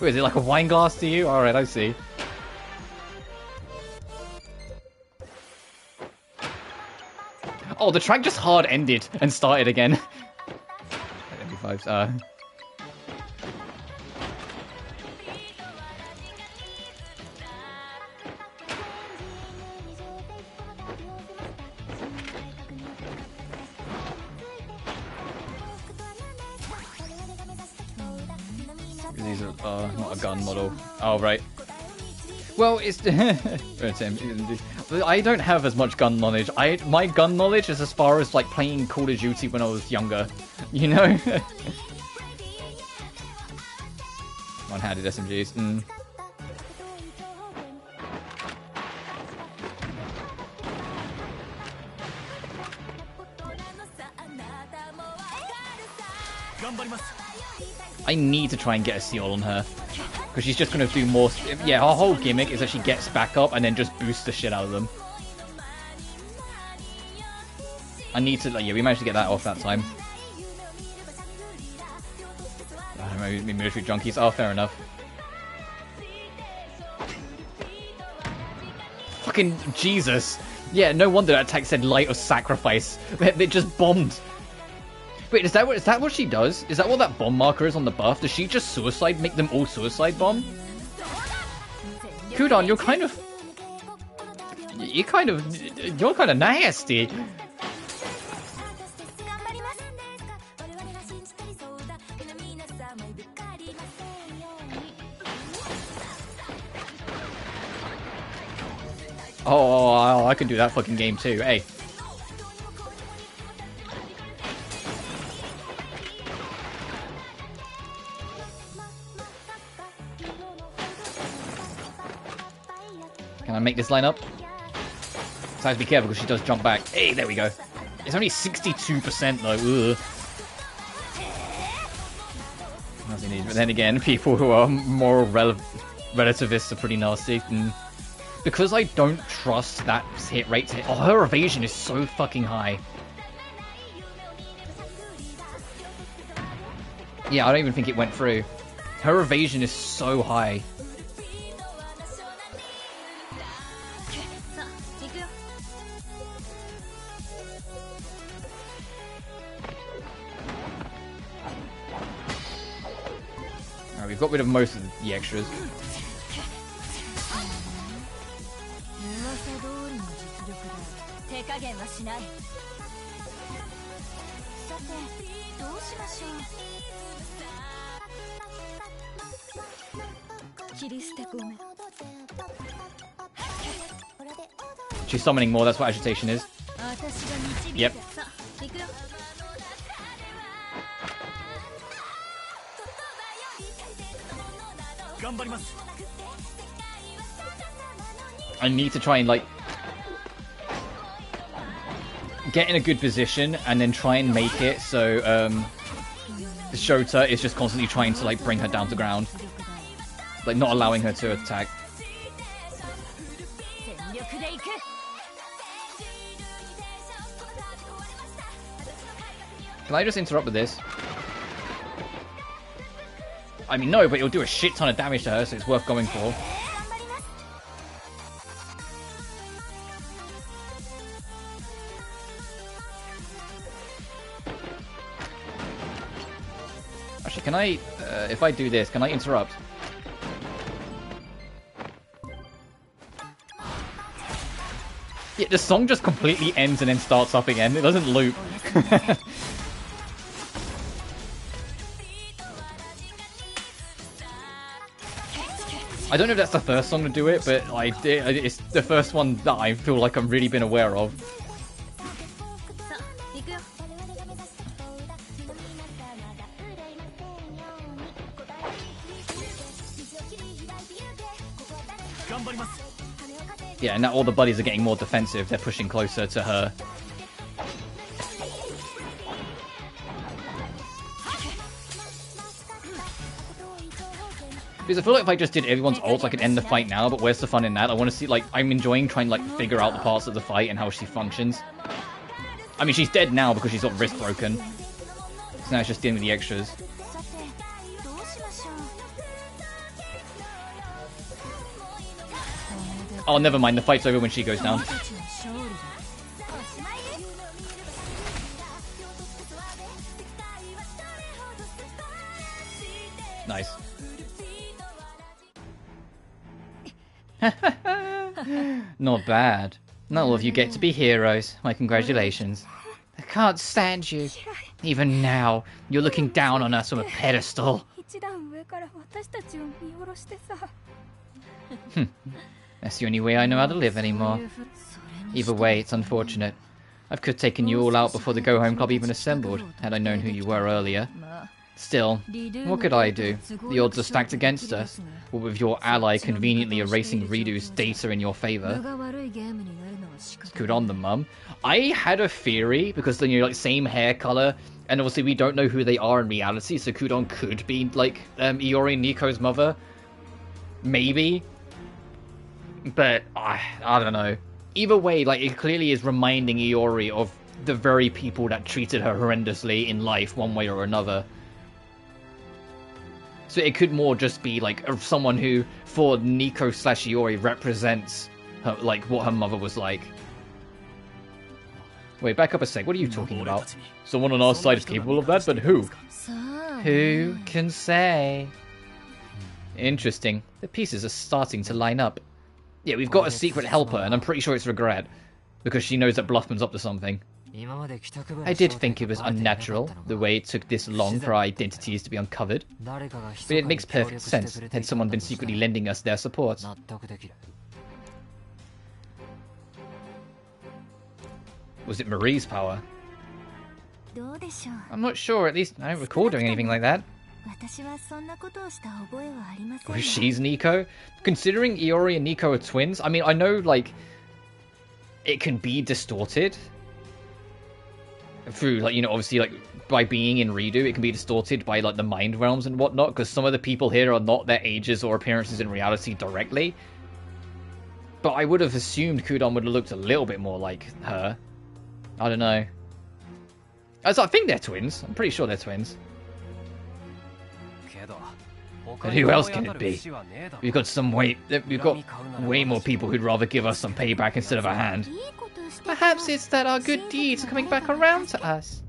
Wait, is it like a wine glass to you? Alright, I see. Oh, the track just hard ended and started again. MP5s, These are not a gun model. Oh, right. Well, it's... I don't have as much gun knowledge. My gun knowledge is as far as, like, playing Call of Duty when I was younger. You know? One-handed SMGs. Mm. I need to try and get a seal on her. Because she's just going to do more... Yeah, her whole gimmick is that she gets back up and then just boosts the shit out of them. I need to... Yeah, we managed to get that off that time. Maybe military junkies. Oh, fair enough. Fucking Jesus. Yeah, no wonder that attack said light or sacrifice. It just bombed. Wait, is that what she does? Is that what that bomb marker is on the buff? Does she just make them all suicide bomb? Kudan, you're kind of nasty. Oh, I can do that fucking game too. Hey. Can I make this line up? So I have to be careful because she does jump back. Hey, there we go. It's only 62% though. Ugh. But then again, people who are more relativists are pretty nasty. And because I don't trust that hit rate to hit. Oh, her evasion is so fucking high. Yeah, I don't even think it went through. Her evasion is so high. got rid of most of the extras. She's summoning more, that's what agitation is. Yep. I need to try and, like, get in a good position and then try and make it so Shota is just constantly trying to, like, bring her down to ground. Like, not allowing her to attack. Can I just interrupt with this? I mean, no, but it'll do a shit ton of damage to her, so it's worth going for. Actually, can I, if I do this, can I interrupt? Yeah, the song just completely ends and then starts up again. It doesn't loop. I don't know if that's the first song to do it, but it's the first one that I feel like I've really been aware of. Yeah, and now all the buddies are getting more defensive. They're pushing closer to her. Because I feel like if I just did everyone's ults, I could end the fight now, but where's the fun in that? I want to see, like, I'm enjoying trying to, like, figure out the parts of the fight and how she functions. I mean, she's dead now because she's got wrist broken. So now it's just dealing with the extras. Oh, never mind, the fight's over when she goes down. Nice. Not bad. Not all of you get to be heroes. My congratulations. I can't stand you. Even now, you're looking down on us from a pedestal. That's the only way I know how to live anymore. Either way, it's unfortunate. I could have taken you all out before the Go Home Club even assembled, had I known who you were earlier. Still, what could I do? The odds are stacked against us, what with your ally conveniently erasing Ridu's data in your favour. Good on them, Mum. I had a theory, because they're, you know, like, same hair colour, and obviously we don't know who they are in reality, so Kudon could be, like, Iori and Nico's mother. Maybe. But, I don't know. Either way, like, it clearly is reminding Iori of the very people that treated her horrendously in life, one way or another. So it could more just be, like, someone who, for Nico / Iori, represents her, like, what her mother was like. Wait, back up a sec. What are you talking about? Someone on our side is capable of that, but who? Who can say? Interesting. The pieces are starting to line up. Yeah, we've got a secret helper, and I'm pretty sure it's Regret, because she knows that Bluffman's up to something. I did think it was unnatural, the way it took this long for our identities to be uncovered. But it makes perfect sense, had someone been secretly lending us their support. Was it Marie's power? I'm not sure, at least I don't recall doing anything like that. Oh, she's Nico? Considering Iori and Nico are twins, I mean, I know, like, it can be distorted. Through, like, you know, obviously, like, by being in Ridu, it can be distorted by, like, the mind realms and whatnot, because some of the people here are not their ages or appearances in reality directly. But I would have assumed Kudon would have looked a little bit more like her. I don't know. I think they're twins. I'm pretty sure they're twins. But who else can it be? We've got way more people who'd rather give us some payback instead of a hand. Perhaps it's that our good deeds are coming back around to us.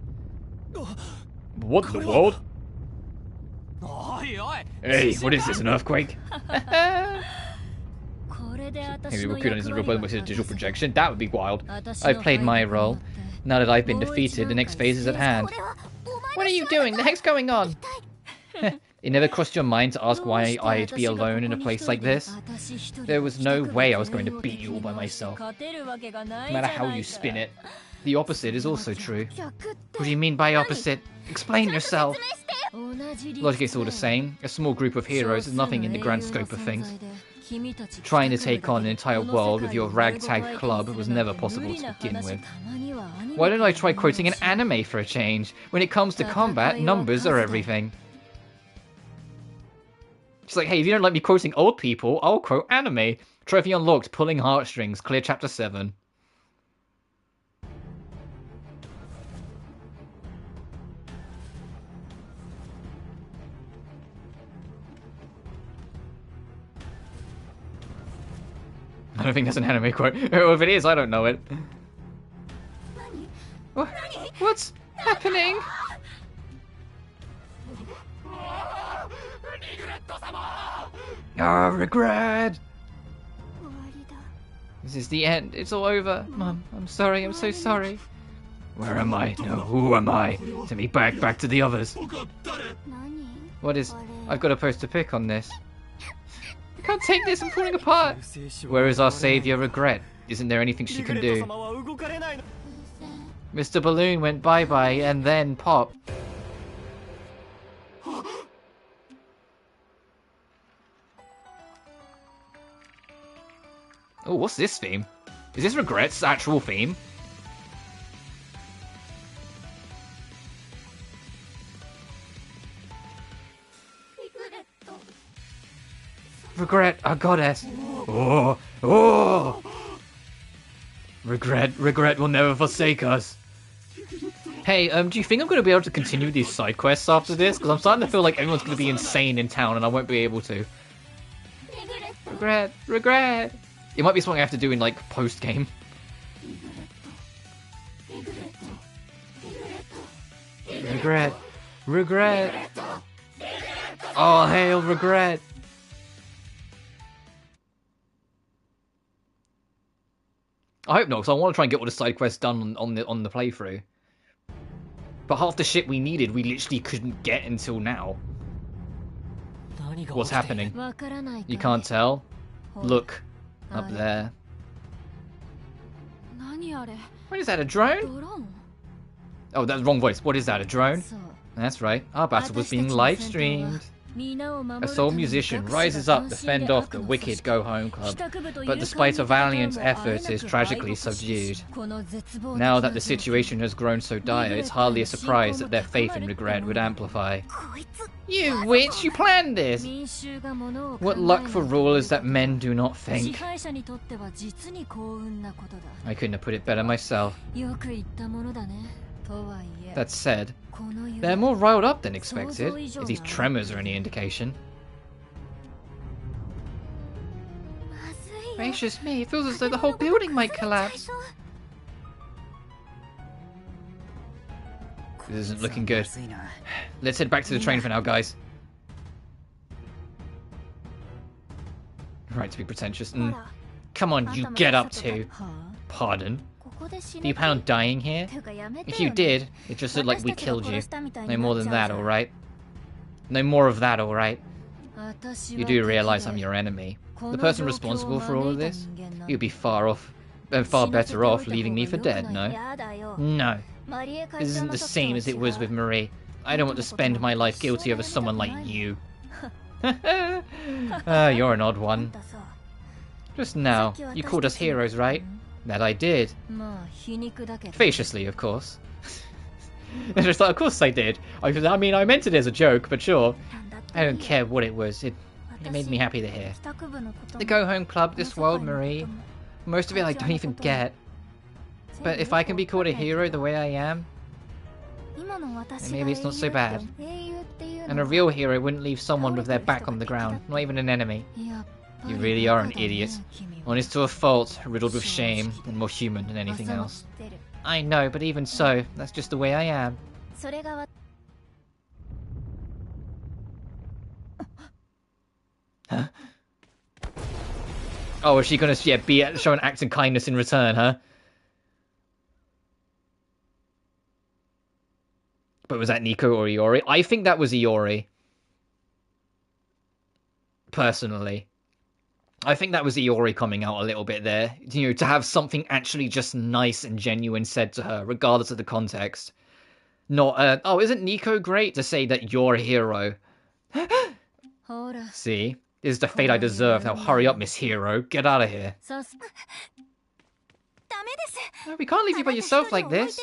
What in the world? Hey, what is this, an earthquake? Maybe Rakuten isn't replaced with his digital projection. That would be wild. I've played my role. Now that I've been defeated, the next phase is at hand. What are you doing? The heck's going on? It never crossed your mind to ask why I'd be alone in a place like this? There was no way I was going to beat you all by myself. No matter how you spin it. The opposite is also true. What do you mean by opposite? Explain yourself. Logic is all the same. A small group of heroes is nothing in the grand scope of things. Trying to take on an entire world with your ragtag club was never possible to begin with. Why don't I try quoting an anime for a change? When it comes to combat, numbers are everything. She's like, hey, if you don't like me quoting old people, I'll quote anime. Trophy unlocked, pulling heartstrings, clear chapter 7. I don't think that's an anime quote. Or if it is, I don't know it. What's happening? Ah, regret! This is the end. It's all over. Mum, I'm sorry. I'm so sorry. Where am I? No, who am I? To be back to the others. What is... I've got a post to pick on this. I can't take this. I'm falling apart. Where is our savior, Regret? Isn't there anything she can do? Mr. Balloon went bye-bye and then pop. Oh, what's this theme? Is this Regret's actual theme? Regret, our goddess. Oh, oh. Regret will never forsake us. Hey, do you think I'm going to be able to continue these side quests after this? Because I'm starting to feel like everyone's going to be insane in town and I won't be able to. Regret. It might be something I have to do in, like, post-game. Regret. Oh, hail Regret. I hope not, because I want to try and get all the side quests done on the playthrough. But half the shit we needed, we literally couldn't get until now. What's happening? You can't tell? Look. Up there. What is that, a drone? Oh, that's the wrong voice. What is that, a drone? That's right. Our battle was being live streamed. A sole musician rises up to fend off the wicked go-home club, but despite a valiant effort is tragically subdued. Now that the situation has grown so dire, it's hardly a surprise that their faith and regret would amplify. You witch, you planned this! What luck for rulers that men do not think. I couldn't have put it better myself. That said, they're more riled up than expected, if these tremors are any indication. Gracious me, it feels as though the whole building might collapse. This isn't looking good. Let's head back to the train for now, guys. Right to be pretentious. Come on, you get up too. Pardon? Do you plan on dying here? If you did, it just looked like we killed you. No more than that, alright? No more of that, alright? You do realize I'm your enemy. The person responsible for all of this? You'd be far better off leaving me for dead, no? No. This isn't the same as it was with Marie. I don't want to spend my life guilty over someone like you. You're an odd one. Just now, you called us heroes, right? That I did. Facetiously, of course. It's just like, of course I did. I mean, I meant it as a joke, but sure. I don't care what it was. It made me happy to hear. The go-home club, this world, Marie. Most of it I don't even get. But if I can be called a hero the way I am, then maybe it's not so bad. And a real hero wouldn't leave someone with their back on the ground, not even an enemy. You really are an idiot. Honest to a fault, riddled with shame, and more human than anything else. I know, but even so, that's just the way I am. Oh, is she gonna show an act of kindness in return, huh? But was that Nico or Iori? I think that was Iori. Personally. I think that was Iori coming out a little bit there. You know, to have something actually just nice and genuine said to her, regardless of the context. Not, oh, isn't Nico great to say that you're a hero? See? This is the fate I deserve. Now hurry up, Miss Hero. Get out of here. No, we can't leave you by yourself like this.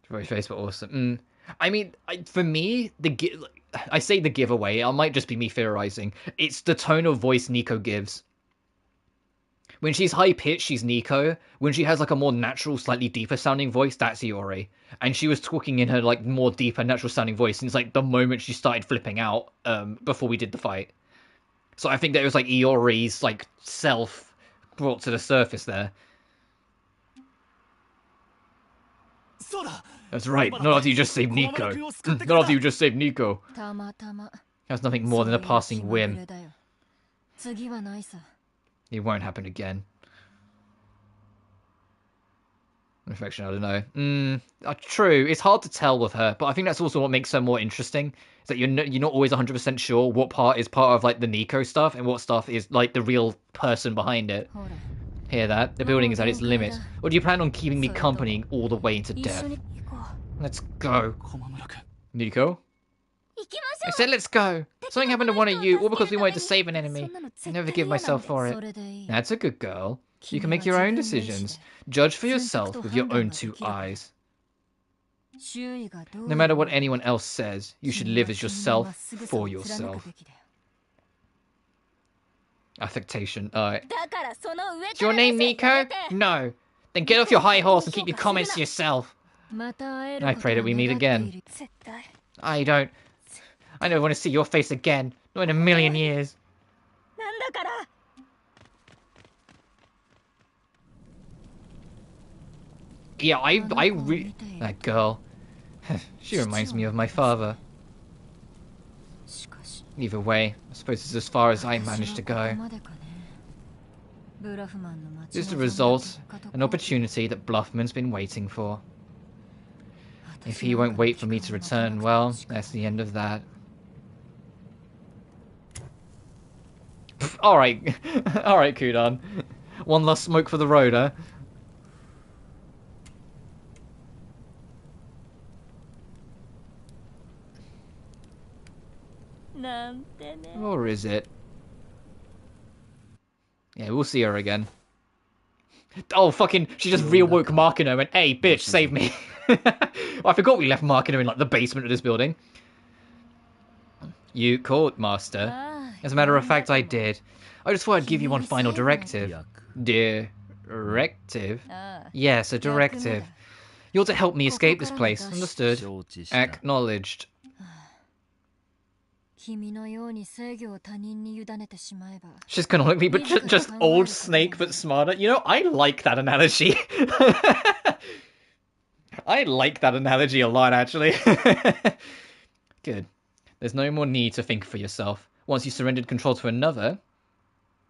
Very face, but awesome. I mean, for me, I say the giveaway. It might just be me theorizing. It's the tone of voice Nico gives. When she's high-pitched, she's Nico. When she has, like, a more natural, slightly deeper-sounding voice, that's Iori. And she was talking in her, like, more deeper, natural-sounding voice since, like, the moment she started flipping out, before we did the fight. So I think that it was, like, Iori's, like, self brought to the surface there. That's right. Not after you just saved Nico. Not after you just saved Nico. That's nothing more than a passing whim. It won't happen again. Reflection, I don't know. True, it's hard to tell with her, but I think that's also what makes her more interesting. Is that you're not always 100% sure what part is part of, like, the Nico stuff and what stuff is, like, the real person behind it. Hear that? The building is at its limit. Or do you plan on keeping me company all the way into death? Let's go. Nico? I said let's go. Something happened to one of you, all because we wanted to save an enemy. I never forgive myself for it. That's a good girl. You can make your own decisions. Judge for yourself with your own two eyes. No matter what anyone else says, you should live as yourself for yourself. Affectation. Alright. Is your name Nico? No. Then get off your high horse and keep your comments to yourself. I pray that we meet again. I never want to see your face again. Not in a million years. Yeah, that girl. She reminds me of my father. Either way, I suppose it's as far as I managed to go. This is the result, an opportunity that Bluffman's been waiting for. If he won't wait for me to return, well, that's the end of that. Alright. Alright, Kudan. One last smoke for the road, huh? Or is it? Yeah, we'll see her again. Oh, fucking, she just reawoke Markino and went, hey, bitch, save me. I forgot we left Markino in, like, the basement of this building. You caught, Master. As a matter of fact, I did. I just thought I'd give you one final directive. Directive? Yes, a directive. You're to help me escape this place. Understood. Acknowledged. She's canonically, but just old Snake, but smarter. You know, I like that analogy. I like that analogy a lot, actually. Good. There's no more need to think for yourself. Once you surrendered control to another,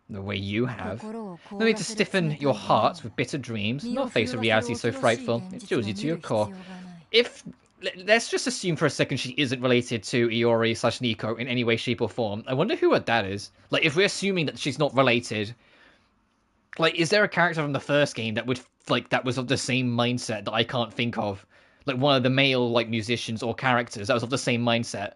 the way you have, no need to stiffen your hearts with bitter dreams, nor face a reality so frightful it chills you to your core. Let's just assume for a second she isn't related to Iori / Nico in any way, shape, or form. I wonder who her dad is. Like, if we're assuming that she's not related, like, is there a character from the first game that would, like, that was of the same mindset that I can't think of? Like, one of the male, like, musicians or characters that was of the same mindset?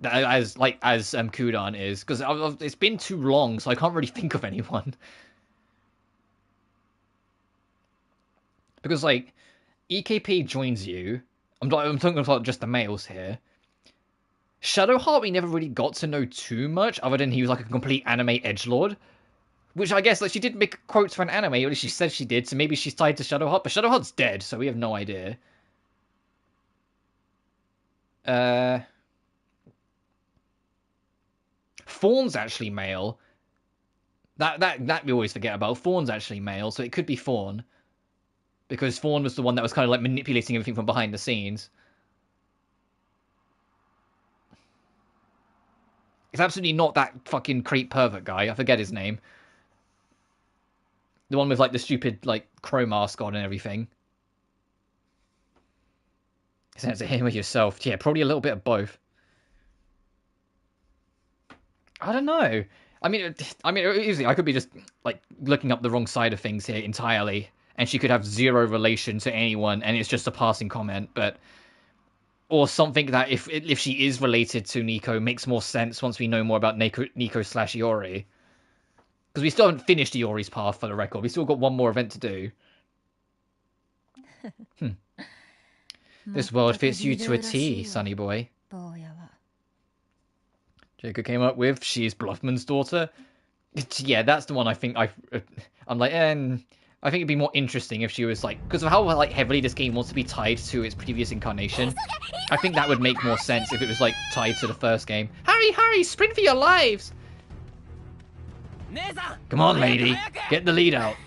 As Kudan is. Because it's been too long, so I can't really think of anyone. Because, like, EKP joins you. I'm talking about just the males here. Shadowheart we never really got to know too much, other than he was like a complete anime edgelord. Which I guess, like, she did make quotes for an anime, or at least she said she did, so maybe she's tied to Shadowheart, but Shadowheart's dead, so we have no idea. Fawn's actually male. That we always forget about. Fawn's actually male, so it could be Fawn. Because Fawn was the one that was kind of like manipulating everything from behind the scenes. It's absolutely not that fucking creep pervert guy. I forget his name. The one with, like, the stupid, like, crow mask on and everything. Sounds like him or yourself. Yeah, probably a little bit of both. I don't know. I mean, easily, I could be just, like, looking up the wrong side of things here entirely. And she could have zero relation to anyone, and it's just a passing comment, but... Or something that, if she is related to Nico, makes more sense once we know more about Nico / Iori. Because we still haven't finished Iori's path, for the record. We still got one more event to do. This world fits you to a T, sonny boy. Jacob came up with, she's Bluffman's daughter. Yeah, that's the one I think I'm like, I think it'd be more interesting if she was like, because of how like heavily this game wants to be tied to its previous incarnation. I think that would make more sense if it was like tied to the first game. Hurry, sprint for your lives! Come on, lady, get the lead out.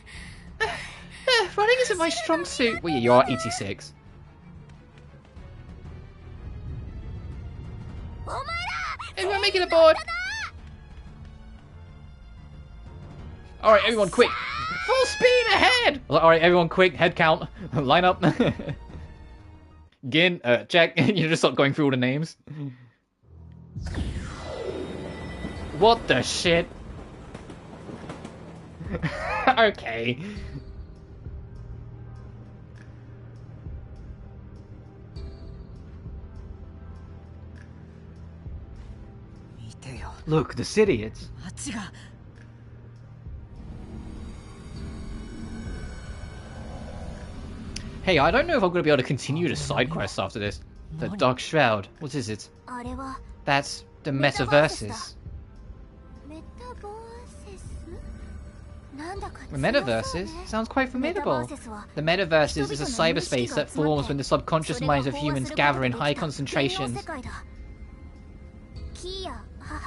Running isn't my strong suit. Well, yeah, you are 86. Everyone making a board. Alright, everyone quick. Full speed ahead! Alright, everyone quick, head count. Line up. Gin, check. You just start going through all the names. What the shit? Okay. Look, the city, it's... Hey, I don't know if I'm going to be able to continue the side quests after this. The Dark Shroud. What is it? That's the Metaverses. The Metaverses? Sounds quite formidable. The Metaverses is a cyberspace that forms when the subconscious minds of humans gather in high concentrations.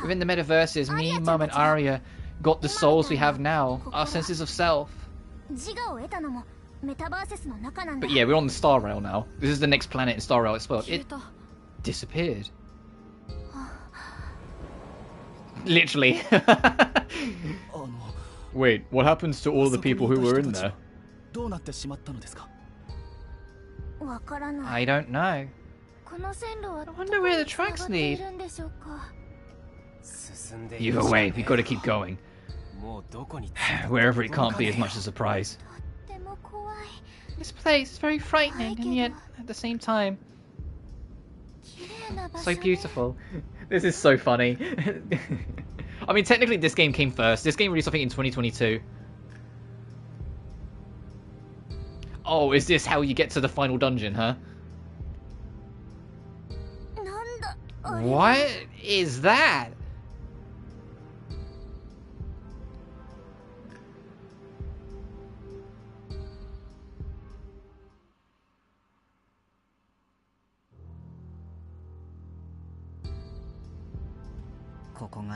Within the Metaverses, me, Mum, and Arya got the souls we have now, our senses of self. But yeah, we're on the Star Rail now. This is the next planet in Star Rail Explode. It disappeared. Literally. Wait, what happens to all the people who were in there? I don't know. I wonder where the tracks lead. Either way, we've got to keep going. Wherever it can't be as much a surprise. This place is very frightening, and yet, at the same time, so beautiful. This is so funny. I mean, technically this game came first. This game released, I think, in 2022. Oh, is this how you get to the final dungeon, huh? What is that?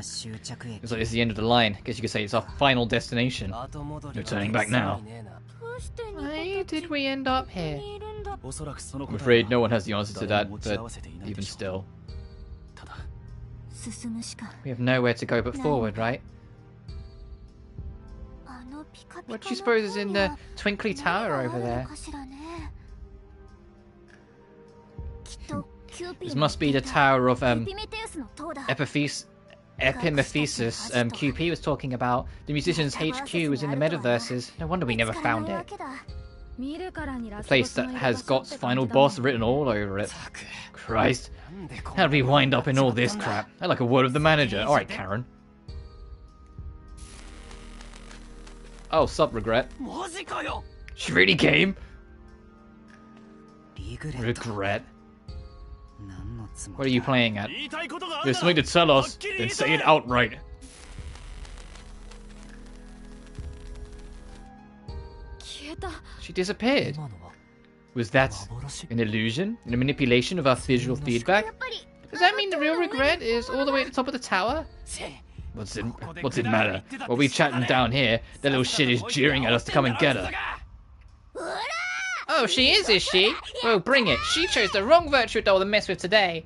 It's like it's the end of the line. I guess you could say it's our final destination. No turning back now. Why did we end up here? I'm afraid no one has the answer to that, but even still. We have nowhere to go but forward, right? What do you suppose is in the twinkly tower over there? This must be the tower of Epiphysis. QP was talking about. The musician's HQ was in the Metaverses. No wonder we never found it. A place that has God's final boss written all over it. Christ. How did we wind up in all this crap? I'd like a word with the manager. Alright, Karen. Oh, sup, Regret. She really came? Regret. What are you playing at? There's something to tell us, then say it outright. She disappeared. Was that an illusion? A manipulation of our visual feedback? Does that mean the real Regret is all the way at the top of the tower? What's it matter? While we chatting down here, that little shit is jeering at us to come and get her. Oh, she is she? Well, bring it. She chose the wrong virtual doll to mess with today.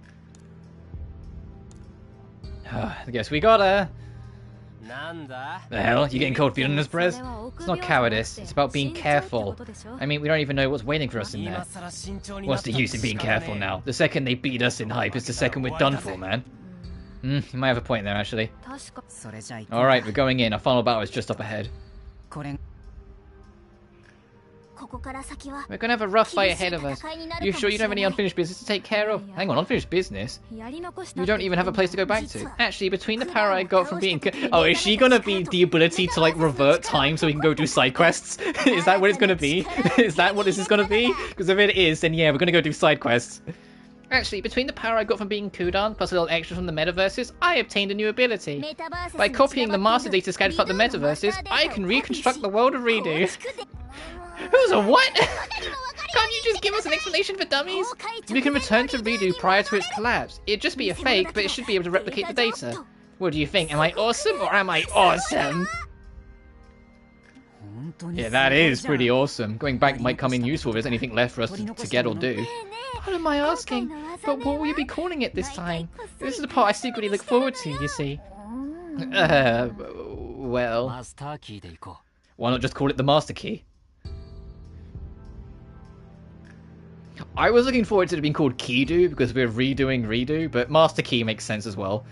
I guess we got her. The hell? You getting cold feet on this, Brez? It's not cowardice, it's about being careful. I mean, we don't even know what's waiting for us in there. What's the use in being careful now? The second they beat us in hype is the second we're done for, man. You might have a point there, actually. Alright, we're going in. Our final battle is just up ahead. We're gonna have a rough fight ahead of us. You sure you don't have any unfinished business to take care of? Hang on, unfinished business? You don't even have a place to go back to. Actually, between the power I got from being... Oh, is she gonna be the ability to, like, revert time so we can go do side quests? Is that what it's gonna be? Is that what this is gonna be? Because if it is, then yeah, we're gonna go do side quests. Actually, between the power I got from being Kudan, plus a little extra from the metaverses, I obtained a new ability. By copying the master data scattered throughout the metaverses, I can reconstruct the world of Redo. Who's a what? Can't you just give us an explanation for dummies? We can return to Redo prior to its collapse. It'd just be a fake, but it should be able to replicate the data. What do you think? Am I awesome or am I awesome? Yeah, that is pretty awesome. Going back might come in useful if there's anything left for us to get or do. What am I asking? But what will you be calling it this time? This is the part I secretly look forward to, you see. Well... Why not just call it the Master Key? I was looking forward to it being called Keydo because we're redoing Redo, but Master Key makes sense as well.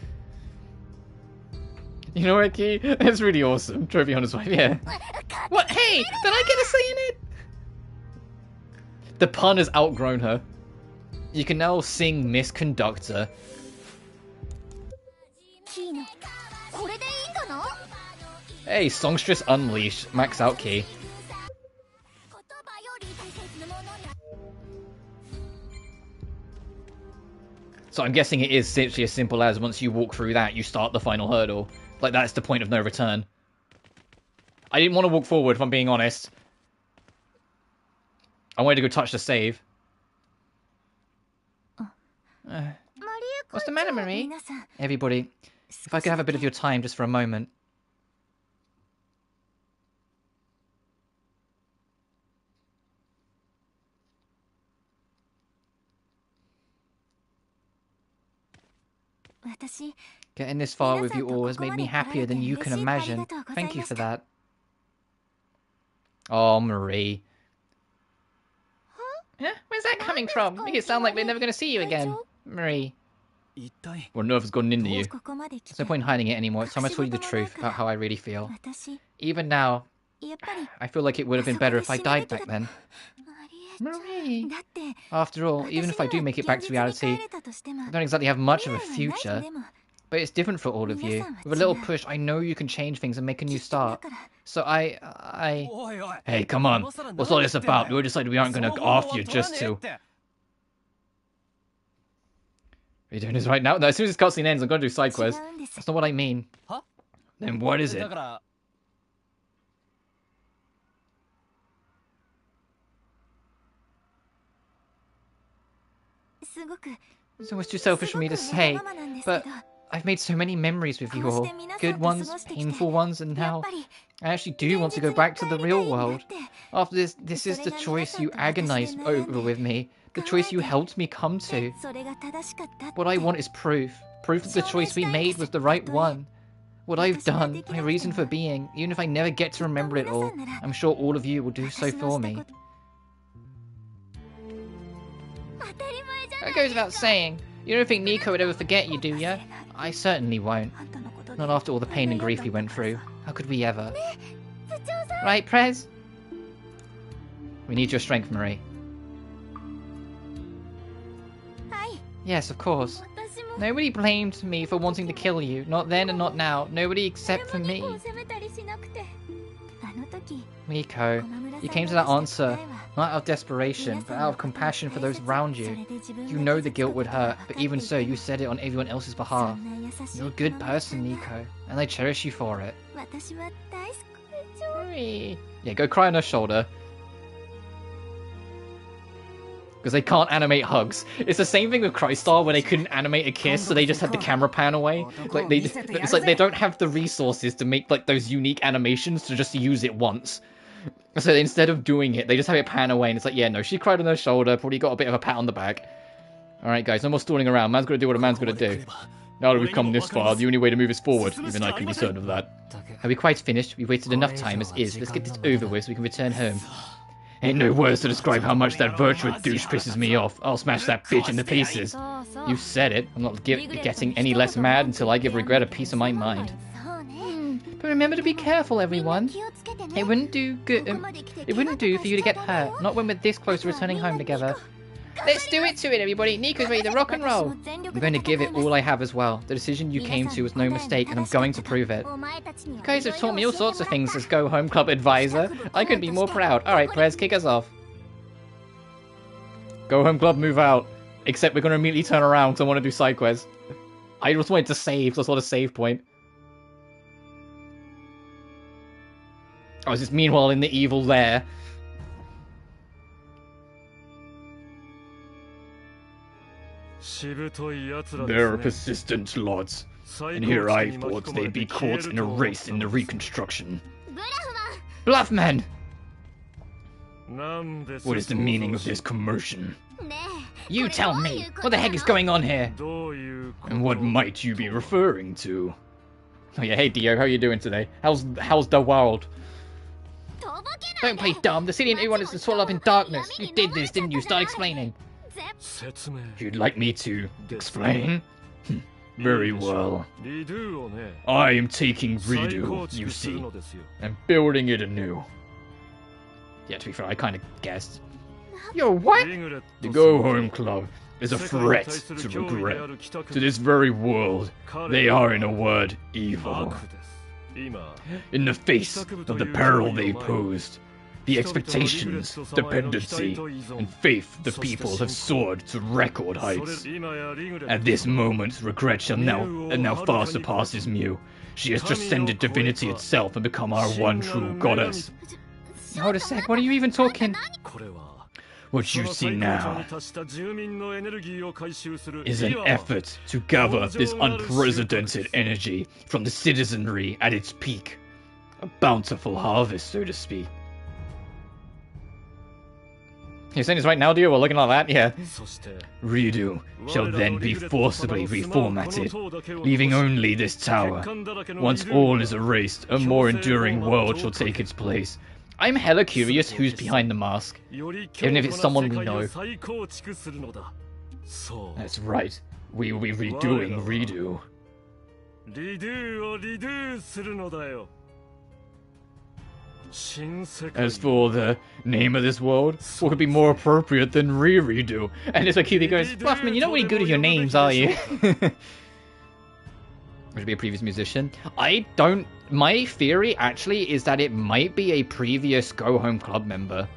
You know what, Key? That's really awesome. Trophy on his wife, yeah. What? Hey! Did I get a say in it? The pun has outgrown her. You can now sing Miss Conductor. Hey, Songstress Unleashed. Max out Key. So I'm guessing it is essentially as simple as once you walk through that, you start the final hurdle. Like, that's the point of no return. I didn't want to walk forward, if I'm being honest. I wanted to go touch the save. What's the matter, Marie? Everybody, if I could have a bit of your time just for a moment. Getting this far with you all has made me happier than you can imagine. Thank you for that. Oh, Marie. Huh? Where's that coming from? Make it sound like we're never going to see you again. Marie. Well, nerve has gotten into you. There's no point in hiding it anymore. It's time I told you the truth about how I really feel. Even now, I feel like it would have been better if I died back then. Marie! After all, even if I do make it back to reality, I don't exactly have much of a future. But it's different for all of you. With a little push, I know you can change things and make a new start. So Hey, come on. What's all this about? We decided we aren't going to off you just to... Are you doing this right now? No, as soon as this cutscene ends, I'm going to do side quests. That's not what I mean. Then what is it? It's almost too selfish for me to say, but I've made so many memories with you all. Good ones, painful ones, and now I actually do want to go back to the real world. After this is the choice you agonized over with me. The choice you helped me come to. What I want is proof. Proof that the choice we made was the right one. What I've done, my reason for being, even if I never get to remember it all, I'm sure all of you will do so for me. That goes without saying. You don't think Nico would ever forget you, do ya? I certainly won't. Not after all the pain and grief we went through. How could we ever? Right, Prez? We need your strength, Marie. Yes, of course. Nobody blamed me for wanting to kill you. Not then and not now. Nobody except for me. Miko, you came to that answer not out of desperation, but out of compassion for those around you. You know the guilt would hurt, but even so, you said it on everyone else's behalf. You're a good person, Miko, and I cherish you for it. Yeah, go cry on her shoulder. Because they can't animate hugs. It's the same thing with Crystal where they couldn't animate a kiss, so they just had the camera pan away. Like it's like they don't have the resources to make like those unique animations to just use it once. So instead of doing it, they just have it pan away, and it's like, yeah, no, she cried on her shoulder, probably got a bit of a pat on the back. Alright guys, no more stalling around. Man's gotta do what a man's gotta do. Now that we've come this far, the only way to move is forward. Even I can be certain of that. Are we quite finished? We've waited enough time as is. Let's get this over with so we can return home. Ain't no words to describe how much that virtuous douche pisses me off. I'll smash that bitch into pieces. You said it. I'm not getting any less mad until I give regret a piece of my mind. But remember to be careful, everyone. It wouldn't do for you to get hurt. Not when we're this close to returning home together. Let's do it to it, everybody. Nico's ready to rock and roll. I'm going to give it all I have as well. The decision you came to was no mistake, and I'm going to prove it. You guys have taught me all sorts of things as Go Home Club advisor. I couldn't be more proud. Alright, Perez, kick us off. Go Home Club, move out. Except we're going to immediately turn around because I want to do side quests. I just wanted to save, so I saw the save point. I was just meanwhile in the evil lair. They're persistent lots, and here I thought they'd be caught in a race in the reconstruction. Bluffman! What is the meaning of this commotion? You tell me! What the heck is going on here? And what might you be referring to? Oh yeah, hey Dio, how are you doing today? How's the world? Don't play dumb, the city and everyone is swallowed up in darkness. You did this, didn't you? Start explaining. You'd like me to explain? Very well. I am taking Redo, you see, and building it anew. Yeah, to be fair, I kind of guessed. Yo, what? The Go Home Club is a threat to regret. To this very world, they are, in a word, evil. In the face of the peril they posed, the expectations, dependency, and faith the people have soared to record heights. At this moment, regret shall now far surpasses Mew. She has transcended divinity itself and become our one true goddess. Hold a sec, what are you even talking? What you see now is an effort to gather this unprecedented energy from the citizenry at its peak. A bountiful harvest, so to speak. You're saying this right now, Dio? We're looking at that? Yeah. Redo shall then be forcibly reformatted, leaving only this tower. Once all is erased, a more enduring world shall take its place. I'm hella curious who's behind the mask, even if it's someone we know. That's right, we will be redoing Redo. As for the name of this world, what could be more appropriate than Redo? And it's like Cutie goes, Fluffman, you're not really good at your names, are you? Would be a previous musician? My theory actually is that it might be a previous Go Home Club member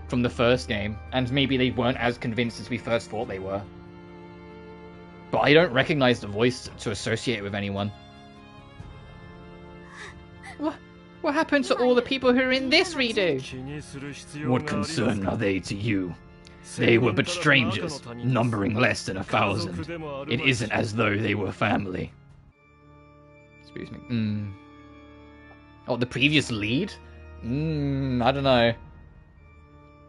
from the first game, and maybe they weren't as convinced as we first thought they were. But I don't recognize the voice to associate it with anyone. What happened to all the people who are in this redo? What concern are they to you? They were but strangers, numbering less than 1,000. It isn't as though they were family. Excuse me. Oh, the previous lead? I don't know.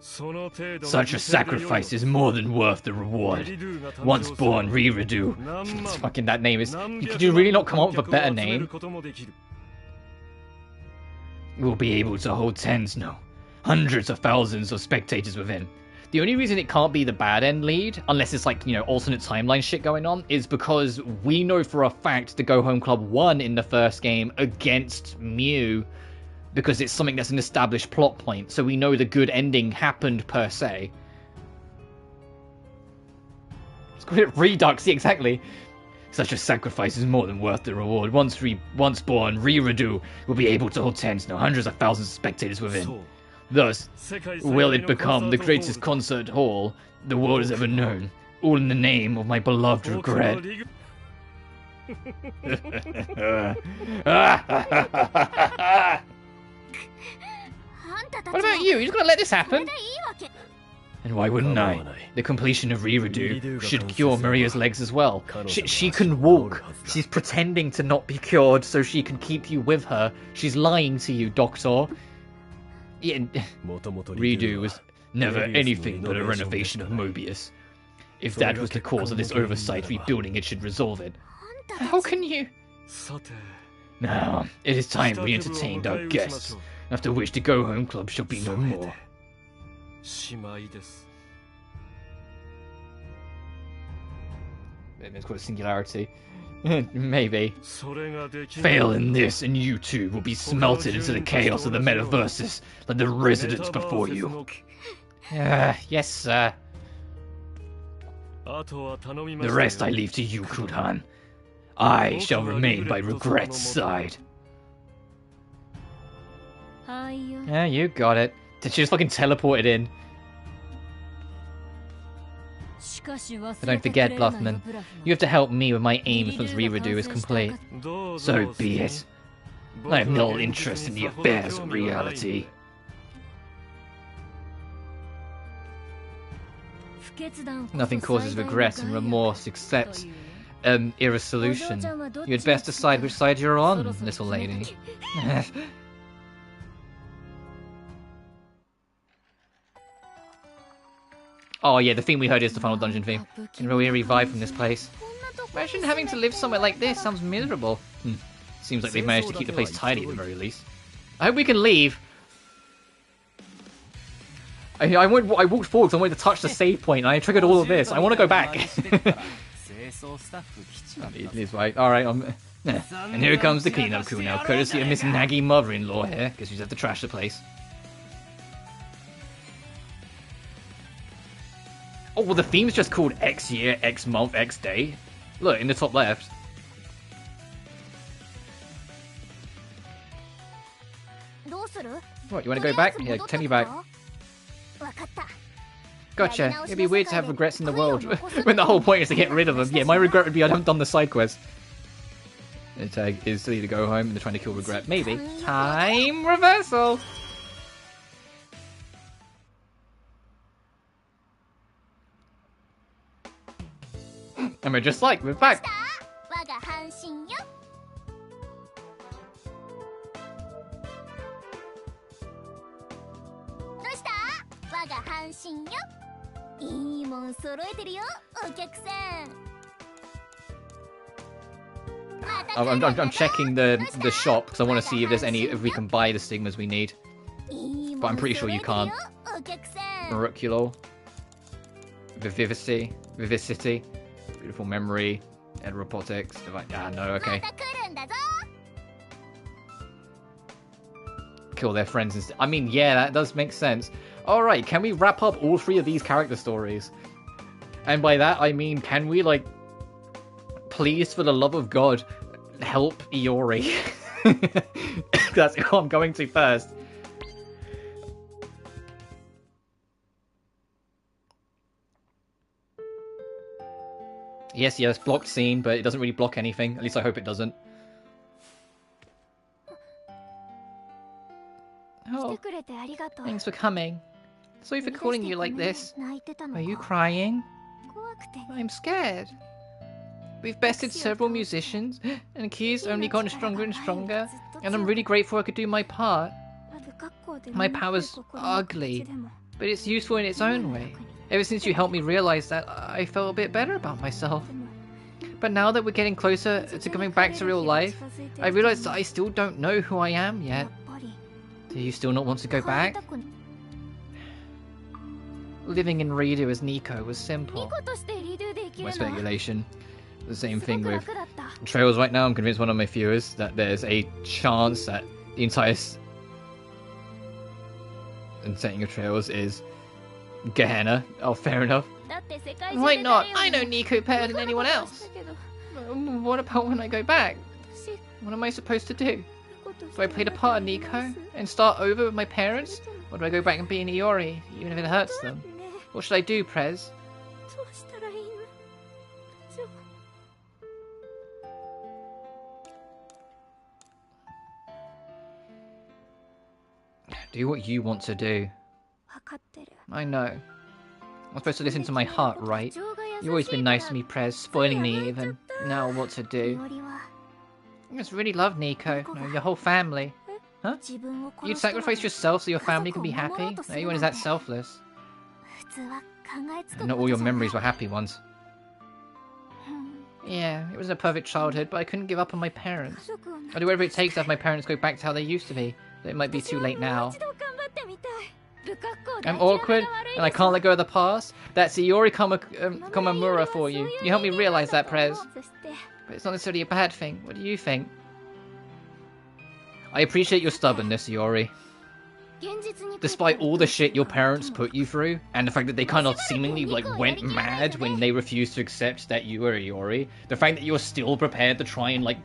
Such a sacrifice is more than worth the reward. Once born, Redo. It's fucking that name is. Could you really not come up with a better name? We'll be able to hold tens, no, hundreds of thousands of spectators within. The only reason it can't be the bad end lead, unless it's like, alternate timeline shit going on, is because we know for a fact the Go Home Club won in the first game against Mew, because it's something that's an established plot point, so we know the good ending happened per se. Let's call it Redux, yeah, exactly. Such a sacrifice is more than worth the reward. Once born, Redo will be able to hold tens, no, hundreds of thousands of spectators within. Thus, will it become the greatest concert hall the world has ever known, all in the name of my beloved regret. What about you? You're just gonna let this happen? And why wouldn't I? The completion of Redo should cure Maria's legs as well. She can walk. She's pretending to not be cured so she can keep you with her. She's lying to you, Doctor. Yeah, Redo was never anything but a renovation of Mobius. If that was the cause of this oversight, rebuilding it should resolve it. How can you... Now, it is time we entertained our guests, after which the Go Home Club shall be no more. It's called a singularity. Maybe. Fail in this, and you too will be smelted into the chaos of the metaverses, like the residents before you. Yes, sir. The rest I leave to you, Kudan. I shall remain by Regret's side. Yeah, you got it. Did she just fucking teleported in? But don't forget, Bluffman, you have to help me with my aims once Reredo is complete. So be it. I have no interest in the affairs of reality. Nothing causes regret and remorse except irresolution. You had best decide which side you're on, little lady. Oh yeah, the theme we heard is the final dungeon theme. Can really revive from this place. Imagine having to live somewhere like this. Sounds miserable. Seems like they've managed to keep the place tidy at the very least. I hope we can leave. I walked forward because I wanted to touch the save point and I triggered all of this. I want to go back. It is right. Alright, and here comes the cleanup crew now, courtesy of Miss Naggy mother-in-law here, because she's had to trash the place. Oh, well, the theme's just called X year, X month, X day. Look, in the top left. What, you want to go back? Yeah, take me back. Gotcha. It'd be weird to have regrets in the world when the whole point is to get rid of them. Yeah, my regret would be I haven't done the side quest. The tag is to either go home and they're trying to kill regret. Maybe. Time reversal! And we're just like, we're back. I'm checking the shop because I want to see if there's if we can buy the stigmas we need. But I'm pretty sure you can't. Miraculo. Vivacity. Beautiful memory. And robotics. No, okay. Kill their friends instead. I mean, yeah, that does make sense. Alright, can we wrap up all three of these character stories? And by that, I mean, can we, like, please, for the love of God, help Iori? That's who I'm going to first. Yes, blocked scene, but it doesn't really block anything. At least I hope it doesn't. Oh, thanks for coming. Sorry for calling you like this. Are you crying? I'm scared. We've bested several musicians, and Key's only gotten stronger and stronger, and I'm really grateful I could do my part. My power's ugly, but it's useful in its own way. Ever since you helped me realize that, I felt a bit better about myself. But now that we're getting closer to coming back to real life, I realize that I still don't know who I am yet. Do you still not want to go back? Living in Redo as Nico was simple. My speculation. The same thing with Trails right now. I'm convinced one of my viewers that there's a chance that the entire setting of Trails is Gehenna. Oh, fair enough. Why not? I know Nico better than anyone else. What about when I go back? What am I supposed to do? Do I play the part of Nico and start over with my parents? Or do I go back and be an Iori, even if it hurts them? What should I do, Prez? Do what you want to do. I know. I'm supposed to listen to my heart, right? You've always been nice to me, Prez, spoiling me even. Now what to do? I just really love Nico. No, your whole family. Huh? You'd sacrifice yourself so your family can be happy? No one is that selfless. Not all your memories were happy ones. Yeah, it was a perfect childhood, but I couldn't give up on my parents. I'll do whatever it takes to have my parents go back to how they used to be, though it might be too late now. I'm awkward, and I can't let go of the past? That's Iori Komamura for you. You helped me realize that, Prez. But it's not necessarily a bad thing. What do you think? I appreciate your stubbornness, Iori. Despite all the shit your parents put you through, and the fact that they kind of seemingly like went mad when they refused to accept that you were Iori, the fact that you're still prepared to try and like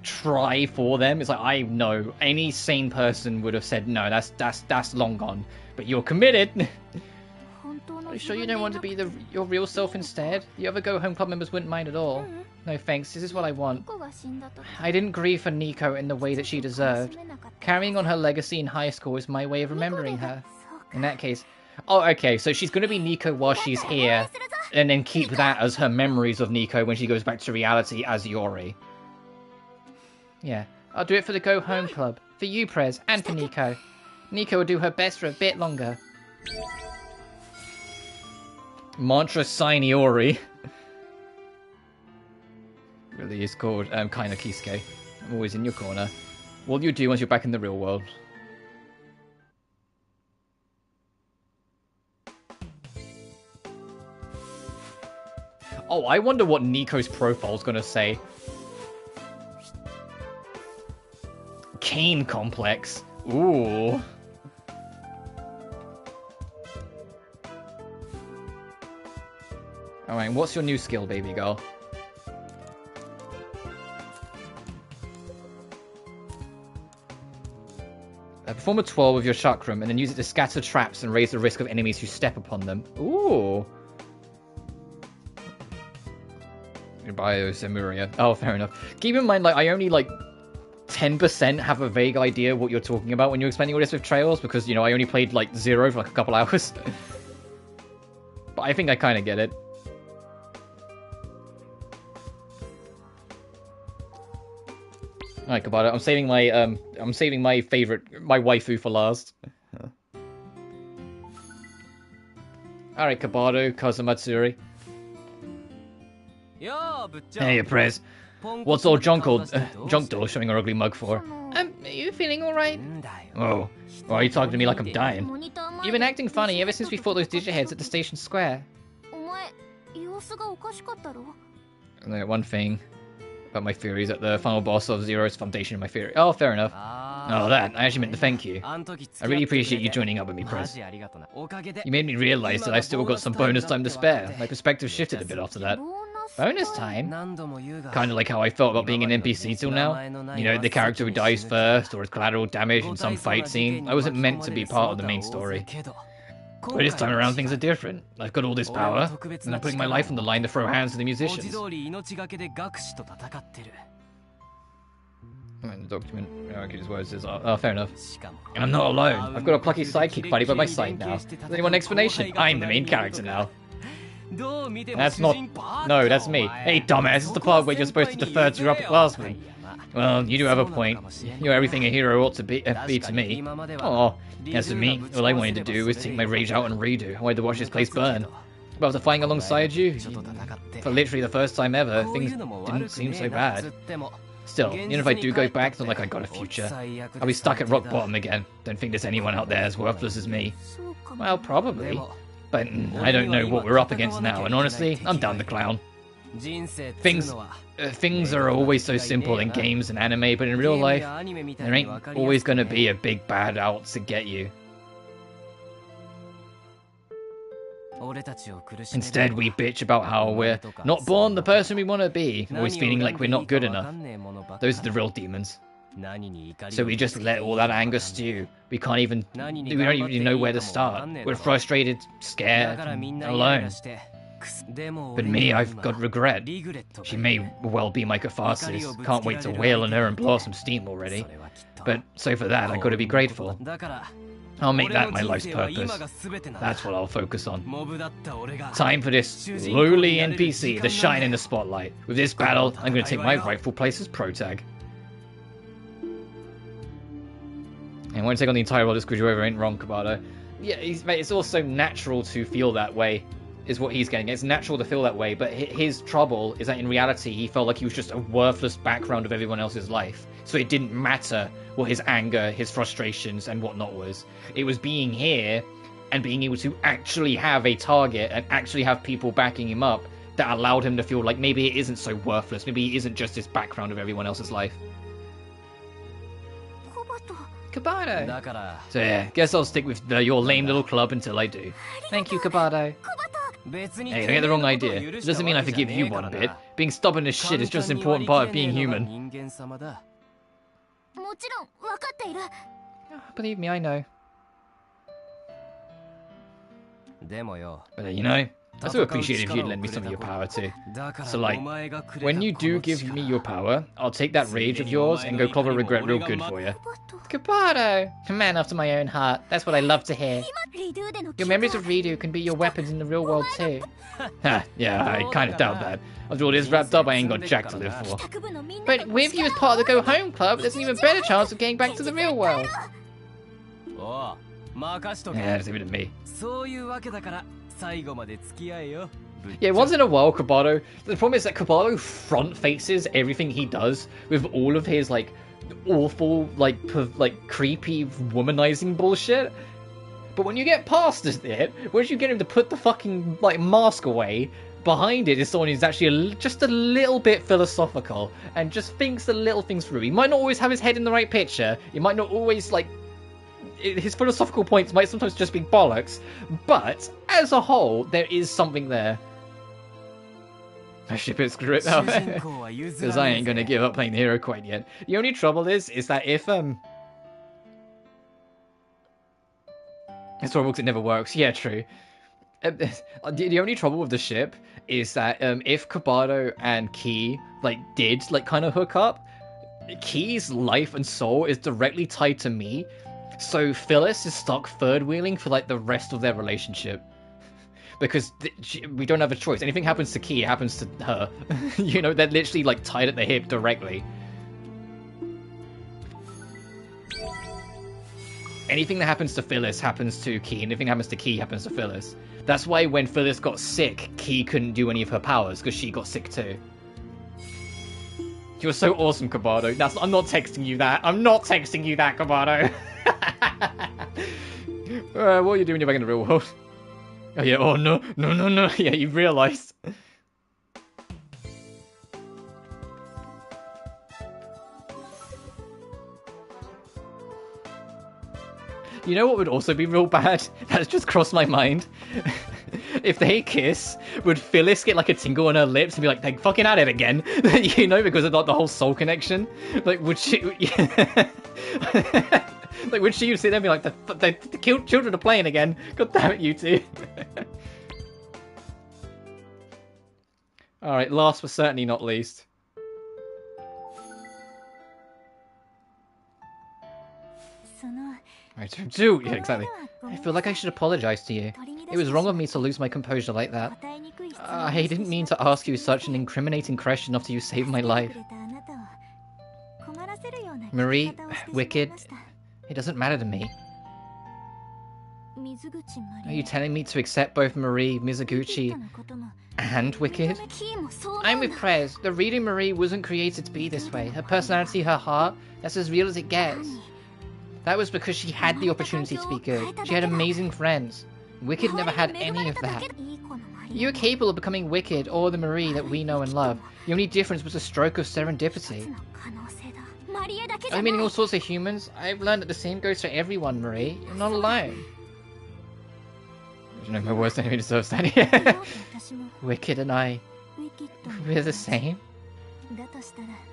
try for them, it's like, I know any sane person would have said no, that's long gone, but you're committed. Are you sure you don't want to be your real self instead? The other Go Home Club members wouldn't mind at all. No thanks, this is what I want. I didn't grieve for Nico in the way that she deserved. Carrying on her legacy in high school is my way of remembering her. In that case... Oh, okay, so she's going to be Nico while she's here, and then keep that as her memories of Nico when she goes back to reality as Iori. Yeah, I'll do it for the Go Home Club. For you, Prez, and for Nico. Nico will do her best for a bit longer. Mantra Sign Iori. Really is called Kaina Kisuke. I'm always in your corner. What will you do once you're back in the real world? Oh, I wonder what Nico's profile's gonna say. Kane complex. Ooh. Alright, what's your new skill, baby girl? Perform a 12 with your chakram, and then use it to scatter traps and raise the risk of enemies who step upon them. Ooh. Bio Samuria. Oh, fair enough. Keep in mind, like, I only, like, 10% have a vague idea what you're talking about when you're explaining all this with Trails, because, you know, I only played, like, 0 for, like, a couple hours. But I think I kind of get it. Alright, Kabata, I'm saving my favorite, my waifu for last. Alright, Kabata, Kazumatsuri. Hey, Prez. What's old Junkdor showing her ugly mug for? Are you feeling alright? Oh, why are you talking to me like I'm dying? You've been acting funny ever since we fought those digiheads at the station square. One thing about my theories at the final boss of Zero's foundation of my theory. Oh, fair enough. Oh, that. I actually meant to thank you. I really appreciate you joining up with me, Prez. You made me realize that I still got some bonus time to spare. My perspective shifted a bit after that. Bonus time? Kind of like how I felt about being an NPC till now. You know, the character who dies first, or is collateral damage in some fight scene. I wasn't meant to be part of the main story. But this time around things are different. I've got all this power, and I'm putting my life on the line to throw hands to the musicians. The document, his words is, oh, fair enough. And I'm not alone. I've got a plucky sidekick buddy by my side now. Does anyone want an explanation? I'm the main character now. That's not... No, that's me. Hey, dumbass, this is the part where you're supposed to defer to your upperclassmen. Well, you do have a point. You're everything a hero ought to be to me. Oh, as for me, all I wanted to do was take my rage out and redo. I wanted to watch this place burn. But after fighting alongside you, for literally the first time ever, things didn't seem so bad. Still, even if I do go back, it's not like I got a future. I'll be stuck at rock bottom again. Don't think there's anyone out there as worthless as me. Well, probably. But I don't know what we're up against now, and honestly, I'm down to clown. Things are always so simple in games and anime, but in real life, there ain't always gonna be a big bad out to get you. Instead, we bitch about how we're not born the person we want to be, always feeling like we're not good enough. Those are the real demons. So we just let all that anger stew. We don't even know where to start. We're frustrated, scared, and alone. But me, I've got regret. She may well be my catharsis. Can't wait to wail on her and blow some steam already. But so for that, I've got to be grateful. I'll make that my life's purpose. That's what I'll focus on. Time for this lowly NPC to shine in the spotlight. With this battle, I'm going to take my rightful place as protag. And I want to take on the entire world of Screwdriver ain't wrong, Kabata. Yeah, it's also natural to feel that way, is what he's getting. It's natural to feel that way, but his trouble is that in reality he felt like he was just a worthless background of everyone else's life. So it didn't matter what his anger, his frustrations, and whatnot was. It was being here and being able to actually have a target and actually have people backing him up that allowed him to feel like maybe it isn't so worthless. Maybe he isn't just this background of everyone else's life. Kabato. So yeah, guess I'll stick with your lame little club until I do. Thank you, Kabato. Hey, don't get the wrong idea. It doesn't mean I forgive you one bit. Being stubborn as shit is just an important part of being human. Believe me, I know. But you know, I still appreciate if you'd lend me some of your power too. So like, when you do give me your power, I'll take that rage of yours and go clobber regret real good for you. Kabato! A man after my own heart. That's what I love to hear. Your memories of Redo can be your weapons in the real world too. Yeah, I kind of doubt that. After all this wrapped up, I ain't got jack to live for. But with you as part of the Go Home Club, there's an even better chance of getting back to the real world. Yeah, just leave it to me. Yeah, once in a while, Kabato. The problem is that Kabato front faces everything he does with all of his like awful, like creepy womanizing bullshit. But when you get past it, once you get him to put the fucking like mask away, behind it is someone who's actually just a little bit philosophical and just thinks the little things through. He might not always have his head in the right picture. He might not always like. His philosophical points might sometimes just be bollocks, but as a whole, there is something there. I should put screw it now, because I ain't gonna give up playing the hero quite yet. The only trouble is that if it's it never works. Yeah, true. The only trouble with the ship is that if Kabato and Key did kind of hook up, Key's life and soul is directly tied to me. So Phyllis is stuck third wheeling for the rest of their relationship, because we don't have a choice. Anything happens to Key, it happens to her. You know, they're literally tied at the hip directly. Anything that happens to Phyllis happens to Key, and anything that happens to Key happens to Phyllis. That's why when Phyllis got sick, Key couldn't do any of her powers, because she got sick too. You're so awesome, Kabato. I'm not texting you that. I'm not texting you that, Kabato. What are you doing when you're back in the real world? Oh yeah, oh no. Yeah, you realised. You know what would also be real bad? That's just crossed my mind. If they kiss, would Phyllis get a tingle on her lips and be like, "They fucking at it again"? You know, because of the whole soul connection. Would she? Would she sit there and be like, "The children are playing again"? God damn it, you two. All right, last but certainly not least. Right, do yeah, exactly. I feel like I should apologize to you. It was wrong of me to lose my composure like that. I didn't mean to ask you such an incriminating question after you saved my life. Marie, Wicked, it doesn't matter to me. Are you telling me to accept both Marie, Mizuguchi, and Wicked? I'm with Prez. The reading Marie wasn't created to be this way. Her personality, her heart, that's as real as it gets. That was because she had the opportunity to be good. She had amazing friends. Wicked never had any of that. You were capable of becoming Wicked or the Marie that we know and love. The only difference was a stroke of serendipity. I mean, all sorts of humans. I've learned that the same goes for everyone, Marie. You're not alone. You know, my worst enemy deserves that. Wicked and I, we're the same.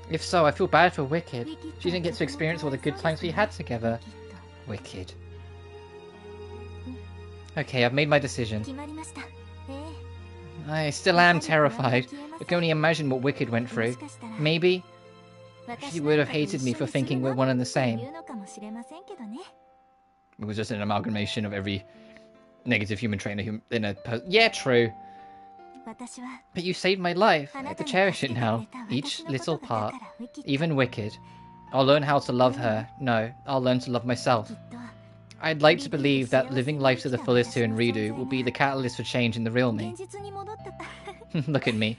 If so, I feel bad for Wicked. She didn't get to experience all the good times we had together. Wicked. Okay, I've made my decision. I still am terrified. I can only imagine what Wicked went through. Maybe she would have hated me for thinking we're one and the same. It was just an amalgamation of every negative human trait in a person. Yeah, true. But you saved my life. I have to cherish it now. Each little part. Even Wicked. I'll learn how to love her. No, I'll learn to love myself. I'd like to believe that living life to the fullest here in Redo will be the catalyst for change in the real me. Look at me,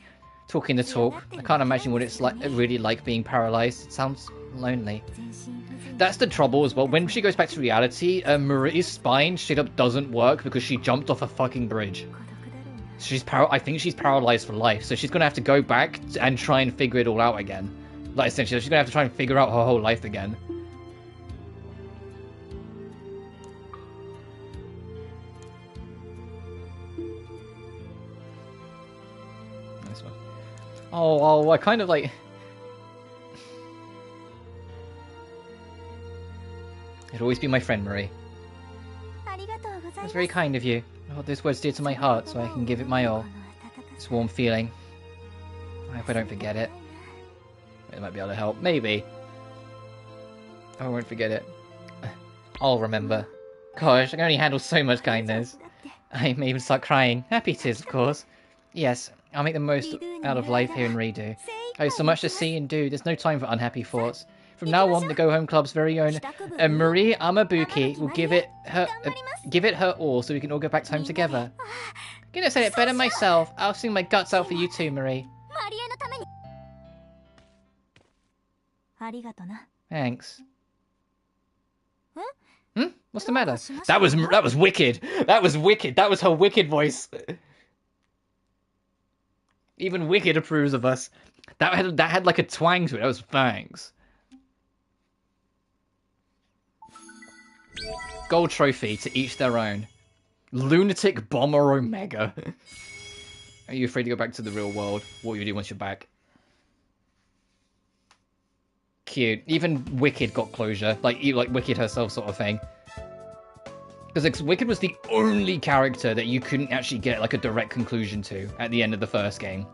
talking the talk. I can't imagine what it's like, really like being paralyzed. It sounds lonely. That's the trouble as well. When she goes back to reality, Marie's spine straight up doesn't work because she jumped off a fucking bridge. I think she's paralyzed for life, so she's gonna have to go back and try and figure it all out again. Like, essentially, she's gonna have to try and figure out her whole life again. Nice one. Oh, I kind of like... You'll always be my friend, Marie. That's very kind of you. I hold those words dear to my heart so I can give it my all. This warm feeling. I hope I don't forget it. It might be able to help. Maybe. I won't forget it. I'll remember. Gosh, I can only handle so much kindness. I may even start crying. Happy it is, of course. Yes, I'll make the most out of life here in Redo. I have so much to see and do, there's no time for unhappy thoughts. From now on, the Go Home Club's very own Marie Amabuki will give it her all so we can all go back to home together. Couldn't have said it better myself. I'll sing my guts out for you too, Marie. Thanks. What's the matter? That was wicked. That was wicked. That was her wicked voice. Even Wicked approves of us. That had like a twang to it. That was thanks. Gold trophy to each their own. Lunatic Bomber Omega. Are you afraid to go back to the real world? What will you do once you're back? Cute. Even Wicked got closure. Like Wicked herself sort of thing. Because Wicked was the only character that you couldn't actually get like a direct conclusion to at the end of the first game.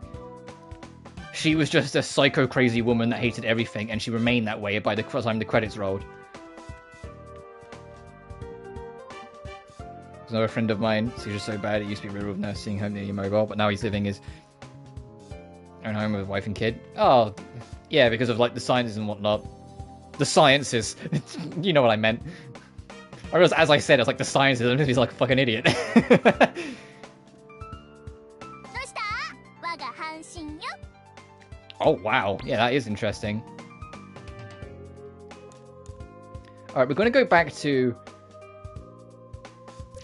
She was just a psycho crazy woman that hated everything, and she remained that way by the time the credits rolled. There's another friend of mine, he was so bad it used to be a real nursing home near mobile, but now he's living his own home with a wife and kid. Oh, yeah, because of like the sciences and whatnot. The sciences. You know what I meant. I realized as I said, it's like the sciences, and he's like a fucking idiot. Oh wow, yeah, that is interesting. Alright, we're going to go back to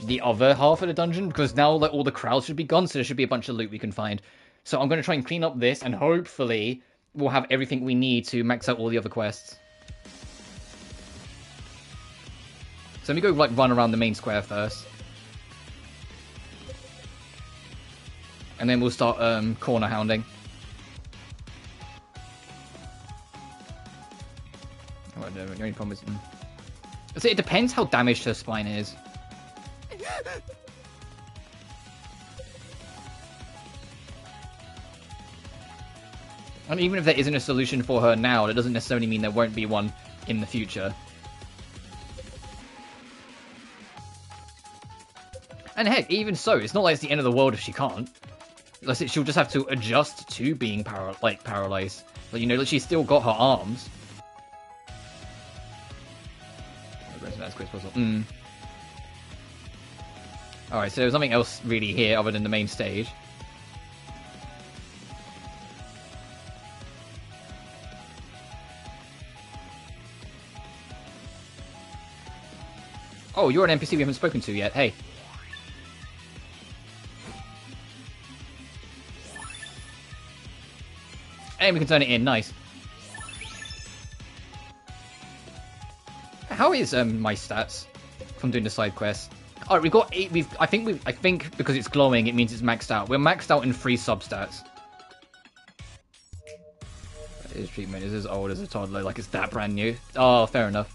the other half of the dungeon, because now like, all the crowds should be gone, so there should be a bunch of loot we can find. So I'm going to try and clean up this, and hopefully we'll have everything we need to max out all the other quests. So let me go like run around the main square first. And then we'll start corner hounding. Oh, the only problem is... It depends how damaged her spine is. And even if there isn't a solution for her now, that doesn't necessarily mean there won't be one in the future. And heck, even so, it's not like it's the end of the world if she can't. She'll just have to adjust to being paralyzed. Like, you know, she's still got her arms. As quick as possible. Alright, so there's nothing else really here other than the main stage. Oh, you're an NPC we haven't spoken to yet. Hey. And we can turn it in. Nice. How is my stats from doing the side quest? Alright, we've got 8. I think because it's glowing, it means it's maxed out. We're maxed out in 3 substats. His treatment is as old as a toddler, like it's that brand new. Oh, fair enough.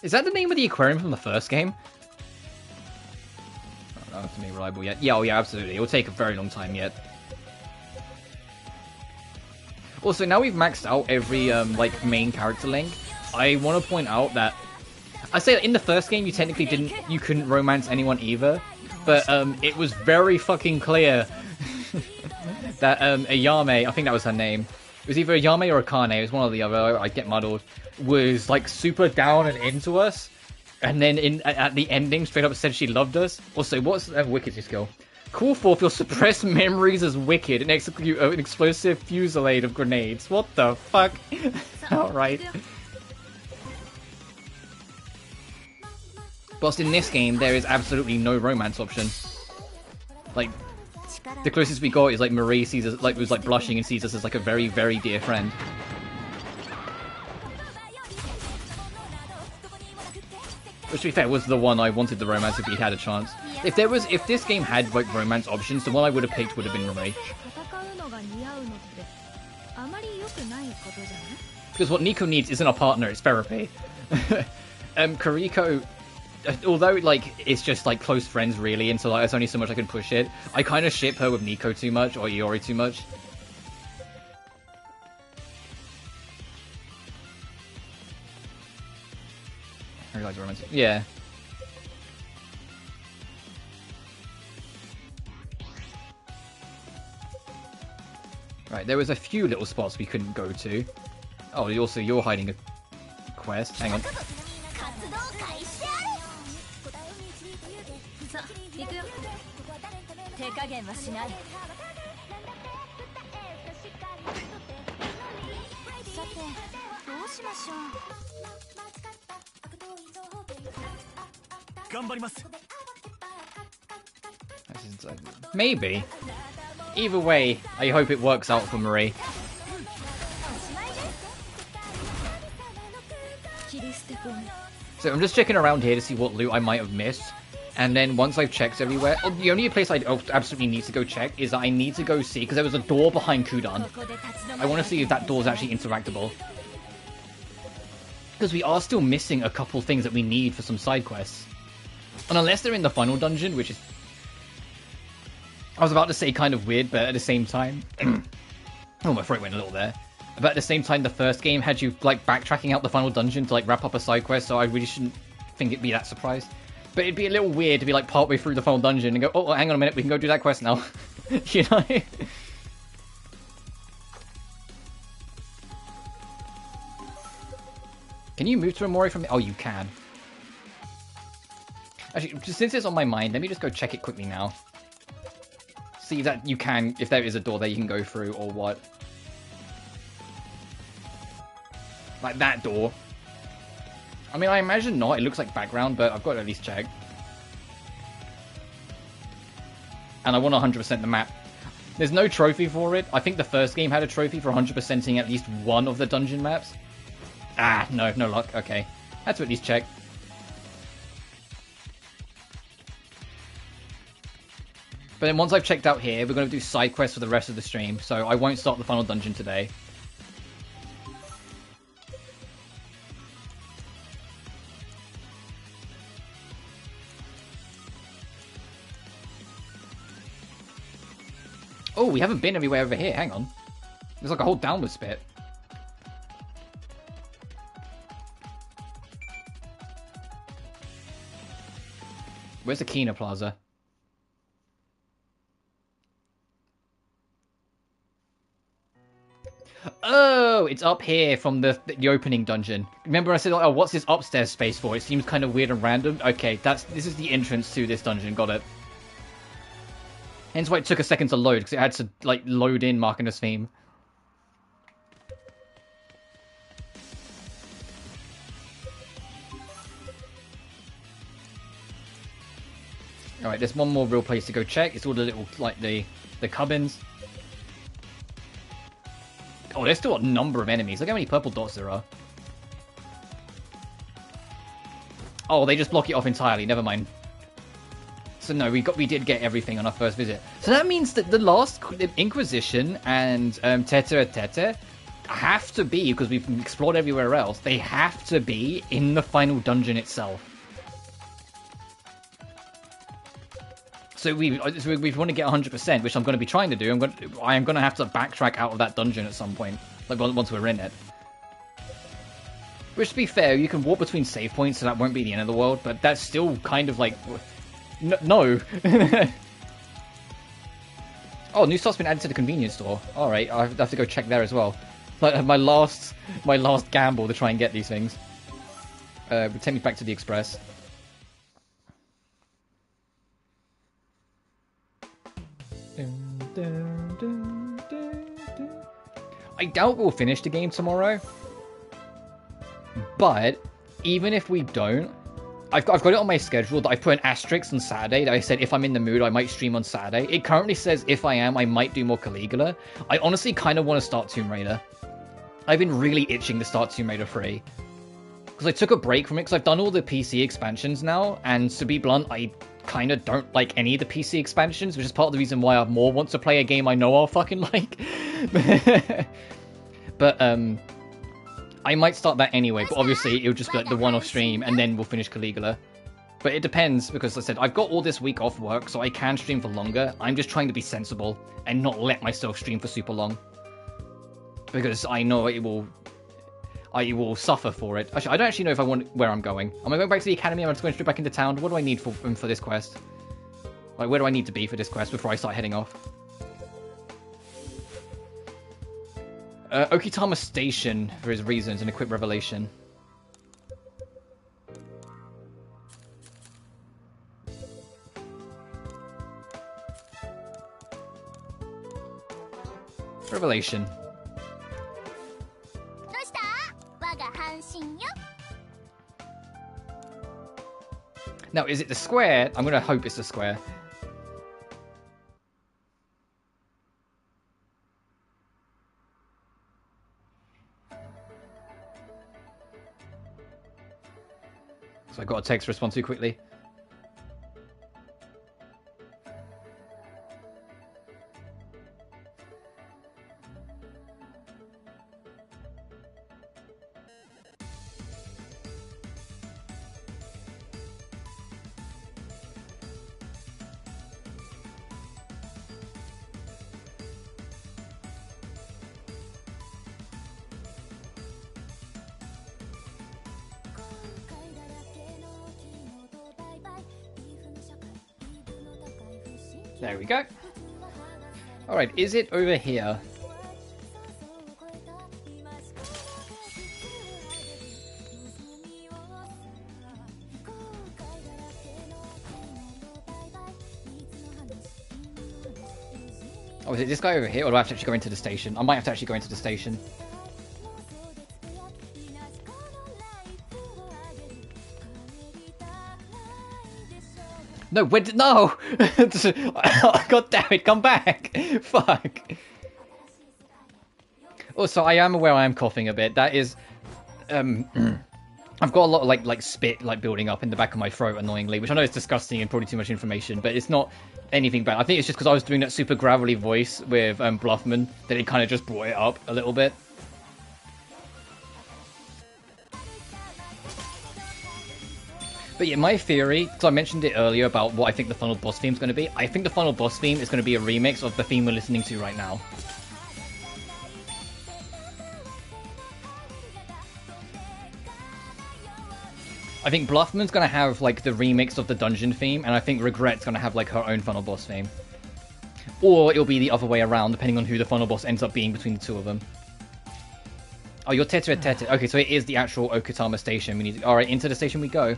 Is that the name of the aquarium from the first game? Oh, not to me reliable yet. Yeah, oh yeah, absolutely. It will take a very long time yet. Also, now we've maxed out every like main character link. I want to point out that I say that in the first game you technically couldn't romance anyone either, but it was very fucking clear that Ayame, I think that was her name, it was either Ayame or Akane, it was one or the other, I get muddled, was like super down and into us, and then at the ending straight up said she loved us. Also, what's Wicked's skill? Call forth your suppressed memories as Wicked and execute an explosive fusillade of grenades. What the fuck? Alright. But in this game, there is absolutely no romance option. Like, the closest we got is like Marie sees us, like, was like blushing and sees us as like a very, very dear friend. Which, to be fair, was the one I wanted the romance if he had a chance. If this game had like romance options, the one I would have picked would have been Marie. Because what Nico needs isn't a partner, it's therapy. Kuriko, although like it's just like close friends really, and so like there's only so much I can push it, I kind of ship her with Nico too much, or Iori too much. I really like the romance. Yeah. Right, there was a few little spots we couldn't go to. Oh, you're hiding a quest. Hang on. Maybe. Either way, I hope it works out for Marie. So I'm just checking around here to see what loot I might have missed. And then once I've checked everywhere... Oh, the only place I absolutely need to go check is that I need to go see... Because there was a door behind Kudan. I want to see if that door is actually interactable. Because we are still missing a couple things that we need for some side quests. And unless they're in the final dungeon, which is... I was about to say kind of weird, but at the same time... oh, my throat went a little there. But at the same time, the first game had you, like, backtracking out the final dungeon to, like, wrap up a side quest, so I really shouldn't think it'd be that surprised. But it'd be a little weird to be, like, partway through the final dungeon and go, oh, hang on a minute, we can go do that quest now. You know? Can you move to Amori from... Oh, you can. Actually, since it's on my mind, let me just go check it quickly now. See that you can, if there is a door there you can go through, or what. Like that door. I mean, I imagine not. It looks like background, but I've got to at least check. And I want 100% the map. There's no trophy for it. I think the first game had a trophy for 100%ing at least one of the dungeon maps. Ah, no luck. Okay. Had to at least check. But then once I've checked out here, we're going to do side quests for the rest of the stream, so I won't start the final dungeon today. Oh, we haven't been everywhere over here. Hang on. There's like a whole downwards bit. Where's the Kina Plaza? Oh, it's up here from the opening dungeon. Remember I said, oh, what's this upstairs space for? It seems kind of weird and random. Okay, this is the entrance to this dungeon. Got it. Hence why it took a second to load, because it had to, like, load in Markinus theme. Alright, there's one more real place to go check. It's all the little, like, the cubbins. Oh, there's still a number of enemies. Look how many purple dots there are. Oh, they just block it off entirely. Never mind. So no, we did get everything on our first visit. So that means that the last Inquisition and Tete have to be, because we've explored everywhere else, they have to be in the final dungeon itself. So we want to get 100%, which I'm going to be trying to do. I am going to have to backtrack out of that dungeon at some point, like once we're in it. Which, to be fair, you can walk between save points, so that won't be the end of the world. But that's still kind of like, No. Oh, new stuff's been added to the convenience store. Alright, I have to go check there as well. Like my last gamble to try and get these things. Would take me back to the Express. I doubt we'll finish the game tomorrow. But even if we don't, I've got it on my schedule that I put an asterisk on Saturday that I said if I'm in the mood, I might stream on Saturday. It currently says if I am, I might do more Caligula. I honestly kind of want to start Tomb Raider. I've been really itching to start Tomb Raider 3. Because I took a break from it because I've done all the PC expansions now. And to be blunt, I kind of don't like any of the PC expansions, which is part of the reason why I more want to play a game I know I'll fucking like. But, I might start that anyway, but obviously it'll just be like the one-off stream, and then we'll finish Caligula. But it depends, because like I said, I've got all this week off work, so I can stream for longer. I'm just trying to be sensible, and not let myself stream for super long. Because I know I will suffer for it. Actually, I don't actually know if I want where I'm going. Am I going back to the academy? Am I just going straight back into town? What do I need for this quest? Like, where do I need to be for this quest before I start heading off? Okitama Station for his reasons and equip revelation. Revelation. Now, is it the square? I'm gonna hope it's the square. So I got a text to respond to quickly. There we go. Alright, is it over here? Oh, is it this guy over here? Or do I have to actually go into the station? I might have to actually go into the station. No, where did... No! God damn it, come back! Fuck. Also, I am aware I am coughing a bit. That is... I've got a lot of, like spit, building up in the back of my throat, annoyingly, which I know is disgusting and probably too much information, but it's not anything bad. I think it's just because I was doing that super gravelly voice with Bluffman that it kind of just brought it up a little bit. But yeah, my theory, so I mentioned it earlier about what I think the final boss theme is going to be. I think the final boss theme is going to be a remix of the theme we're listening to right now. I think Bluffman's going to have, like, the remix of the dungeon theme, and I think Regret's going to have, like, her own final boss theme. Or it'll be the other way around, depending on who the final boss ends up being between the two of them. Oh, you're Tetra Tetra. Okay, so it is the actual Okutama station. We need to... Alright, into the station we go.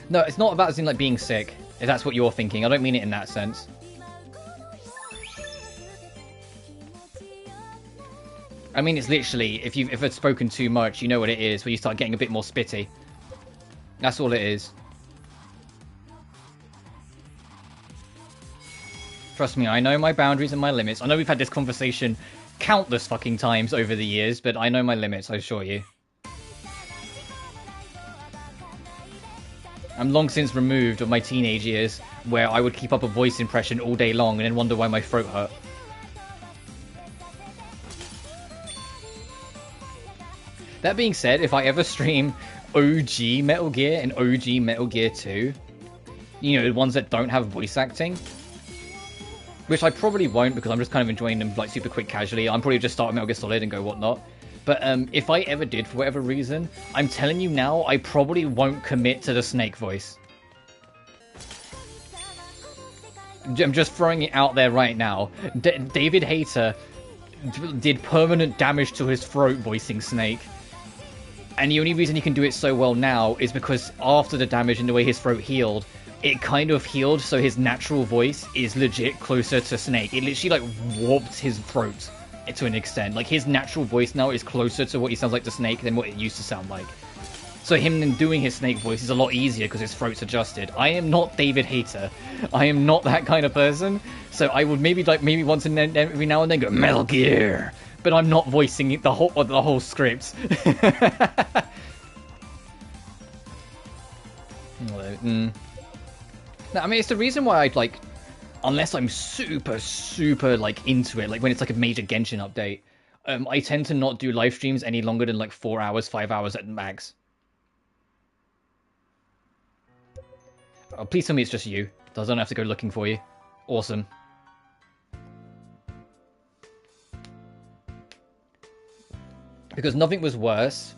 No, it's not about as in, like, being sick, if that's what you're thinking. I don't mean it in that sense. I mean, it's literally, if it's spoken too much, you know what it is, where you start getting a bit more spitty. That's all it is. Trust me, I know my boundaries and my limits. I know we've had this conversation countless fucking times over the years, but I know my limits, I assure you. I'm long since removed of my teenage years, where I would keep up a voice impression all day long and then wonder why my throat hurt. That being said, if I ever stream OG Metal Gear and OG Metal Gear 2, you know, the ones that don't have voice acting, which I probably won't because I'm just kind of enjoying them like super quick casually. I'm probably just start Metal Gear Solid and go whatnot. But if I ever did, for whatever reason, I'm telling you now, I probably won't commit to the Snake voice. I'm just throwing it out there right now. David Hayter did permanent damage to his throat voicing Snake. And the only reason he can do it so well now is because after the damage and the way his throat healed, it kind of healed so his natural voice is legit closer to Snake. It literally like warped his throat to an extent. Like his natural voice now is closer to what he sounds like to Snake than what it used to sound like. So him then doing his Snake voice is a lot easier because his throat's adjusted. I am not David Hayter. I am not that kind of person. So I would maybe once and then every now and then go Metal Gear, but I'm not voicing the whole script. No, I mean, it's the reason why I'd like, unless I'm super like into it, like when it's like a major Genshin update, I tend to not do live streams any longer than like 4 hours, 5 hours at max. Oh, please tell me it's just you. I don't have to go looking for you. Awesome. Because nothing was worse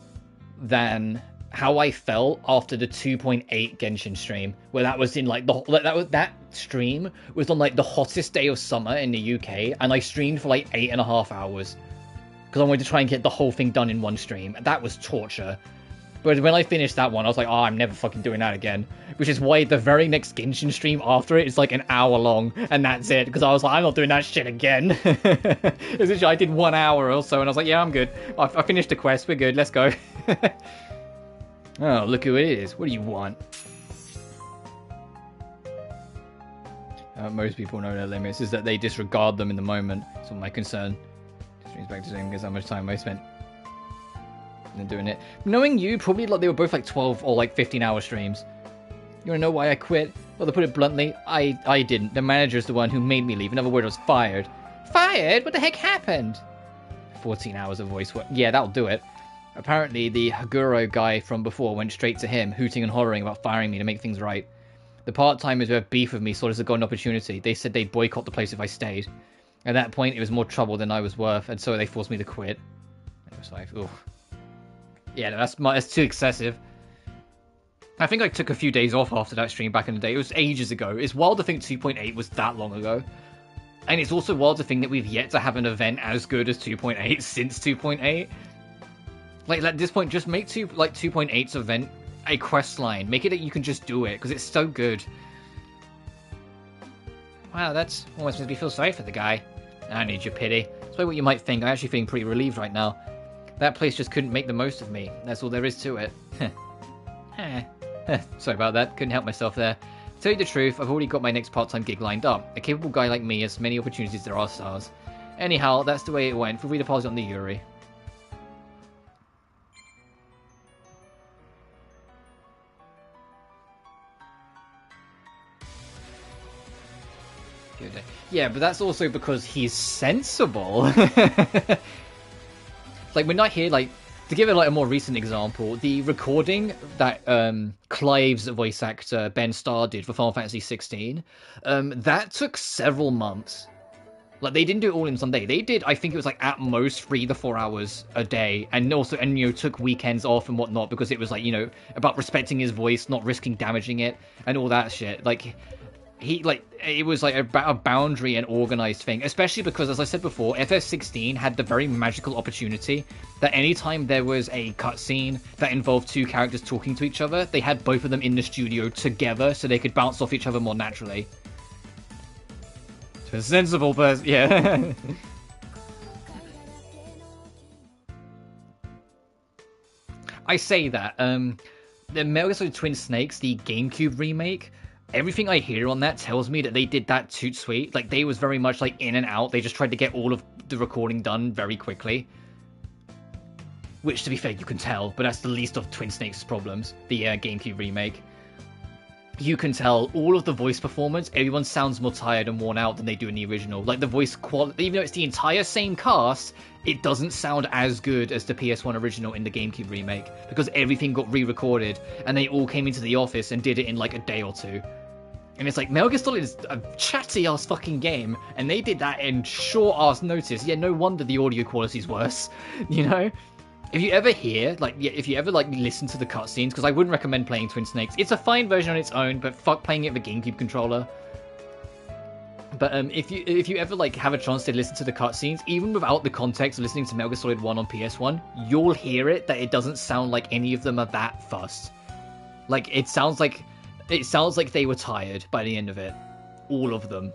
than how I felt after the 2.8 Genshin stream, where that was in like that stream was on like the hottest day of summer in the UK, and I streamed for like 8.5 hours because I wanted to try and get the whole thing done in one stream. That was torture. But when I finished that one, I was like, oh, I'm never fucking doing that again. Which is why the very next Genshin stream after it is like an hour long, and that's it. Because I was like, I'm not doing that shit again. Essentially, I did 1 hour or so, and I was like, yeah, I'm good. I finished the quest, we're good, let's go. Oh, look who it is. What do you want? Most people know their limits, is that they disregard them in the moment. That's what my concern. Streams back to saying because how much time I spent doing it. Knowing you, probably like they were both like 12 or like 15-hour streams. You wanna know why I quit? Well, to put it bluntly, I didn't. The manager's the one who made me leave. In other words, I was fired. Fired? What the heck happened? 14 hours of voice work. Yeah, that'll do it. Apparently, the Haguro guy from before went straight to him, hooting and hollering about firing me to make things right. The part-timers who have beef with me saw this as a golden opportunity. They said they'd boycott the place if I stayed. At that point, it was more trouble than I was worth, and so they forced me to quit. It was like, oof. Yeah, no, that's too excessive. I think I took a few days off after that stream back in the day. It was ages ago. It's wild to think 2.8 was that long ago. And it's also wild to think that we've yet to have an event as good as 2.8 since 2.8. Like, at this point, just make 2.8's event a quest line. Make it that you can just do it, because it's so good. Wow, that's almost makes me feel sorry for the guy. I need your pity. Despite what you might think, I'm actually feeling pretty relieved right now. That place just couldn't make the most of me. That's all there is to it. Sorry about that. Couldn't help myself there. To tell you the truth, I've already got my next part-time gig lined up. A capable guy like me has many opportunities there are stars. Anyhow, that's the way it went. Feel free to pause it on the Yuri. Yeah, but that's also because he's sensible. Like, we're not here, like, to give it like a more recent example, the recording that Clive's voice actor Ben Starr did for Final Fantasy 16, that took several months. Like, they didn't do it all in Sunday. They did, I think it was like at most 3 to 4 hours a day, and also, and you know, took weekends off and whatnot because it was like, you know, about respecting his voice, not risking damaging it, and all that shit. Like, it was like a boundary and organized thing, especially because, as I said before, FF16 had the very magical opportunity that anytime there was a cutscene that involved two characters talking to each other, they had both of them in the studio together so they could bounce off each other more naturally. To a sensible person, yeah. I say that, the Metal Gear Solid Twin Snakes, the GameCube remake, everything I hear on that tells me that they did that toot sweet. Like, they was very much like in and out. They just tried to get all of the recording done very quickly. Which, to be fair, you can tell, but that's the least of Twin Snakes' problems, the GameCube remake. You can tell all of the voice performance, everyone sounds more tired and worn out than they do in the original. Like, the voice quality, even though it's the entire same cast, it doesn't sound as good as the PS1 original in the GameCube remake, because everything got re-recorded, and they all came into the office and did it in like a day or two. And it's like, Metal Gear Solid is a chatty-ass fucking game, and they did that in short-ass notice. Yeah, no wonder the audio quality's worse, you know? if you ever hear, like, yeah, if you ever, like, listen to the cutscenes, because I wouldn't recommend playing Twin Snakes. It's a fine version on its own, but fuck playing it with a GameCube controller. But if you ever, like, have a chance to listen to the cutscenes, even without the context of listening to Metal Gear Solid 1 on PS1, you'll hear it that it doesn't sound like any of them are that fussed. Like, it sounds like they were tired by the end of it. All of them.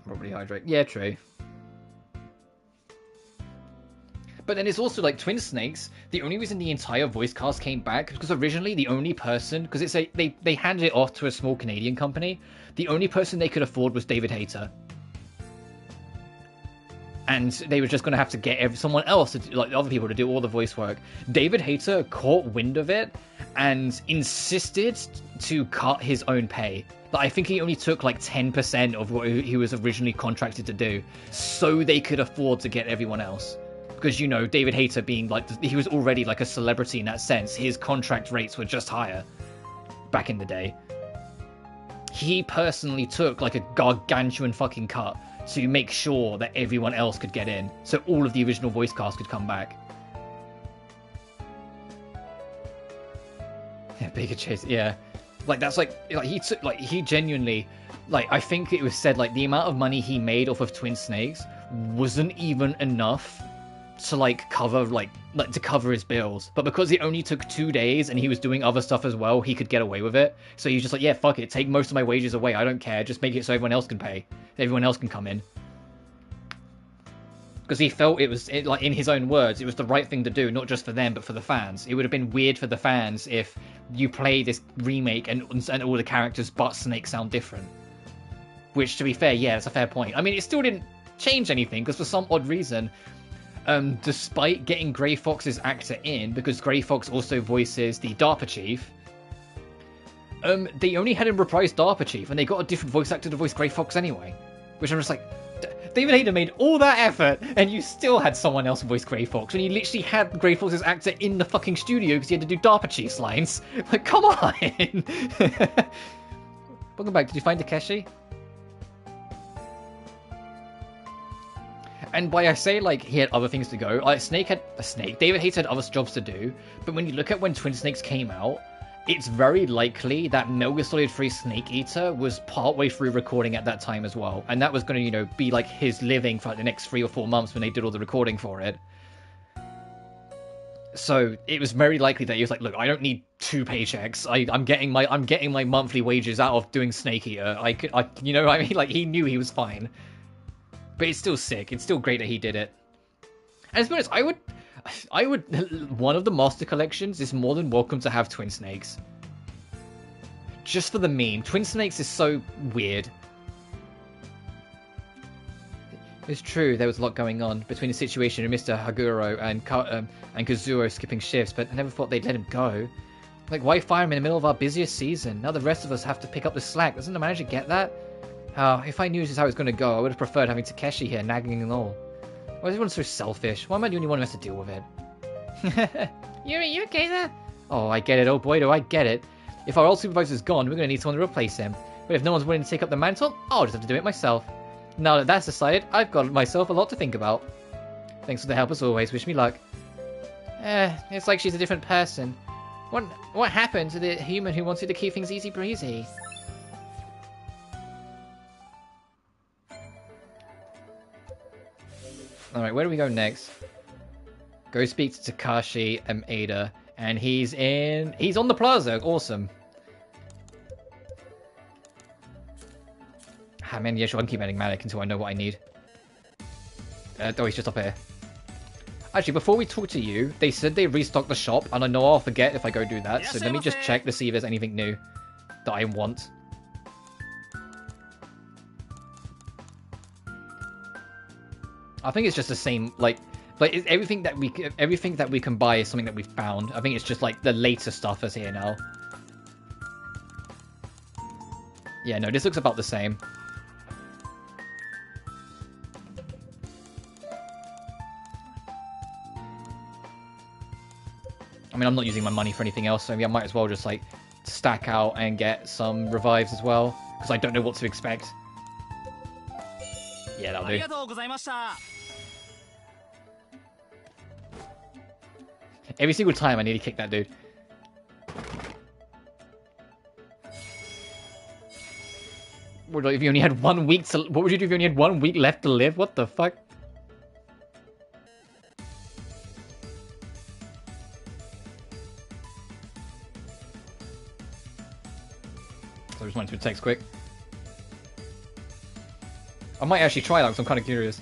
Probably hydrate. Yeah, true. But then it's also like Twin Snakes. The only reason the entire voice cast came back because originally the only person, because it's they handed it off to a small Canadian company. The only person they could afford was David Hayter, and they were just going to have to get someone else, like other people, to do all the voice work. David Hayter caught wind of it and insisted to cut his own pay. Like, I think he only took like 10% of what he was originally contracted to do, so they could afford to get everyone else. Because, you know, David Hayter being like, he was already like a celebrity in that sense. His contract rates were just higher back in the day. He personally took like a gargantuan fucking cut to make sure that everyone else could get in, so all of the original voice cast could come back. Yeah, bigger chase, yeah. Like, that's like he took, like, he genuinely, like, I think it was said, like, the amount of money he made off of Twin Snakes wasn't even enough to, like, cover, like to cover his bills. But because it only took 2 days and he was doing other stuff as well, he could get away with it. So he's just like, yeah, fuck it, take most of my wages away, I don't care, just make it so everyone else can pay. Everyone else can come in. Because he felt it was, like, in his own words, it was the right thing to do, not just for them, but for the fans. It would have been weird for the fans if you play this remake and all the characters but Snake sound different. Which, to be fair, yeah, that's a fair point. I mean, it still didn't change anything, because for some odd reason, despite getting Grey Fox's actor in, because Grey Fox also voices the DARPA chief, they only had him reprise DARPA chief, and they got a different voice actor to voice Grey Fox anyway. Which I'm just like, David Hayter made all that effort, and you still had someone else voice Grey Fox, when you literally had Grey Fox's actor in the fucking studio because you had to do DARPA chief's lines. Like, come on! Welcome back, did you find Takeshi? And by I say, like, he had other things to go, like, David Hayter had other jobs to do, but when you look at when Twin Snakes came out, it's very likely that Metal Gear Solid 3 Snake Eater was partway through recording at that time as well, and that was going to, you know, be like his living for like, the next 3 or 4 months when they did all the recording for it. So it was very likely that he was like, look, I don't need 2 paychecks. I'm getting my monthly wages out of doing Snake Eater. You know what I mean? Like, he knew he was fine. But it's still sick. It's still great that he did it. And to be honest, I would, one of the Master Collections is more than welcome to have Twin Snakes. Just for the meme. Twin Snakes is so weird. It's true, there was a lot going on between the situation of Mr. Haguro and Kazuo skipping shifts, but I never thought they'd let him go. Like, why fire him in the middle of our busiest season? Now the rest of us have to pick up the slack. Doesn't the manager get that? If I knew this is how it's going to go, I would have preferred having Takeshi here nagging and all. Why is everyone so selfish? Why am I the only one who has to deal with it? You okay there? Oh, I get it. Oh boy, do I get it. If our old supervisor's gone, we're going to need someone to replace him. But if no one's willing to take up the mantle, I'll just have to do it myself. Now that that's decided, I've got myself a lot to think about. Thanks for the help as always. Wish me luck. It's like she's a different person. What happened to the human who wanted to keep things easy breezy? Alright, where do we go next? Go speak to Takashi and Ada. And he's on the plaza. Awesome. Ah, man, yeah, sure, I can keep adding Malik until I know what I need. Oh, he's just up here. Actually, before we talk to you, they said they restocked the shop, and I know I'll forget if I go do that, so let me just check to see if there's anything new that I want. I think it's just the same, like everything that we can buy is something that we've found. I think it's just like the later stuff is here now. Yeah, no, this looks about the same. I mean, I'm not using my money for anything else, so maybe I might as well just like stack out and get some revives as well, because I don't know what to expect. Yeah, that'll do. Every single time I nearly kick that dude. If you only had 1 week to... What would you do if you only had 1 week left to live? What the fuck? So I just wanted to text quick. I might actually try that because I'm kind of curious.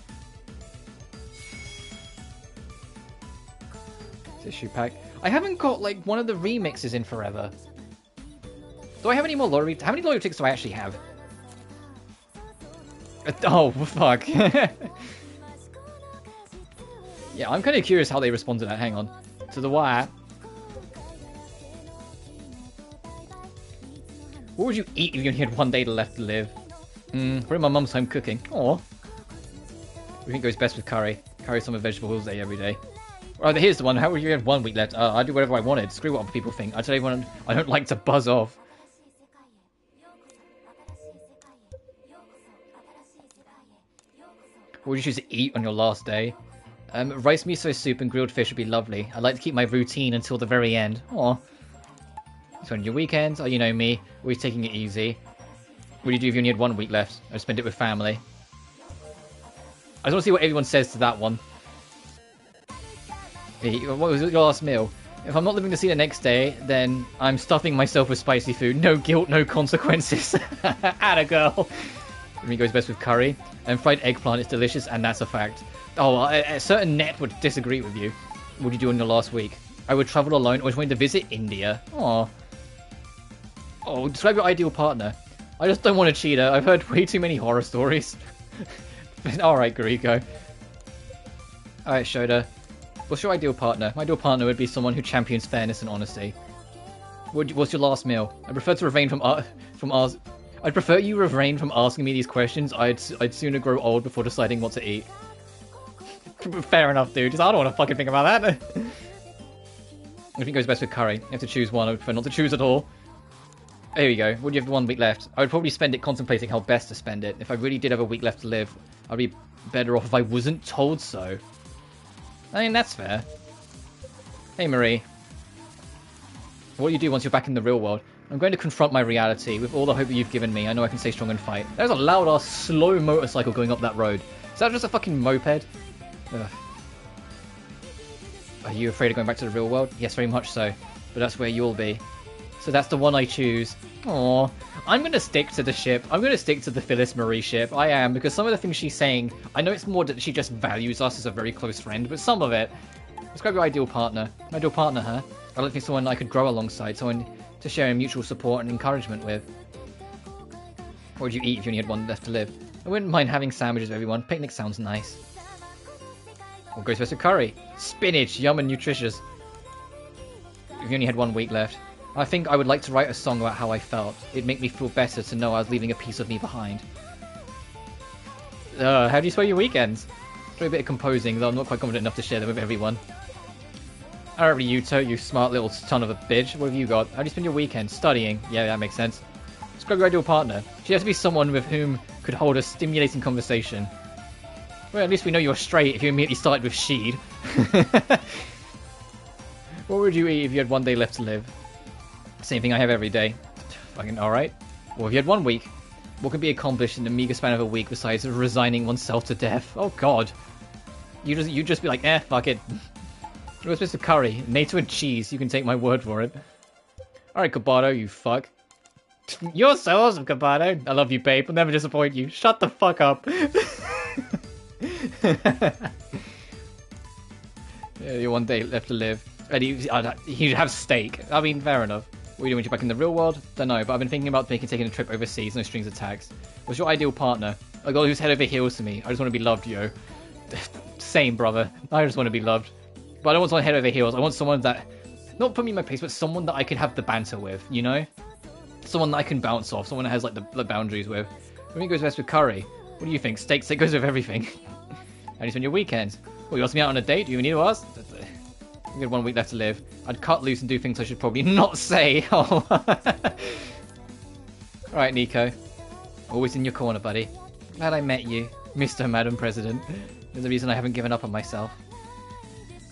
Tissue pack. I haven't got like one of the remixes in forever. Do I have any more lottery? How many lottery tickets do I actually have? Oh, fuck. Yeah, I'm kind of curious how they respond to that. Hang on. To the wire. What would you eat if you only had 1 day left to live? Probably my mum's home cooking. Aw. We think it goes best with curry. Curry some vegetables day every day. Right, here's the one. How would you have 1 week left? I do whatever I wanted. Screw what other people think. I tell everyone I don't like to buzz off. What would you choose to eat on your last day? Rice miso soup and grilled fish would be lovely. I'd like to keep my routine until the very end. Aw. So on your weekends, oh, you know me, always taking it easy. What do you do if you only had 1 week left? I'd spend it with family. I just want to see what everyone says to that one. What was your last meal? If I'm not living to see the next day, then I'm stuffing myself with spicy food. No guilt, no consequences. Atta girl. For me, goes best with curry. And fried eggplant is delicious, and that's a fact. Oh, a certain net would disagree with you. What would you do in your last week? I would travel alone. I was wanting to visit India. Aww. Oh, describe your ideal partner. I just don't want a cheater. I've heard way too many horror stories. Alright, Gariko. Alright, Shoda. What's your ideal partner? My ideal partner would be someone who champions fairness and honesty. What's your last meal? I prefer to refrain from I'd prefer you refrain from asking me these questions. I'd sooner grow old before deciding what to eat. Fair enough, dude. I don't want to fucking think about that. I think it goes best with curry. You have to choose one. I would prefer not to choose at all. There you go. What do you have 1 week left? I would probably spend it contemplating how best to spend it. If I really did have a week left to live, I'd be better off if I wasn't told so. I mean, that's fair. Hey, Marie. What do you do once you're back in the real world? I'm going to confront my reality. With all the hope that you've given me, I know I can stay strong and fight. There's a loud-ass slow motorcycle going up that road. Is that just a fucking moped? Ugh. Are you afraid of going back to the real world? Yes, very much so. But that's where you'll be. So that's the one I choose. Aww. I'm going to stick to the ship. I'm going to stick to the Phyllis Marie ship. I am, because some of the things she's saying, I know it's more that she just values us as a very close friend, but some of it... Describe your ideal partner. My ideal partner, huh? I don't think someone I could grow alongside, someone to share in mutual support and encouragement with. What would you eat if you only had 1 left to live? I wouldn't mind having sandwiches with everyone. Picnic sounds nice. What goes best with curry? Spinach, yum and nutritious. If you only had 1 week left. I think I would like to write a song about how I felt. It'd make me feel better to know I was leaving a piece of me behind. How do you spell your weekends? Try a bit of composing, though I'm not quite confident enough to share them with everyone. Alright, Ryuto, you smart little son of a bitch. What have you got? How do you spend your weekend? Studying. Yeah, that makes sense. Describe your ideal partner. She has to be someone with whom could hold a stimulating conversation. Well, at least we know you're straight if you immediately started with sheed. What would you eat if you had 1 day left to live? Same thing I have every day. Fucking alright. Well, if you had 1 week, what could be accomplished in the meager span of a week besides resigning oneself to death? Oh god. You just be like, fuck it. What's Mr. Curry? Nato and cheese. You can take my word for it. Alright, Kabato, you fuck. You're so awesome, Kabato. I love you, babe. I'll never disappoint you. Shut the fuck up. Yeah, you 1 day left to live. And he'd have steak. I mean, fair enough. What are you doing when you're back in the real world? Don't know, but I've been thinking about taking a trip overseas, no strings attached. What's your ideal partner? A girl who's head over heels to me. I just want to be loved, yo. Same, brother. I just want to be loved. But I don't want someone head over heels. I want someone that... Not put me in my place, but someone that I can have the banter with, you know? Someone that I can bounce off. Someone that has, like, the boundaries with. I think it goes best with curry. What do you think? Steak goes with everything. How do you spend your weekends? Well, you asked me out on a date? Do you need to ask? We had 1 week left to live. I'd cut loose and do things I should probably not say. Oh. Alright, Nico. Always in your corner, buddy. Glad I met you, Mr. Madam President. There's a reason I haven't given up on myself.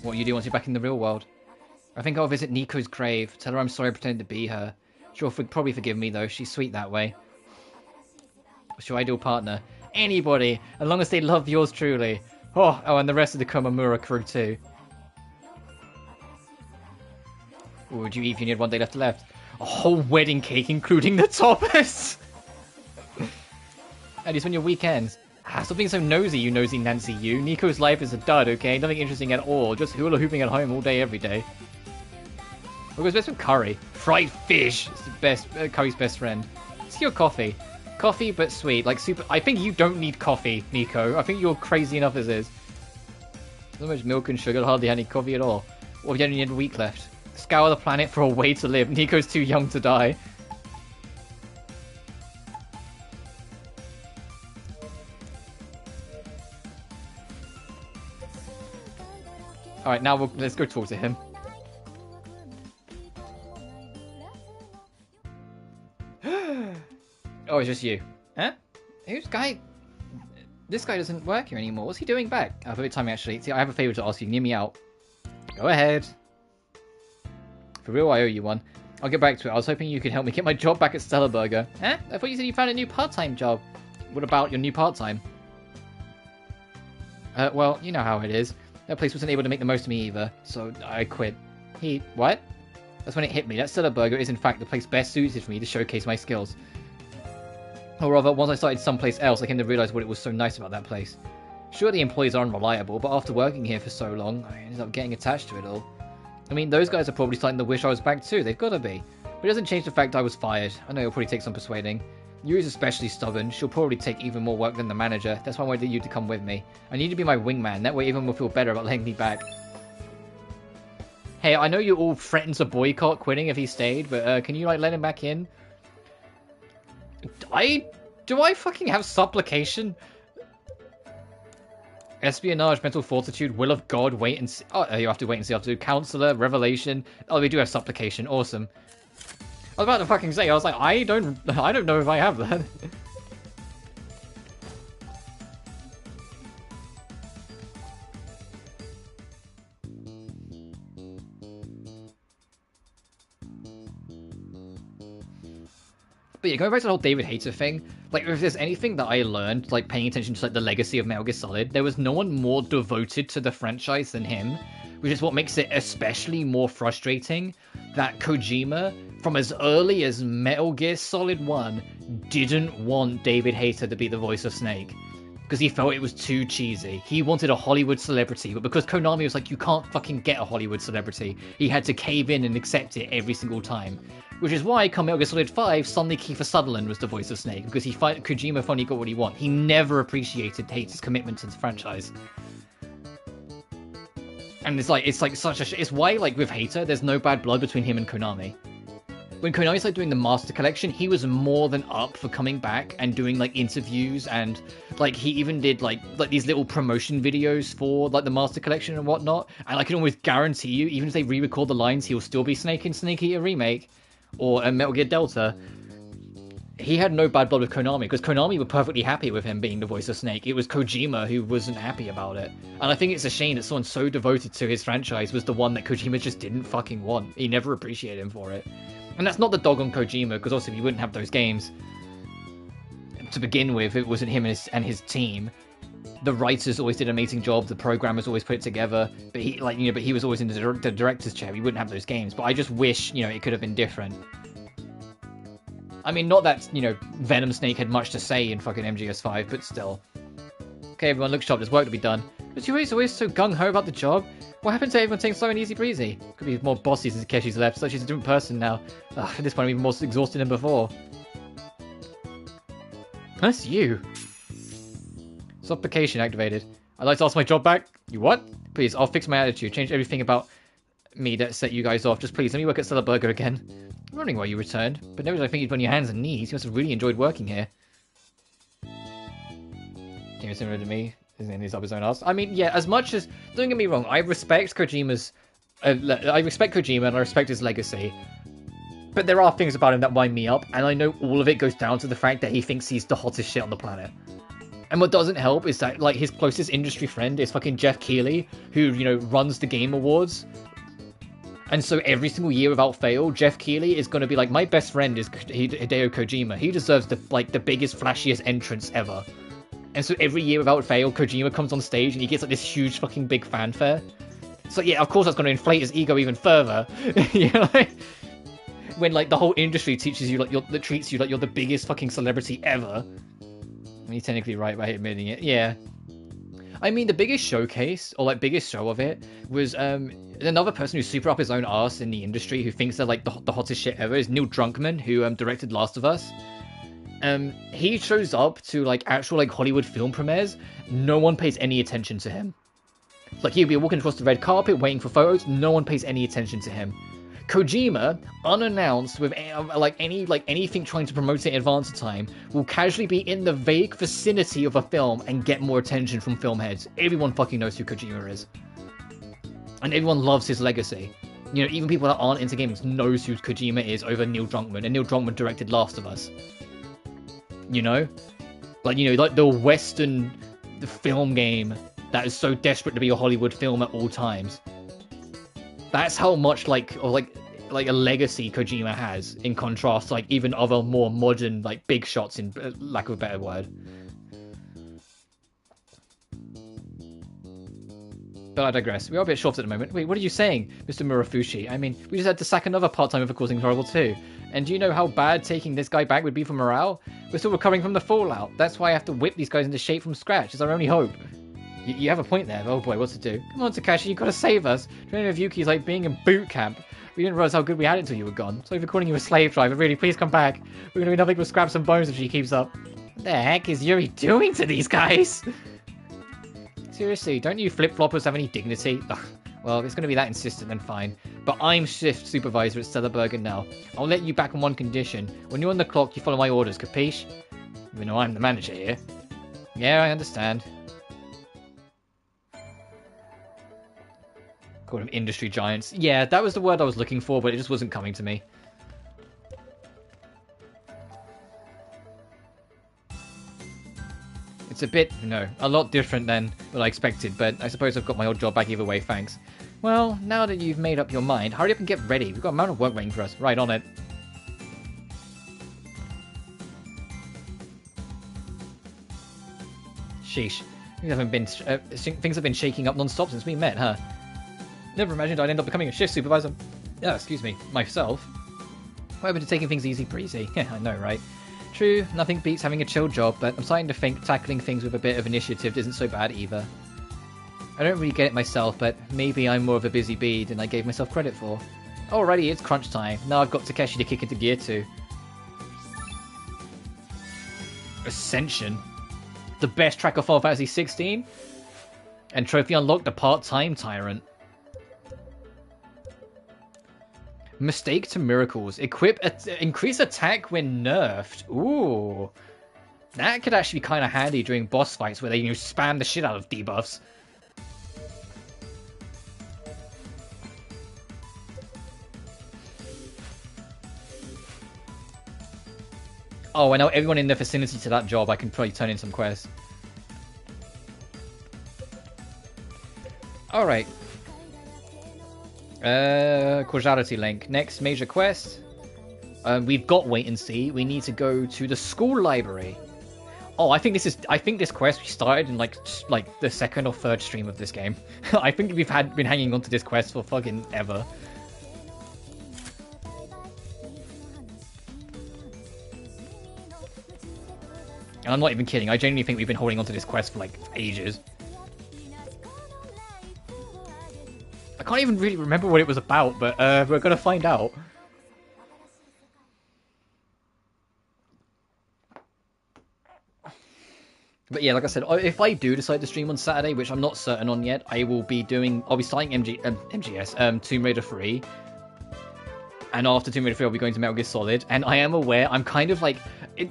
What you do once you're back in the real world? I think I'll visit Nico's grave. Tell her I'm sorry I pretended to be her. She'll probably forgive me, though. She's sweet that way. What's your ideal partner? Anybody, as long as they love yours truly. Oh, and the rest of the Komamura crew, too. What would you eat if you had 1 day left? A whole wedding cake, including the toppers! And it's on your weekends. Stop being so nosy, you nosy Nancy, you. Nico's life is a dud, okay? Nothing interesting at all. Just hula hooping at home all day, every day. What goes best with curry? Fried fish! It's the best, curry's best friend. It's your coffee. Coffee, but sweet. Like, super... I think you don't need coffee, Nico. I think you're crazy enough as is. So much milk and sugar, hardly any coffee at all. Or you only had a week left. Scour the planet for a way to live. Nico's too young to die. Alright, now let's go talk to him. Oh, it's just you. Huh? Who's guy? This guy doesn't work here anymore. What's he doing back? I have a bit of time actually. See, I have a favour to ask you. Near me out. Go ahead. For real, I owe you one. I'll get back to it. I was hoping you could help me get my job back at Stellar Burger. Huh? I thought you said you found a new part-time job. What about your new part-time? Well, you know how it is. That place wasn't able to make the most of me either, so I quit. What? That's when it hit me. That Stellar Burger is in fact the place best suited for me to showcase my skills. Or rather, once I started someplace else, I came to realise what it was so nice about that place. Sure, the employees are unreliable, but after working here for so long, I ended up getting attached to it all. I mean, those guys are probably starting to wish I was back too. They've got to be. But it doesn't change the fact I was fired. I know it'll probably take some persuading. Yuri's especially stubborn. She'll probably take even more work than the manager. That's why I wanted you to come with me. I need to be my wingman. That way everyone will feel better about letting me back. Hey, I know you all threatened to boycott quitting if he stayed, but can you, like, let him back in? Do I fucking have supplication? Espionage, mental fortitude, will of God, wait and see. Oh, you have to wait and see. I have to do counselor, revelation. Oh, we do have supplication. Awesome. I was about to fucking say, I was like, I don't know if I have that. But yeah, going back to the whole David Hayter thing, like, if there's anything that I learned, like, paying attention to, like, the legacy of Metal Gear Solid, there was no one more devoted to the franchise than him, which is what makes it especially more frustrating that Kojima, from as early as Metal Gear Solid 1, didn't want David Hayter to be the voice of Snake. Because he felt it was too cheesy. He wanted a Hollywood celebrity, but because Konami was like, you can't fucking get a Hollywood celebrity, he had to cave in and accept it every single time. Which is why, come Metal Gear Solid 5, suddenly Kiefer Sutherland was the voice of Snake, because Kojima finally got what he wanted. He never appreciated Hayter's commitment to the franchise. And it's like such a it's why, like, with Hayter, there's no bad blood between him and Konami. When Konami started doing the Master Collection, he was more than up for coming back and doing, like, interviews, and, like, he even did, like these little promotion videos for, like, the Master Collection and whatnot, and I can almost guarantee you, even if they re-record the lines, he'll still be Snake in Snake Eater Remake, or Metal Gear Delta. He had no bad blood with Konami, because Konami were perfectly happy with him being the voice of Snake. It was Kojima who wasn't happy about it. And I think it's a shame that someone so devoted to his franchise was the one that Kojima just didn't fucking want. He never appreciated him for it. And that's not the dog on Kojima, because obviously we wouldn't have those games to begin with. It wasn't him and his team. The writers always did an amazing job. The programmers always put it together. But he was always in the director's chair. We wouldn't have those games. But I just wish, it could have been different. I mean, not that, Venom Snake had much to say in fucking MGS5, but still. Okay, everyone, look sharp. There's work to be done. But you always so gung-ho about the job. What happened to everyone taking slow and easy-breezy? Could be more bossy since Keshi's left, so she's a different person now. Ugh, at this point, I'm even more exhausted than before. That's you. Supplication activated. I'd like to ask my job back. You what? Please, I'll fix my attitude. Change everything about me that set you guys off. Just please, let me work at Stellar Burger again. I'm wondering why you returned, but never did I think you'd be on your hands and knees. You must have really enjoyed working here. Seems similar to me. Isn't he's up his own ass? I mean, yeah, as much as... Don't get me wrong, I respect Kojima's... I respect Kojima and I respect his legacy. But there are things about him that wind me up, and I know all of it goes down to the fact that he thinks he's the hottest shit on the planet. And what doesn't help is that, like, his closest industry friend is fucking Jeff Keighley, who, runs the Game Awards. And so every single year without fail, Jeff Keighley is going to be like, my best friend is Hideo Kojima. He deserves the biggest, flashiest entrance ever. And so every year without fail, Kojima comes on stage and he gets like this huge fucking big fanfare. So yeah, of course that's going to inflate his ego even further. You know, like, when like the whole industry teaches you like treats you like you're the biggest fucking celebrity ever. I mean, you're technically right by admitting it. Yeah. I mean, the biggest showcase, or like biggest show of it, was another person who's super up his own arse in the industry, who thinks they're like the hottest shit ever, is Neil Druckmann, who directed Last of Us. He shows up to like actual like Hollywood film premieres. No one pays any attention to him. Like, he'll be walking across the red carpet waiting for photos. No one pays any attention to him. Kojima, unannounced, with anything trying to promote it in advance of time, will casually be in the vague vicinity of a film and get more attention from film heads. Everyone fucking knows who Kojima is. And everyone loves his legacy. You know, even people that aren't into games knows who Kojima is over Neil Druckmann, and Neil Druckmann directed Last of Us. You know? Like, you know, like the Western film game that is so desperate to be a Hollywood film at all times. That's how much like a legacy Kojima has, in contrast to like even other more modern like big shots, in lack of a better word. But I digress. We are a bit short at the moment. Wait, what are you saying, Mr. Murafushi? I mean, we just had to sack another part-timer for causing trouble too. And do you know how bad taking this guy back would be for morale? We're still recovering from the fallout. That's why I have to whip these guys into shape from scratch. It's our only hope. You have a point there. Oh boy, what's to do? Come on, Takashi, you gotta save us. Training with Yuki is like being in boot camp. We didn't realize how good we had it until you were gone. Sorry for calling you a slave driver. Really, please come back. We're gonna be nothing but scraps and bones if she keeps up. What the heck is Yuri doing to these guys? Seriously, don't you flip-floppers have any dignity? Ugh. Well, if it's gonna be that insistent, then fine. But I'm shift supervisor at Stellarbergen now. I'll let you back on one condition. When you're on the clock, you follow my orders, capiche? Even though I'm the manager here. Yeah, I understand. Call them industry giants. Yeah, that was the word I was looking for, but it just wasn't coming to me. It's a bit, a lot different than what I expected, but I suppose I've got my old job back either way, thanks. Well, now that you've made up your mind, hurry up and get ready. We've got a amount of work waiting for us. Right on it. Sheesh. Things have been shaking up non-stop since we met, huh? Never imagined I'd end up becoming a shift supervisor. Yeah, excuse me, myself. Why have we been taking things easy breezy? Yeah, I know, right? True, nothing beats having a chill job, but I'm starting to think tackling things with a bit of initiative isn't so bad either. I don't really get it myself, but maybe I'm more of a busy bee than I gave myself credit for. Alrighty, it's crunch time. Now I've got Takeshi to kick into gear too. Ascension. The best track of Final Fantasy 16? And trophy unlocked, the part-time tyrant. Mistake to miracles. Increase attack when nerfed. Ooh. That could actually be kind of handy during boss fights where they spam the shit out of debuffs. Oh, I know everyone in the vicinity to that job. I can probably turn in some quests. Alright. Causality link. Next major quest. We've got wait and see. We need to go to the school library. Oh, I think this quest we started in like the second or third stream of this game. I think we've been hanging on to this quest for fucking ever. And I'm not even kidding. I genuinely think we've been holding on to this quest for like ages. I can't even really remember what it was about, but we're gonna find out. But yeah, like I said, if I do decide to stream on Saturday, which I'm not certain on yet, I'll be starting MGS, Tomb Raider 3. And after Tomb Raider 3, I'll be going to Metal Gear Solid. And I am aware, I'm kind of like,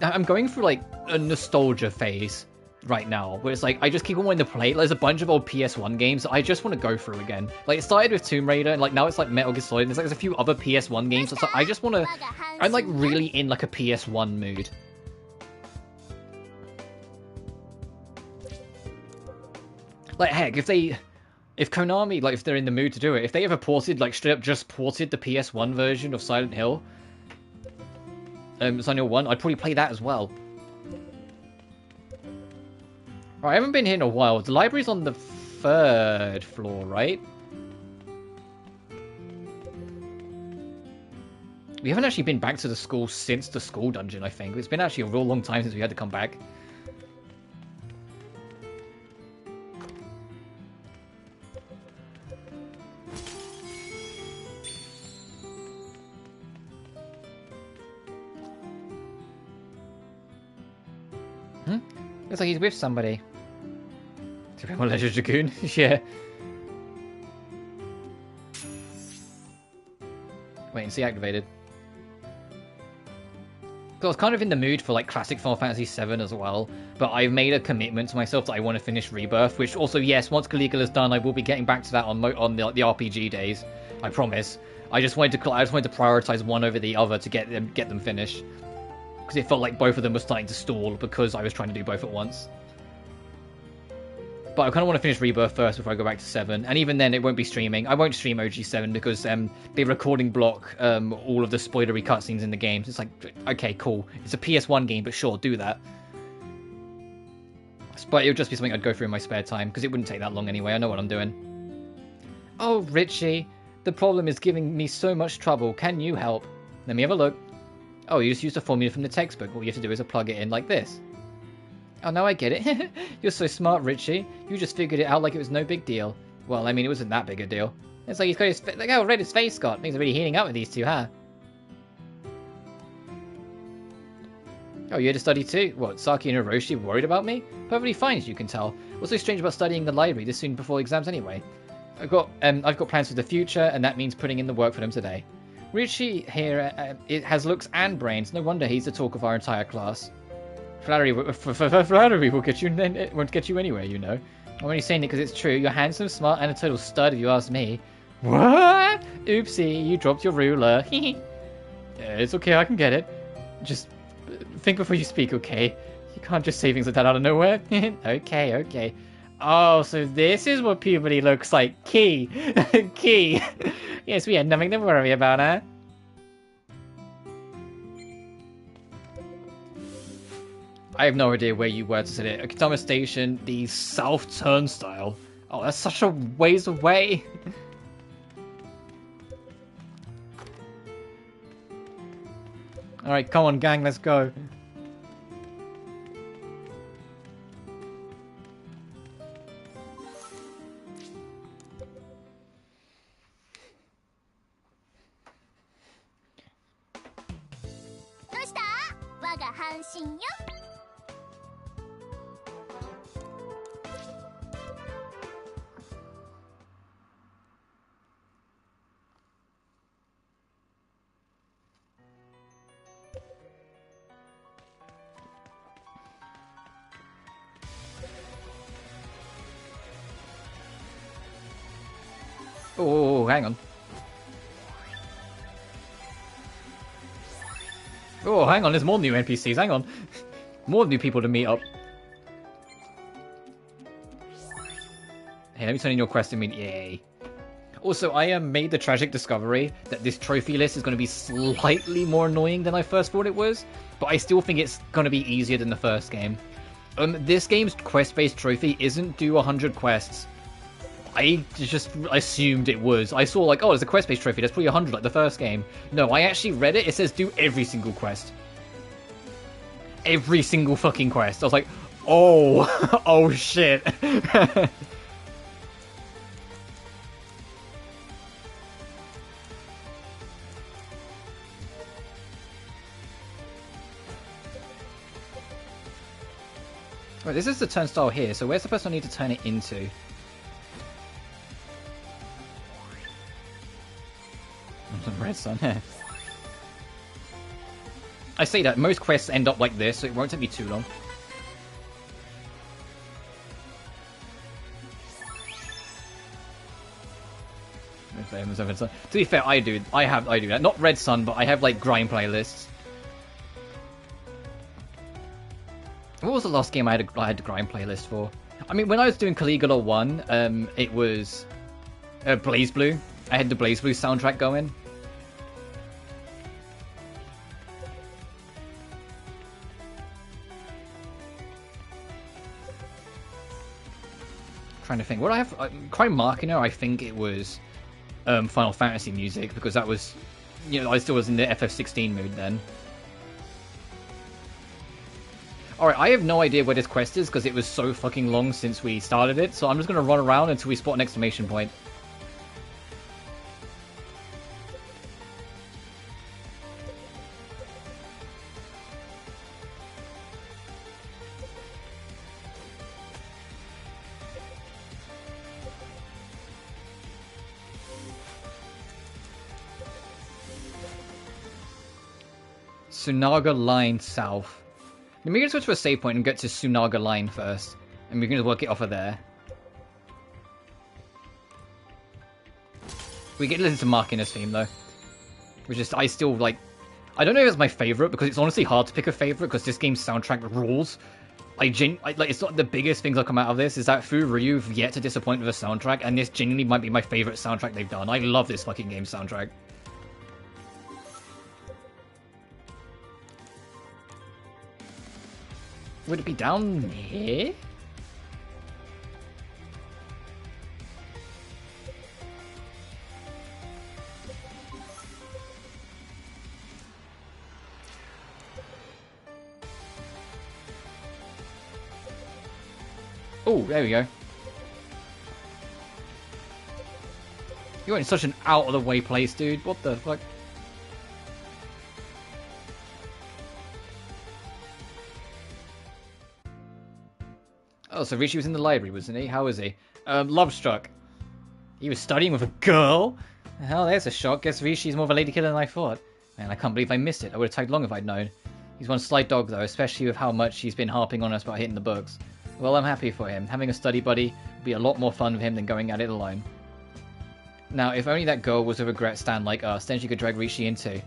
I'm going through like a nostalgia phase right now, where it's like, I just keep on wanting to play. There's a bunch of old PS1 games that I just want to go through again. Like, it started with Tomb Raider, and like now it's like Metal Gear Solid. There's a few other PS1 games. So I just want to, I'm like really in like a PS1 mood. Like, heck, if they If Konami, like, if they're in the mood to do it, if they ever ported, like, straight up just ported the PS1 version of Silent Hill, Silent Hill 1, I'd probably play that as well. Right, I haven't been here in a while. The library's on the 3rd floor, right? We haven't actually been back to the school since the school dungeon, I think. It's been actually a real long time since we had to come back. Looks like he's with somebody. Supremo Leisure Dragoon? Yeah. Wait and see activated. So I was kind of in the mood for like classic Final Fantasy VII as well, but I've made a commitment to myself that I want to finish Rebirth, which also, yes, once Caligula's done, I will be getting back to that on the RPG days. I promise. I just wanted to prioritize one over the other to get them finished. Because it felt like both of them were starting to stall because I was trying to do both at once. But I kind of want to finish Rebirth first before I go back to 7. And even then, it won't be streaming. I won't stream OG7 because they recording block all of the spoilery cutscenes in the games. It's like, okay, cool. It's a PS1 game, but sure, do that. But it would just be something I'd go through in my spare time because it wouldn't take that long anyway. I know what I'm doing. Oh, Richie. The problem is giving me so much trouble. Can you help? Let me have a look. Oh, you just used a formula from the textbook. All you have to do is plug it in like this. Oh, now I get it. You're so smart, Richie. You just figured it out like it was no big deal. Well, I mean, it wasn't that big a deal. It's like he's got his... Look how red his face got. Things are really heating up with these two, huh? Oh, you had to study too? What, Saki and Hiroshi worried about me? Perfectly fine, as you can tell. What's so strange about studying the library this soon before exams anyway? I've got plans for the future, and that means putting in the work for them today. Richie here it has looks and brains. No wonder he's the talk of our entire class. Flattery won't get you anywhere, you know. I'm only saying it because it's true. You're handsome, smart, and a total stud if you ask me. What? Oopsie, you dropped your ruler. Yeah, it's okay, I can get it. Just think before you speak, okay? You can't just say things like that out of nowhere. Okay. Oh, so this is what puberty looks like. Key. Key. Yes, we had nothing to worry about, huh? I have no idea where you were to sit it. Akitama Station, the South Turnstile. Oh, that's such a ways away. Alright, come on, gang, let's go. Oh, hang on. Oh, hang on, there's more new NPCs, hang on. More new people to meet up. Hey, let me turn in your quest and mean, yay. Also, I made the tragic discovery that this trophy list is going to be slightly more annoying than I first thought it was, but I still think it's going to be easier than the first game. This game's quest-based trophy isn't do 100 quests. I just assumed it was. I saw like, oh, there's a quest-based trophy, that's probably 100 like the first game. No, I actually read it, it says do every single quest. Every single fucking quest. I was like, oh, oh shit. Right, this is the turnstile here, so where's the person I need to turn it into? Red sun, yeah. I say that, most quests end up like this, so it won't take me too long. To be fair, I do that. Not Red Sun, but I have like grind playlists. What was the last game I had a grind playlist for? I mean, when I was doing Caligula 1, it was Blaze Blue. I had the Blaze Blue soundtrack going. Trying to think. What I have... Crime Machina, I think it was Final Fantasy music, because that was... You know, I still was in the FF16 mood then. Alright, I have no idea where this quest is, because it was so fucking long since we started it, so I'm just going to run around until we spot an exclamation point. Sunaga Line South. Let me just go to a save point and get to Sunaga Line first. And we can just work it off of there. We get to listen to Machina's theme though. Which is, I still like... I don't know if it's my favourite, because it's honestly hard to pick a favourite, because this game's soundtrack rules. Like, it's not the biggest things that come out of this, is that Furina have yet to disappoint with a soundtrack, and this genuinely might be my favourite soundtrack they've done. I love this fucking game soundtrack. Would it be down here? Oh, there we go. You're in such an out-of-the-way place, dude. What the fuck? Oh, so Rishi was in the library, wasn't he? How was he? Love struck. He was studying with a girl? Hell, there's a shock. Guess Rishi's more of a lady killer than I thought. Man, I can't believe I missed it. I would have tagged along if I'd known. He's one slight dog, though, especially with how much he's been harping on us about hitting the books. Well, I'm happy for him. Having a study buddy would be a lot more fun for him than going at it alone. Now, if only that girl was a regret stand like us, then she could drag Rishi into.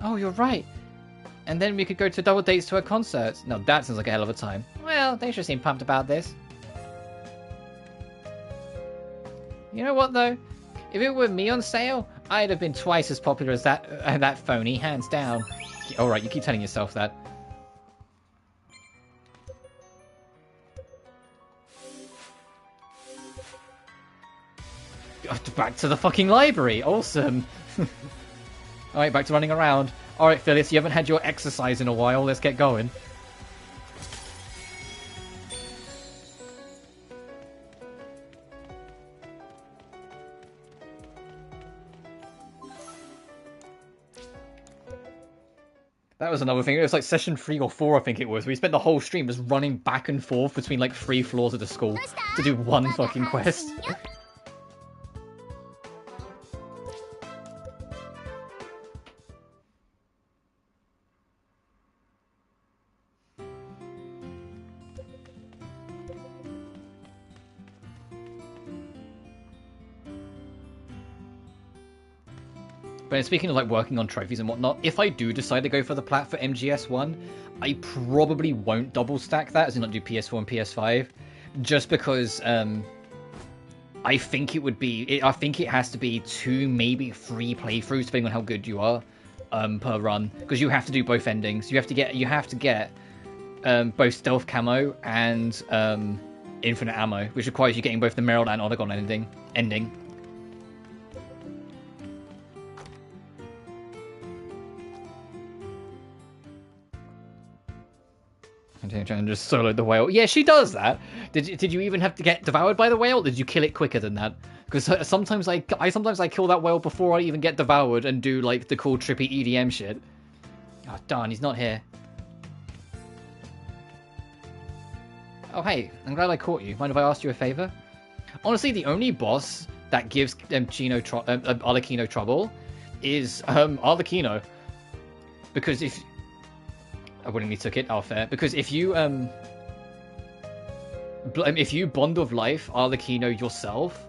Oh, you're right. And then we could go to double dates to her concerts. Now that sounds like a hell of a time. Well, they sure seem pumped about this. You know what, though? If it were me on sale, I'd have been twice as popular as that phony, hands down. Alright, you keep telling yourself that. Back to the fucking library. Awesome. Alright, back to running around. Alright, Phyllis, you haven't had your exercise in a while. Let's get going. That was another thing. It was like session 3 or 4, I think it was. We spent the whole stream just running back and forth between like 3 floors of the school to do one fucking quest. But speaking of like working on trophies and whatnot, if I do decide to go for the plat for MGS1, I probably won't double stack that, as in not do PS4 and PS5, just because I think it would be, I think it has to be 2, maybe 3 playthroughs, depending on how good you are per run, because you have to do both endings. You have to get both stealth camo and infinite ammo, which requires you getting both the Merrill and Oregon ending. Trying to just solo the whale. Yeah, she does that. Did you even have to get devoured by the whale? Did you kill it quicker than that? Because sometimes I kill that whale before I even get devoured and do like the cool trippy EDM shit. Oh darn, he's not here. Oh hey, I'm glad I caught you. Mind if I asked you a favor? Honestly, the only boss that gives Arlecchino trouble is Arlecchino, because if I willingly took it. Oh, fair. Because if you Bond of Life Arlecchino yourself,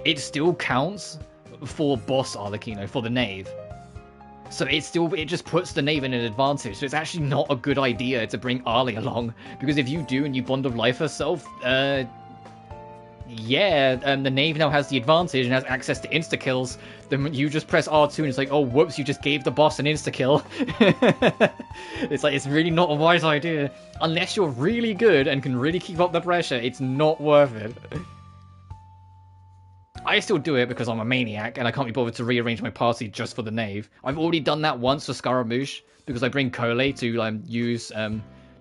it still counts for boss Arlecchino, for the knave. So it just puts the knave in an advantage. So it's actually not a good idea to bring Ali along, because if you do and you bond of life herself, the knave now has the advantage and has access to insta kills. Then you just press R2 and it's like, oh whoops, you just gave the boss an insta kill. It's like, it's really not a wise idea unless you're really good and can really keep up the pressure. It's not worth it. I still do it because I'm a maniac and I can't be bothered to rearrange my party just for the knave. I've already done that once for Scaramouche because I bring Kole to use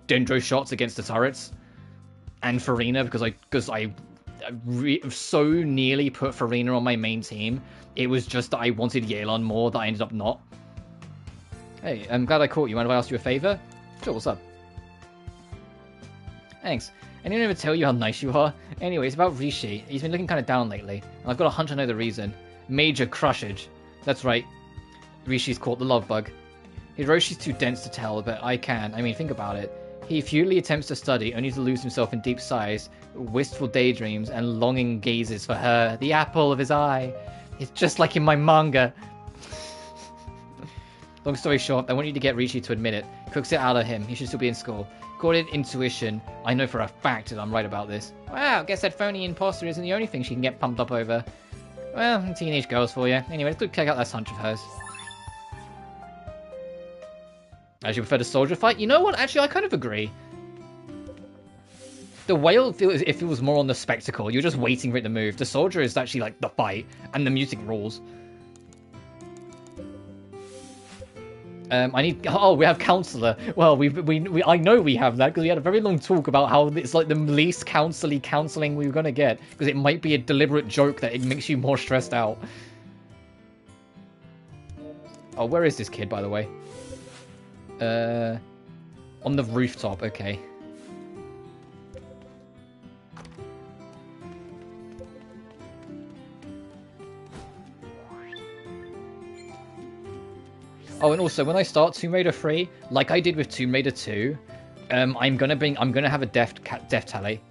Dendro shots against the turrets, and Furina because I so nearly put Furina on my main team. It was just that I wanted Yelan more that I ended up not. Hey, I'm glad I caught you. Mind if I ask you a favor? Sure, what's up? Thanks. I didn't even tell you how nice you are. Anyway, it's about Rishi. He's been looking kind of down lately, and I've got a hunch I know the reason. Major crushage. That's right. Rishi's caught the love bug. Hiroshi's too dense to tell, but I can. I mean, think about it. He futilely attempts to study, only to lose himself in deep sighs, wistful daydreams, and longing gazes for her, the apple of his eye. It's just like in my manga. Long story short, I want you to get Rishi to admit it. Cooks it out of him. He should still be in school. Call it intuition. I know for a fact that I'm right about this. Wow, guess that phony imposter isn't the only thing she can get pumped up over. Well, teenage girls for you. Anyway, let's go check out that hunch of hers. As you prefer the soldier fight? You know what? Actually, I kind of agree. The whale, it feels more on the spectacle. You're just waiting for it to move. The soldier is actually like the fight, and the music rules. we have counselor. Well, I know we have that because we had a very long talk about how it's like the least counseling we were gonna get because it might be a deliberate joke that it makes you more stressed out. Oh, where is this kid, by the way? On the rooftop. Okay. Oh, and also when I start Tomb Raider 3, like I did with Tomb Raider 2, I'm gonna have a death tally.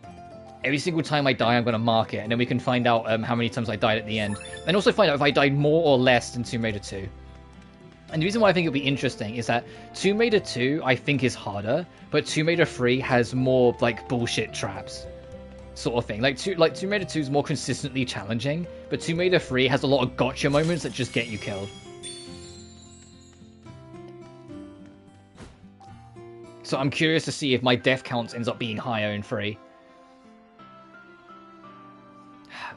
Every single time I die, I'm gonna mark it, and then we can find out how many times I died at the end, and also find out if I died more or less than Tomb Raider 2. And the reason why I think it'll be interesting is that Tomb Raider 2 I think is harder, but Tomb Raider 3 has more like bullshit traps, sort of thing. Like Tomb Raider 2 is more consistently challenging, but Tomb Raider 3 has a lot of gotcha moments that just get you killed. So I'm curious to see if my death count ends up being higher in 3.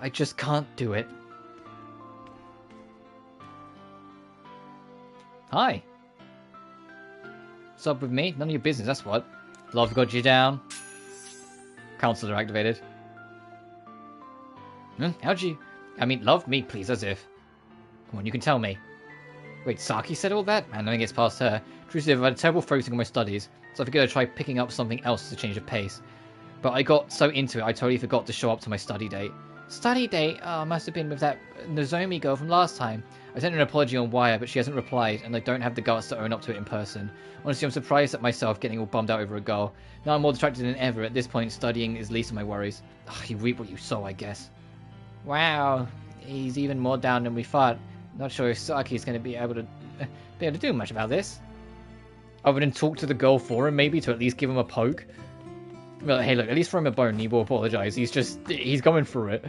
I just can't do it. Hi. What's up with me? None of your business, that's what. Love got you down. Counselor activated. How'd you... I mean, love me, please, as if. Come on, you can tell me. Wait, Saki said all that? Man, nothing gets past her. Truthfully, I've had trouble focusing on my studies, so I figured I'd try picking up something else to change of pace. But I got so into it, I totally forgot to show up to my study date. Study date? Oh, must have been with that Nozomi girl from last time. I sent her an apology on wire, but she hasn't replied, and I don't have the guts to own up to it in person. Honestly, I'm surprised at myself getting all bummed out over a girl. Now I'm more distracted than ever. At this point, studying is least of my worries. Ugh, you reap what you sow, I guess. Wow, he's even more down than we thought. Not sure if Saki's going to be able to do much about this. Other than talk to the girl for him, maybe, to at least give him a poke. Well, hey, look, at least throw him a bone, he will apologize. He's going through it.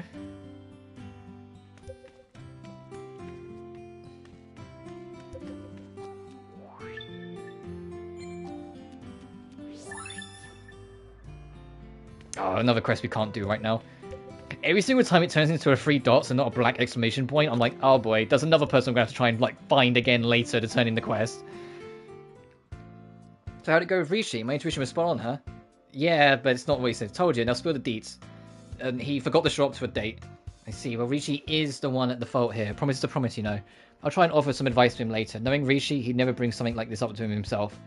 Oh, another quest we can't do right now. Every single time it turns into a 3 dots and not a black exclamation point, I'm like, oh boy, there's another person I'm going to have to try and like find again later to turn in the quest. So how'd it go with Rishi? My intuition was spot on, huh? Yeah, but it's not what he said. Told you, now spill the deets. He forgot to show up to a date. I see. Well, Rishi is the one at the fault here. Promise is a promise, you know. I'll try and offer some advice to him later. Knowing Rishi, he'd never bring something like this up to him himself.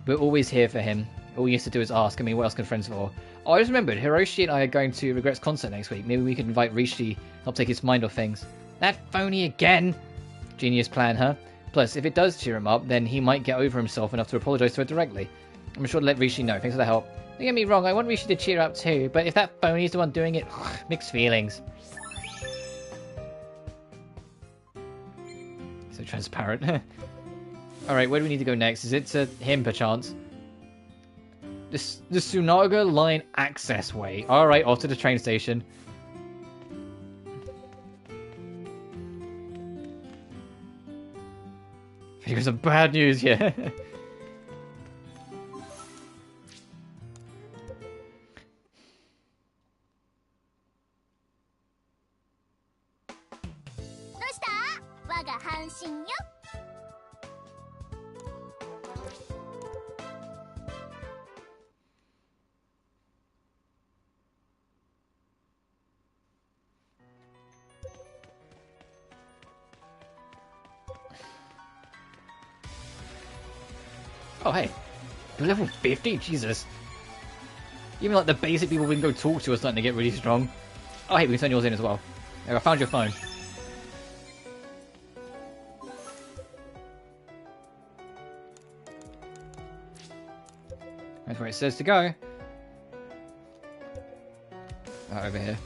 We're always here for him. All he has to do is ask. I mean, what else can friends for? Oh, I just remembered. Hiroshi and I are going to Regret's concert next week. Maybe we could invite Rishi, help take his mind off things. That phony again! Genius plan, huh? Plus, if it does cheer him up, then he might get over himself enough to apologize to her directly. I'm sure to let Rishi know. Thanks for the help. Don't get me wrong, I want Rishi to cheer up too, but if that phony's the one doing it, mixed feelings. So transparent. Alright, where do we need to go next? Is it to him, perchance? The Sunaga Line Access Way. Alright, off to the train station. Here's some bad news, yeah. Oh, hey. You're level 50? Jesus. Even like the basic people we can go talk to are starting to get really strong. Oh, hey, we can send yours in as well. There, I found your phone. That's where it says to go. Oh, over here.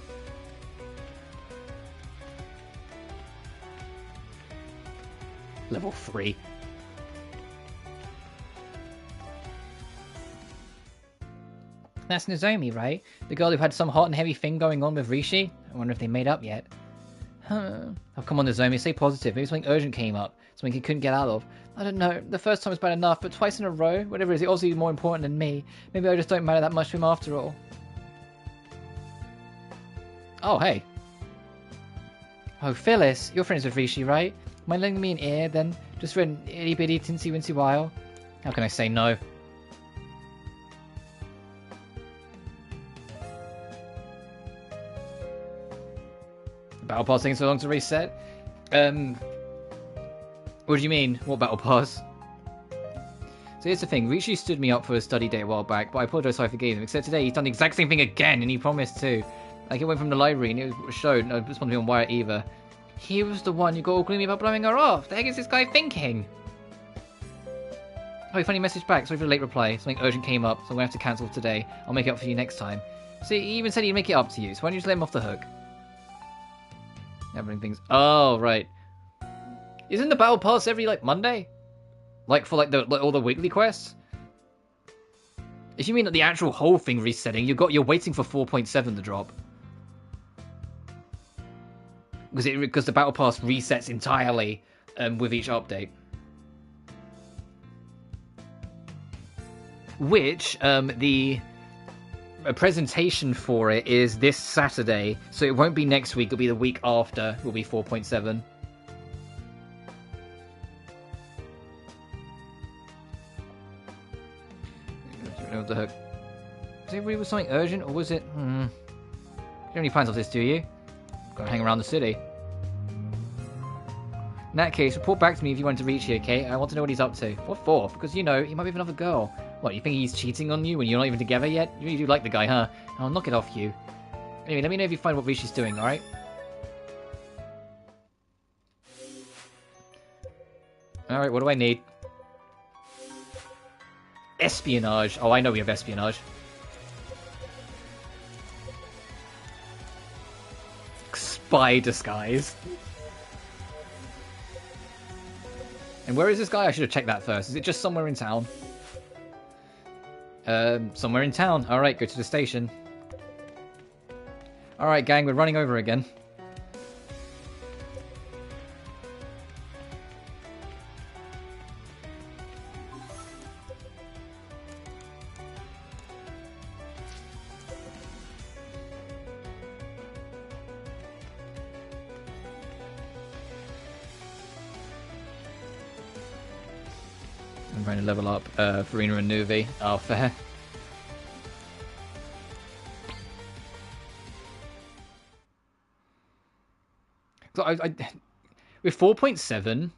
Level 3. That's Nozomi, right? The girl who had some hot and heavy thing going on with Rishi? I wonder if they made up yet. Huh. Oh, come on, Nozomi, stay positive. Maybe something urgent came up. Something he couldn't get out of. I don't know. The first time was bad enough, but twice in a row? Whatever it is, it's obviously more important than me. Maybe I just don't matter that much to him after all. Oh, hey. Oh, Phyllis, you're friends with Rishi, right? Mind lending me an ear, then? Just for an itty-bitty, tinsy-wincy while? How can I say no? Battle Pass taking so long to reset? What do you mean? What Battle Pass? So here's the thing, Rishi stood me up for a study day a while back, but I apologise if I forgave him, except today he's done the exact same thing again, and he promised too. Like, it went from the library, and it was showed, no, this one to be on Wire either. He was the one who got all gloomy about blowing her off. The heck is this guy thinking? Oh, funny message back, sorry for the late reply. Something urgent came up, so I'm going to have to cancel for today. I'll make it up for you next time. See, he even said he'd make it up to you, so why don't you just let him off the hook? Never things. Oh, right. Isn't the Battle Pass every, like, Monday? Like, for, like, all the weekly quests? If you mean that the actual whole thing resetting, you're waiting for 4.7 to drop. Because the Battle Pass resets entirely with each update. Which, the presentation for it is this Saturday, so it won't be next week, it'll be the week after, will be 4.7. What the heck? Was it really was something urgent, or was it... You don't need plans of this, do you? Gotta hang around the city. In that case, report back to me if you want to reach you, okay? I want to know what he's up to. What for? Because, you know, he might be with another girl. What, you think he's cheating on you when you're not even together yet? You really do like the guy, huh? I'll knock it off you. Anyway, let me know if you find what Rishi's doing, alright? Alright, what do I need? Espionage. Oh, I know we have espionage. Spy disguise. And where is this guy? I should have checked that first. Is it just somewhere in town? Somewhere in town. Alright, go to the station. Alright, gang, we're running over again. I'm trying to level up Furina and Nuvi. Oh, fair. So with 4.7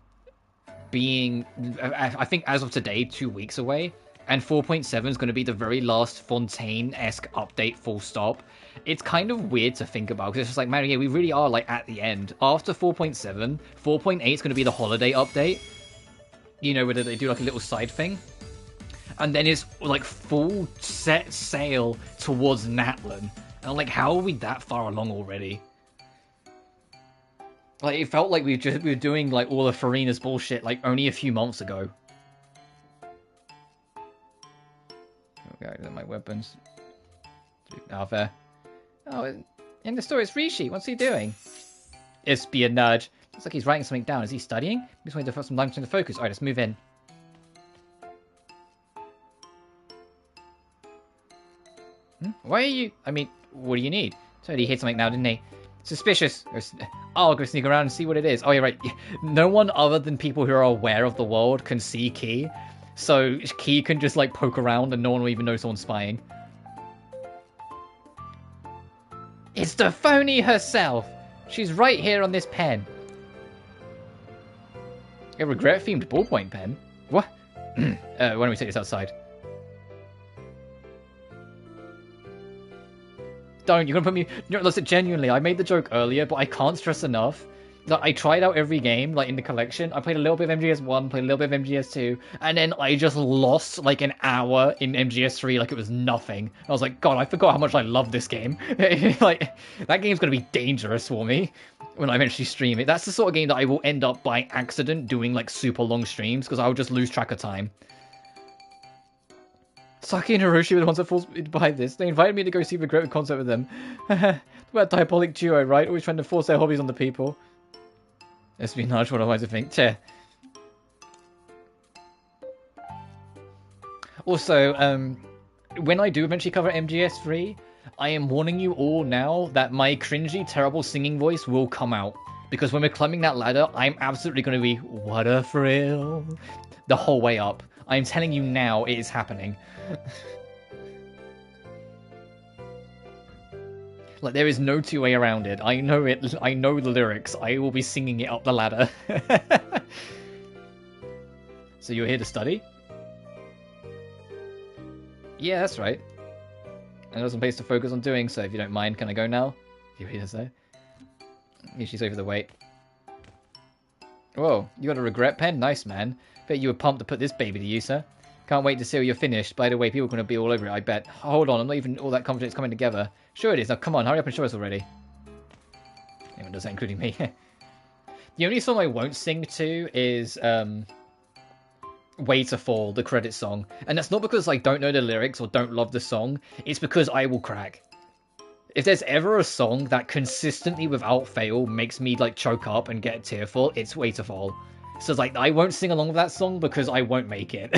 being, I think as of today, 2 weeks away, and 4.7 is going to be the very last Fontaine-esque update, full stop. It's kind of weird to think about, because it's just like, man, yeah, we really are like at the end. After 4.7, 4.8 is going to be the holiday update. You know, where they do like a little side thing. And then it's like full set sail towards Natlan. And I'm like, how are we that far along already? Like, it felt like we were doing like all of Furina's bullshit like only a few months ago. Okay, my weapons. Out there. Oh, in the store it's Rishi. What's he doing? Espionage. Looks like he's writing something down. Is he studying? Just waiting for some time to focus. Alright, let's move in. Why are you... I mean, what do you need? So he hit something now, didn't he? Suspicious. I'll go sneak around and see what it is. Oh, yeah, right. No one other than people who are aware of the world can see Key. So Key can just, like, poke around and no one will even know someone's spying. It's the phony herself! She's right here on this pen. A regret-themed ballpoint pen? What? Why don't we take this outside? Don't, you're gonna put me... No, listen, genuinely, I made the joke earlier, but I can't stress enough that I tried out every game, like, in the collection. I played a little bit of MGS1, played a little bit of MGS2, and then I just lost, like, an hour in MGS3 like it was nothing. I was like, God, I forgot how much I love this game. Like, that game's gonna be dangerous for me when I eventually stream it. That's the sort of game that I will end up, by accident, doing, like, super long streams, because I'll just lose track of time. Saki and Hiroshi were the ones that forced me to buy this. They invited me to go see the great concert with them. What a diabolic duo, right? Always trying to force their hobbies on the people. Espionage, what am I to think? Tch. Also, when I do eventually cover MGS3, I am warning you all now that my cringy, terrible singing voice will come out. Because when we're climbing that ladder, I'm absolutely going to be, what a thrill, the whole way up. I'm telling you now, it is happening. Like, there is no two way around it. I know it. I know the lyrics. I will be singing it up the ladder. So you're here to study? Yeah, that's right. And there's some place to focus on doing so. If you don't mind, can I go now? You're here to say. Yeah, she's over the wait. Whoa, you got a regret pen? Nice, man. Bet you were pumped to put this baby to use, huh? Can't wait to see how you're finished. By the way, people are going to be all over it, I bet. Hold on, I'm not even all that confident it's coming together. Sure it is. Now, come on, hurry up and show us already. Anyone does that, including me. The only song I won't sing to is, Way to Fall, the credit song. And that's not because I don't know the lyrics or don't love the song. It's because I will crack. If there's ever a song that consistently, without fail, makes me, like, choke up and get tearful, it's Way to Fall. So it's like, I won't sing along with that song because I won't make it.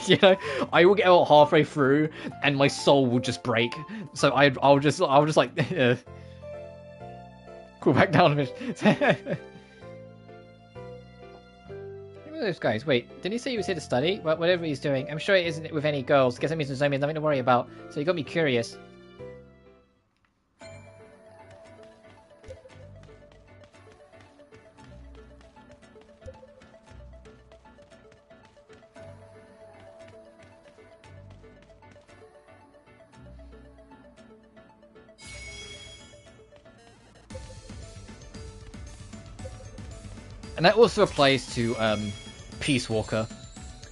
You know, I will get about halfway through and my soul will just break. So I'll just like, cool back down a bit. Look at those guys. Wait, didn't he say he was here to study? Well, whatever he's doing, I'm sure it isn't with any girls. Guess that means there's nothing to worry about. So you got me curious. And that also applies to Peace Walker.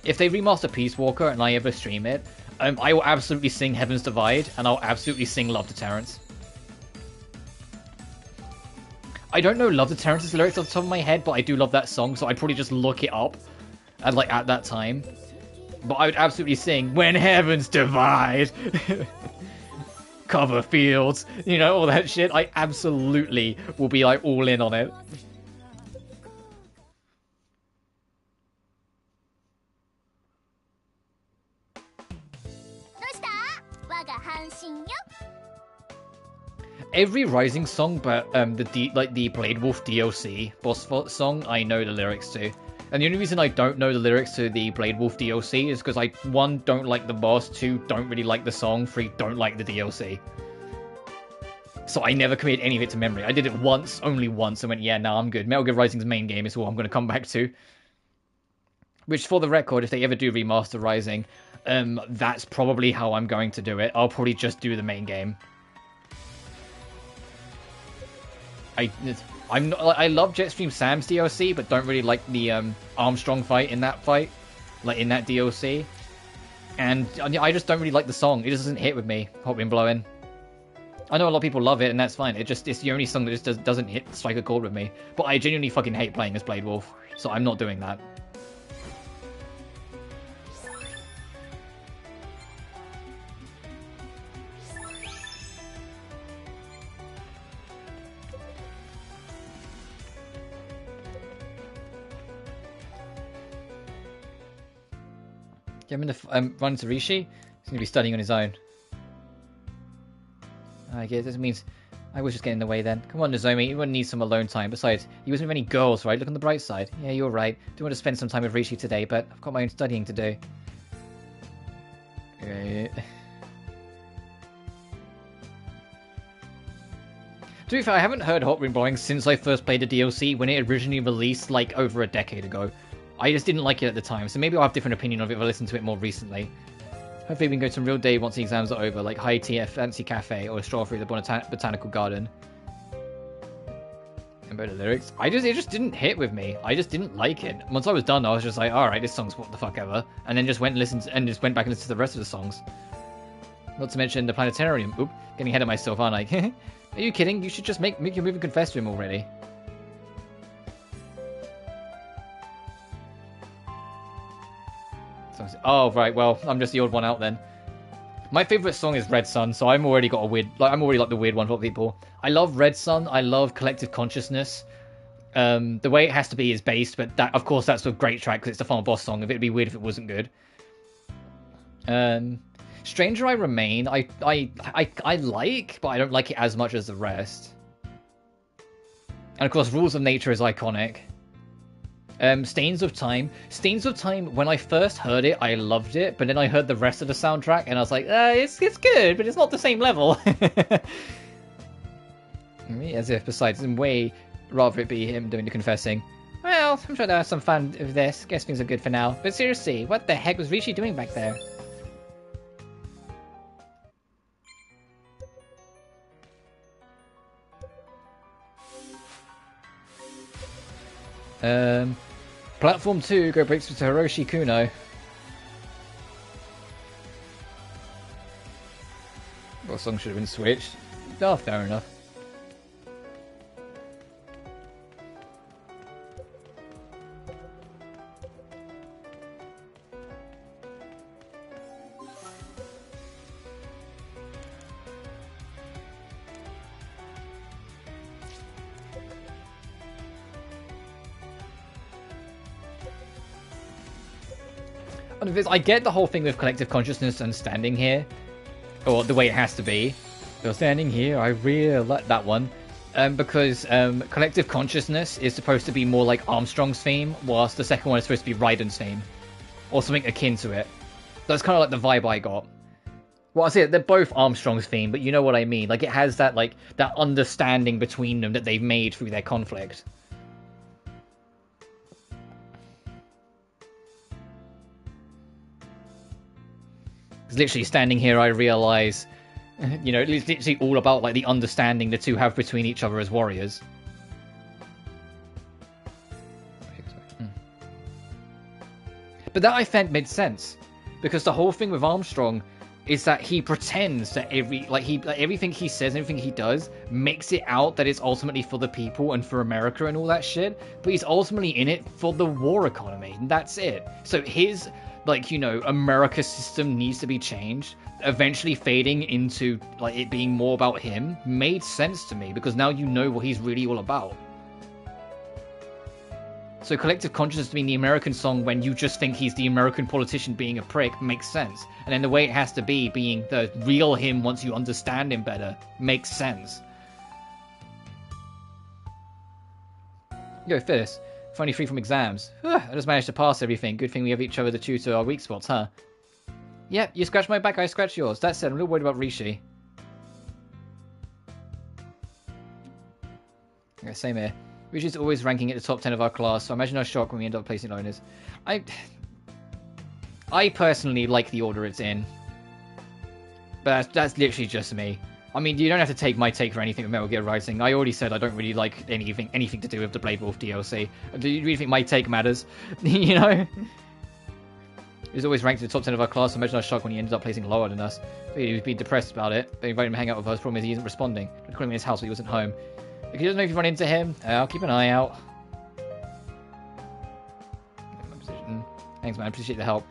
If they remaster Peace Walker and I ever stream it, I will absolutely sing Heaven's Divide, and I'll absolutely sing Love Deterrence. I don't know Love Deterrence's lyrics off the top of my head, but I do love that song, so I'd probably just look it up at, like, at that time. But I would absolutely sing When Heavens Divide! Cover fields, you know, all that shit. I absolutely will be, like, all in on it. Every Rising song, but the Blade Wolf DLC boss song, I know the lyrics to. And the only reason I don't know the lyrics to the Blade Wolf DLC is because I, 1, don't like the boss, 2, don't really like the song, 3, don't like the DLC. So I never committed any of it to memory. I did it once, only once, and went, yeah, nah, I'm good. Metal Gear Rising's main game is what I'm going to come back to. Which, for the record, if they ever do remaster Rising, that's probably how I'm going to do it. I'll probably just do the main game. I love Jetstream Sam's DLC, but don't really like the Armstrong fight in that like in that DLC. And I just don't really like the song. It just doesn't hit with me. Hot Wind Blowing. I know a lot of people love it, and that's fine. It's the only song that just doesn't strike a chord with me. But I genuinely fucking hate playing as Blade Wolf, so I'm not doing that. Get him in the run to Rishi. He's going to be studying on his own. I guess this means I was just getting in the way then. Come on, Nozomi, you wouldn't need some alone time. Besides, he wasn't with any girls, right? Look on the bright side. Yeah, you're right. Do want to spend some time with Rishi today, but I've got my own studying to do. To be fair, I haven't heard Hot Wind Blowing since I first played the DLC when it originally released, like, over a decade ago. I just didn't like it at the time, so maybe I'll have a different opinion of it if I listen to it more recently. Hopefully we can go to a real day once the exams are over, like high tea at a fancy cafe or a stroll through the botanical garden. And about the lyrics, it just didn't hit with me. I just didn't like it. Once I was done, I was just like, alright, this song's what the fuck ever. And then just went and went back and listened to the rest of the songs. Not to mention the planetarium. Oop, getting ahead of myself, aren't I? Are you kidding? You should just make your move and confess to him already. Oh, right, well, I'm just the odd one out then. My favourite song is Red Sun, so I'm already got a weird... I'm already like the weird one for people. I love Red Sun, I love Collective Consciousness. The way it has to be is based, but that, of course, that's a great track because it's the final boss song. It'd be weird if it wasn't good. Stranger I Remain, I like, but I don't like it as much as the rest. And of course, Rules of Nature is iconic. Stains of Time. Stains of Time, when I first heard it, I loved it, but then I heard the rest of the soundtrack, and I was like, it's good, but it's not the same level. As if, besides, in way, rather it be him doing the confessing. Well, I'm sure there are some fun with this. Guess things are good for now. But seriously, what the heck was Rishi doing back there? Platform 2, go breaks with Hiroshi Kuno. What song should have been switched? Oh, fair enough. I get the whole thing with collective consciousness and standing here, or the way it has to be. So standing here, I really like that one, because collective consciousness is supposed to be more like Armstrong's theme, whilst the second one is supposed to be Raiden's theme, or something akin to it. That's kind of like the vibe I got. Well, I say they're both Armstrong's theme, but you know what I mean. Like it has that that understanding between them that they've made through their conflict. Literally standing here, I realize, you know, it's literally all about like the understanding the two have between each other as warriors. But that I found made sense, because the whole thing with Armstrong is that he pretends that everything he says, everything he does, makes it out that it's ultimately for the people and for America and all that shit. But he's ultimately in it for the war economy, and that's it. So his, like, you know, America's system needs to be changed, eventually fading into like it being more about him made sense to me, because now you know what he's really all about. So collective consciousness being the American song when you just think he's the American politician being a prick makes sense. And then the way it has to be being the real him once you understand him better makes sense. Yo, Phyllis, finally free from exams. I just managed to pass everything. Good thing we have each other to tutor our weak spots, huh? Yep, you scratch my back, I scratch yours. That said, I'm a little worried about Rishi. Okay, same here. Rishi's always ranking at the top 10 of our class, so imagine our shock when we end up placing loners. I personally like the order it's in. But that's literally just me. I mean, you don't have to take my take for anything with Metal Gear Rising. I already said I don't really like anything to do with the Blade Wolf DLC. Do you really think my take matters? You know? He's always ranked in the top 10 of our class, so imagine our shock when he ended up placing lower than us. He'd be depressed about it, but invited him to hang out with us. Problem is he isn't responding. We're calling him in his house, but he wasn't home. If he doesn't know if you run into him, I'll keep an eye out. Thanks, man. Appreciate the help.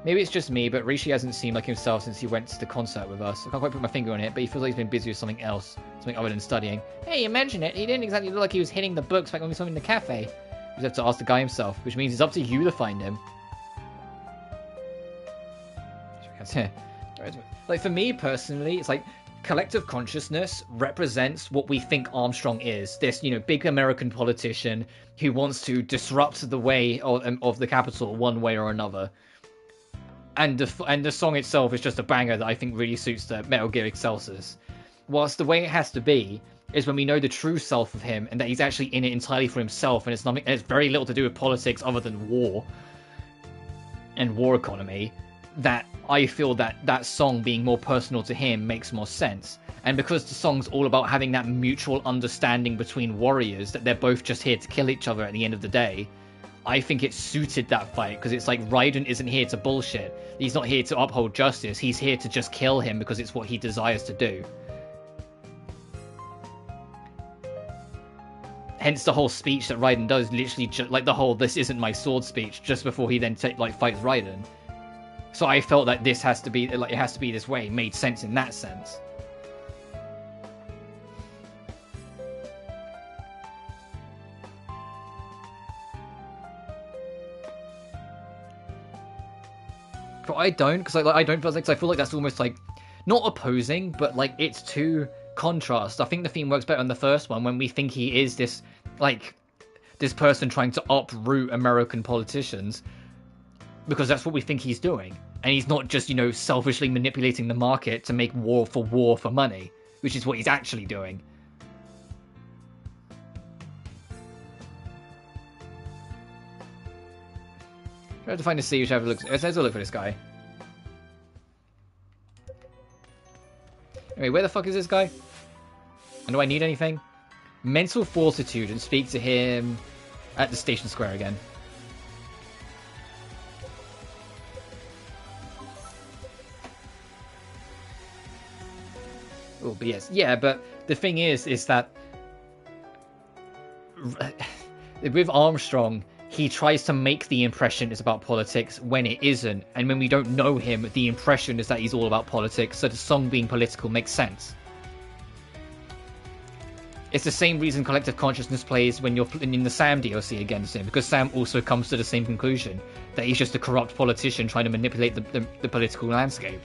Maybe it's just me, but Rishi hasn't seemed like himself since he went to the concert with us. I can't quite put my finger on it, but he feels like he's been busy with something else. Something other than studying. Hey, you mentioned it. He didn't exactly look like he was hitting the books back when we saw him in the cafe. We just have to ask the guy himself, which means it's up to you to find him. Like, for me personally, it's like collective consciousness represents what we think Armstrong is. This, big American politician who wants to disrupt the way of the capital one way or another. And the song itself is just a banger that I think really suits the Metal Gear Excelsis. Whilst the way it has to be is when we know the true self of him and that he's actually in it entirely for himself, and it's very little to do with politics other than war and war economy, that I feel that song being more personal to him makes more sense. And because the song's all about having that mutual understanding between warriors, that they're both just here to kill each other at the end of the day, I think it suited that fight, because it's like Raiden isn't here to bullshit. He's not here to uphold justice. He's here to just kill him because it's what he desires to do. Hence the whole speech that Raiden does, literally like the whole "this isn't my sword" speech just before he then fights Raiden. So I felt that this has to be it has to be this way. It made sense in that sense. But I don't, because I don't feel like, I feel like that's almost like not opposing, but like it's too contrast. I think the theme works better in the first one when we think he is this person trying to uproot American politicians, because that's what we think he's doing, and he's not just selfishly manipulating the market to make war for money, which is what he's actually doing. Try to find a sea which have a look. Let's have a look for this guy. Anyway, where the fuck is this guy? And do I need anything? Mental fortitude, and speak to him at the station square again. Oh, but yes, yeah. But the thing is that with Armstrong, he tries to make the impression it's about politics when it isn't, and when we don't know him, the impression is that he's all about politics, so the song being political makes sense. It's the same reason collective consciousness plays when you're in the Sam DLC against him, because Sam also comes to the same conclusion, that he's just a corrupt politician trying to manipulate the political landscape.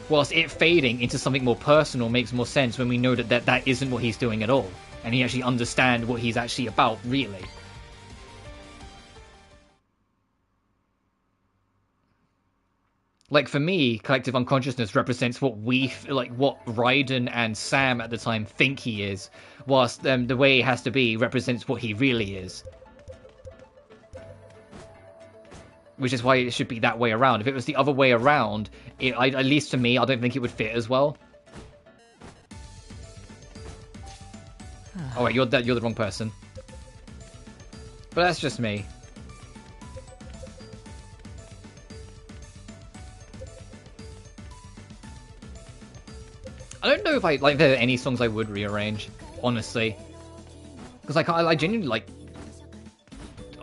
Whilst it fading into something more personal makes more sense when we know that isn't what he's doing at all. And he actually understands what he's actually about, really. Like, for me, collective unconsciousness represents what what Raiden and Sam at the time think he is, whilst the way it has to be represents what he really is. Which is why it should be that way around. If it was the other way around, at least for me, I don't think it would fit as well. Oh wait, you're the wrong person. But that's just me. I don't know if there are any songs I would rearrange, honestly, because I genuinely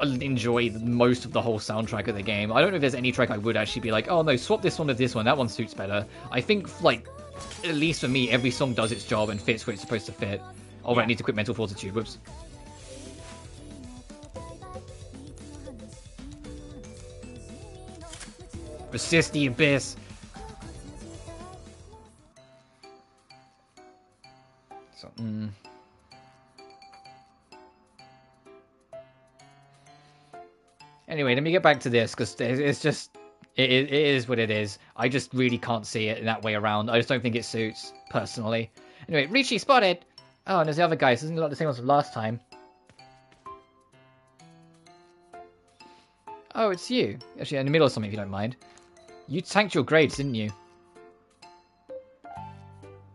enjoy most of the whole soundtrack of the game. I don't know if there's any track I would actually be like, oh no, swap this one with this one. That one suits better. I think at least for me, every song does its job and fits where it's supposed to fit. Oh, right, I need to quit mental fortitude. Whoops. Resist the abyss. So, Anyway, let me get back to this, because it's just... It is what it is. I just really can't see it in that way around. I just don't think it suits, personally. Anyway, Richie spotted! Oh, and there's the other guy. So isn't like the same as last time. Oh, it's you. Actually, in the middle of something, if you don't mind. You tanked your grades, didn't you?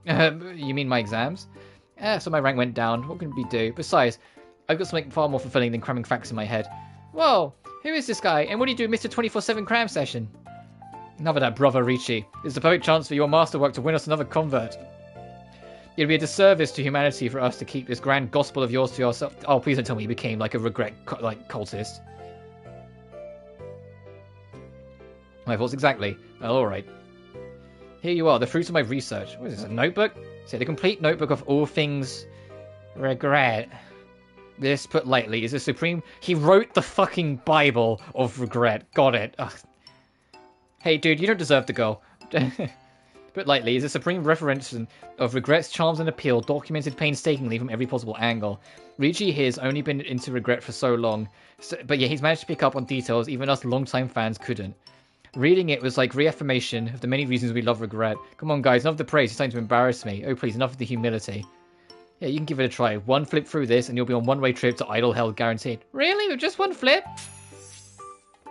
You mean my exams? So my rank went down. What can we do? Besides, I've got something far more fulfilling than cramming facts in my head. Whoa! Who is this guy? And what do you do, Mr. 24/7 cram session? Another that brother Ricci. It's the perfect chance for your masterwork to win us another convert. It'd be a disservice to humanity for us to keep this grand gospel of yours to yourself. Oh, please don't tell me you became like a regret cultist. My thoughts exactly. Well, alright. Here you are, the fruits of my research. What is this, a notebook? Say, the complete notebook of all things regret. This, put lightly, is a supreme... He wrote the fucking Bible of regret. Got it. Ugh. Hey, dude, you don't deserve to go. Put lightly, is a supreme reference of regrets, charms, and appeal, documented painstakingly from every possible angle. Ricci here has only been into regret for so long, but yeah, he's managed to pick up on details even us longtime fans couldn't. Reading it was like reaffirmation of the many reasons we love regret. Come on, guys, enough of the praise, it's time to embarrass me. Oh, please, enough of the humility. Yeah, you can give it a try. One flip through this, and you'll be on one-way trip to idle hell guaranteed. Really? With just one flip?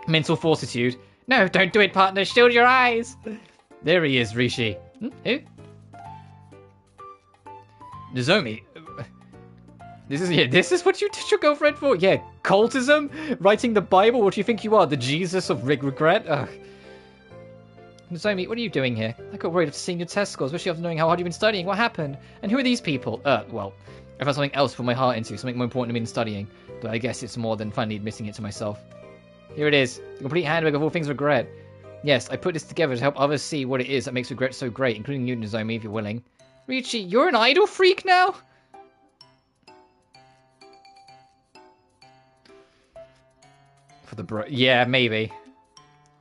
Mental fortitude. No, don't do it, partner. Shield your eyes. There he is, Rishi. Who? Nozomi. This is what you did your girlfriend for? Yeah, cultism? Writing the Bible? What do you think you are? The Jesus of regret? Ugh. Nozomi, what are you doing here? I got worried after seeing your test scores, especially after knowing how hard you've been studying. What happened? And who are these people? Well, I found something else to put my heart into, something more important to me than studying. But I guess it's more than finally admitting it to myself. Here it is, the complete handbook of all things regret. Yes, I put this together to help others see what it is that makes regret so great, including you, Nozomi, if you're willing. Ricci, you're an idol freak now? For the yeah, maybe.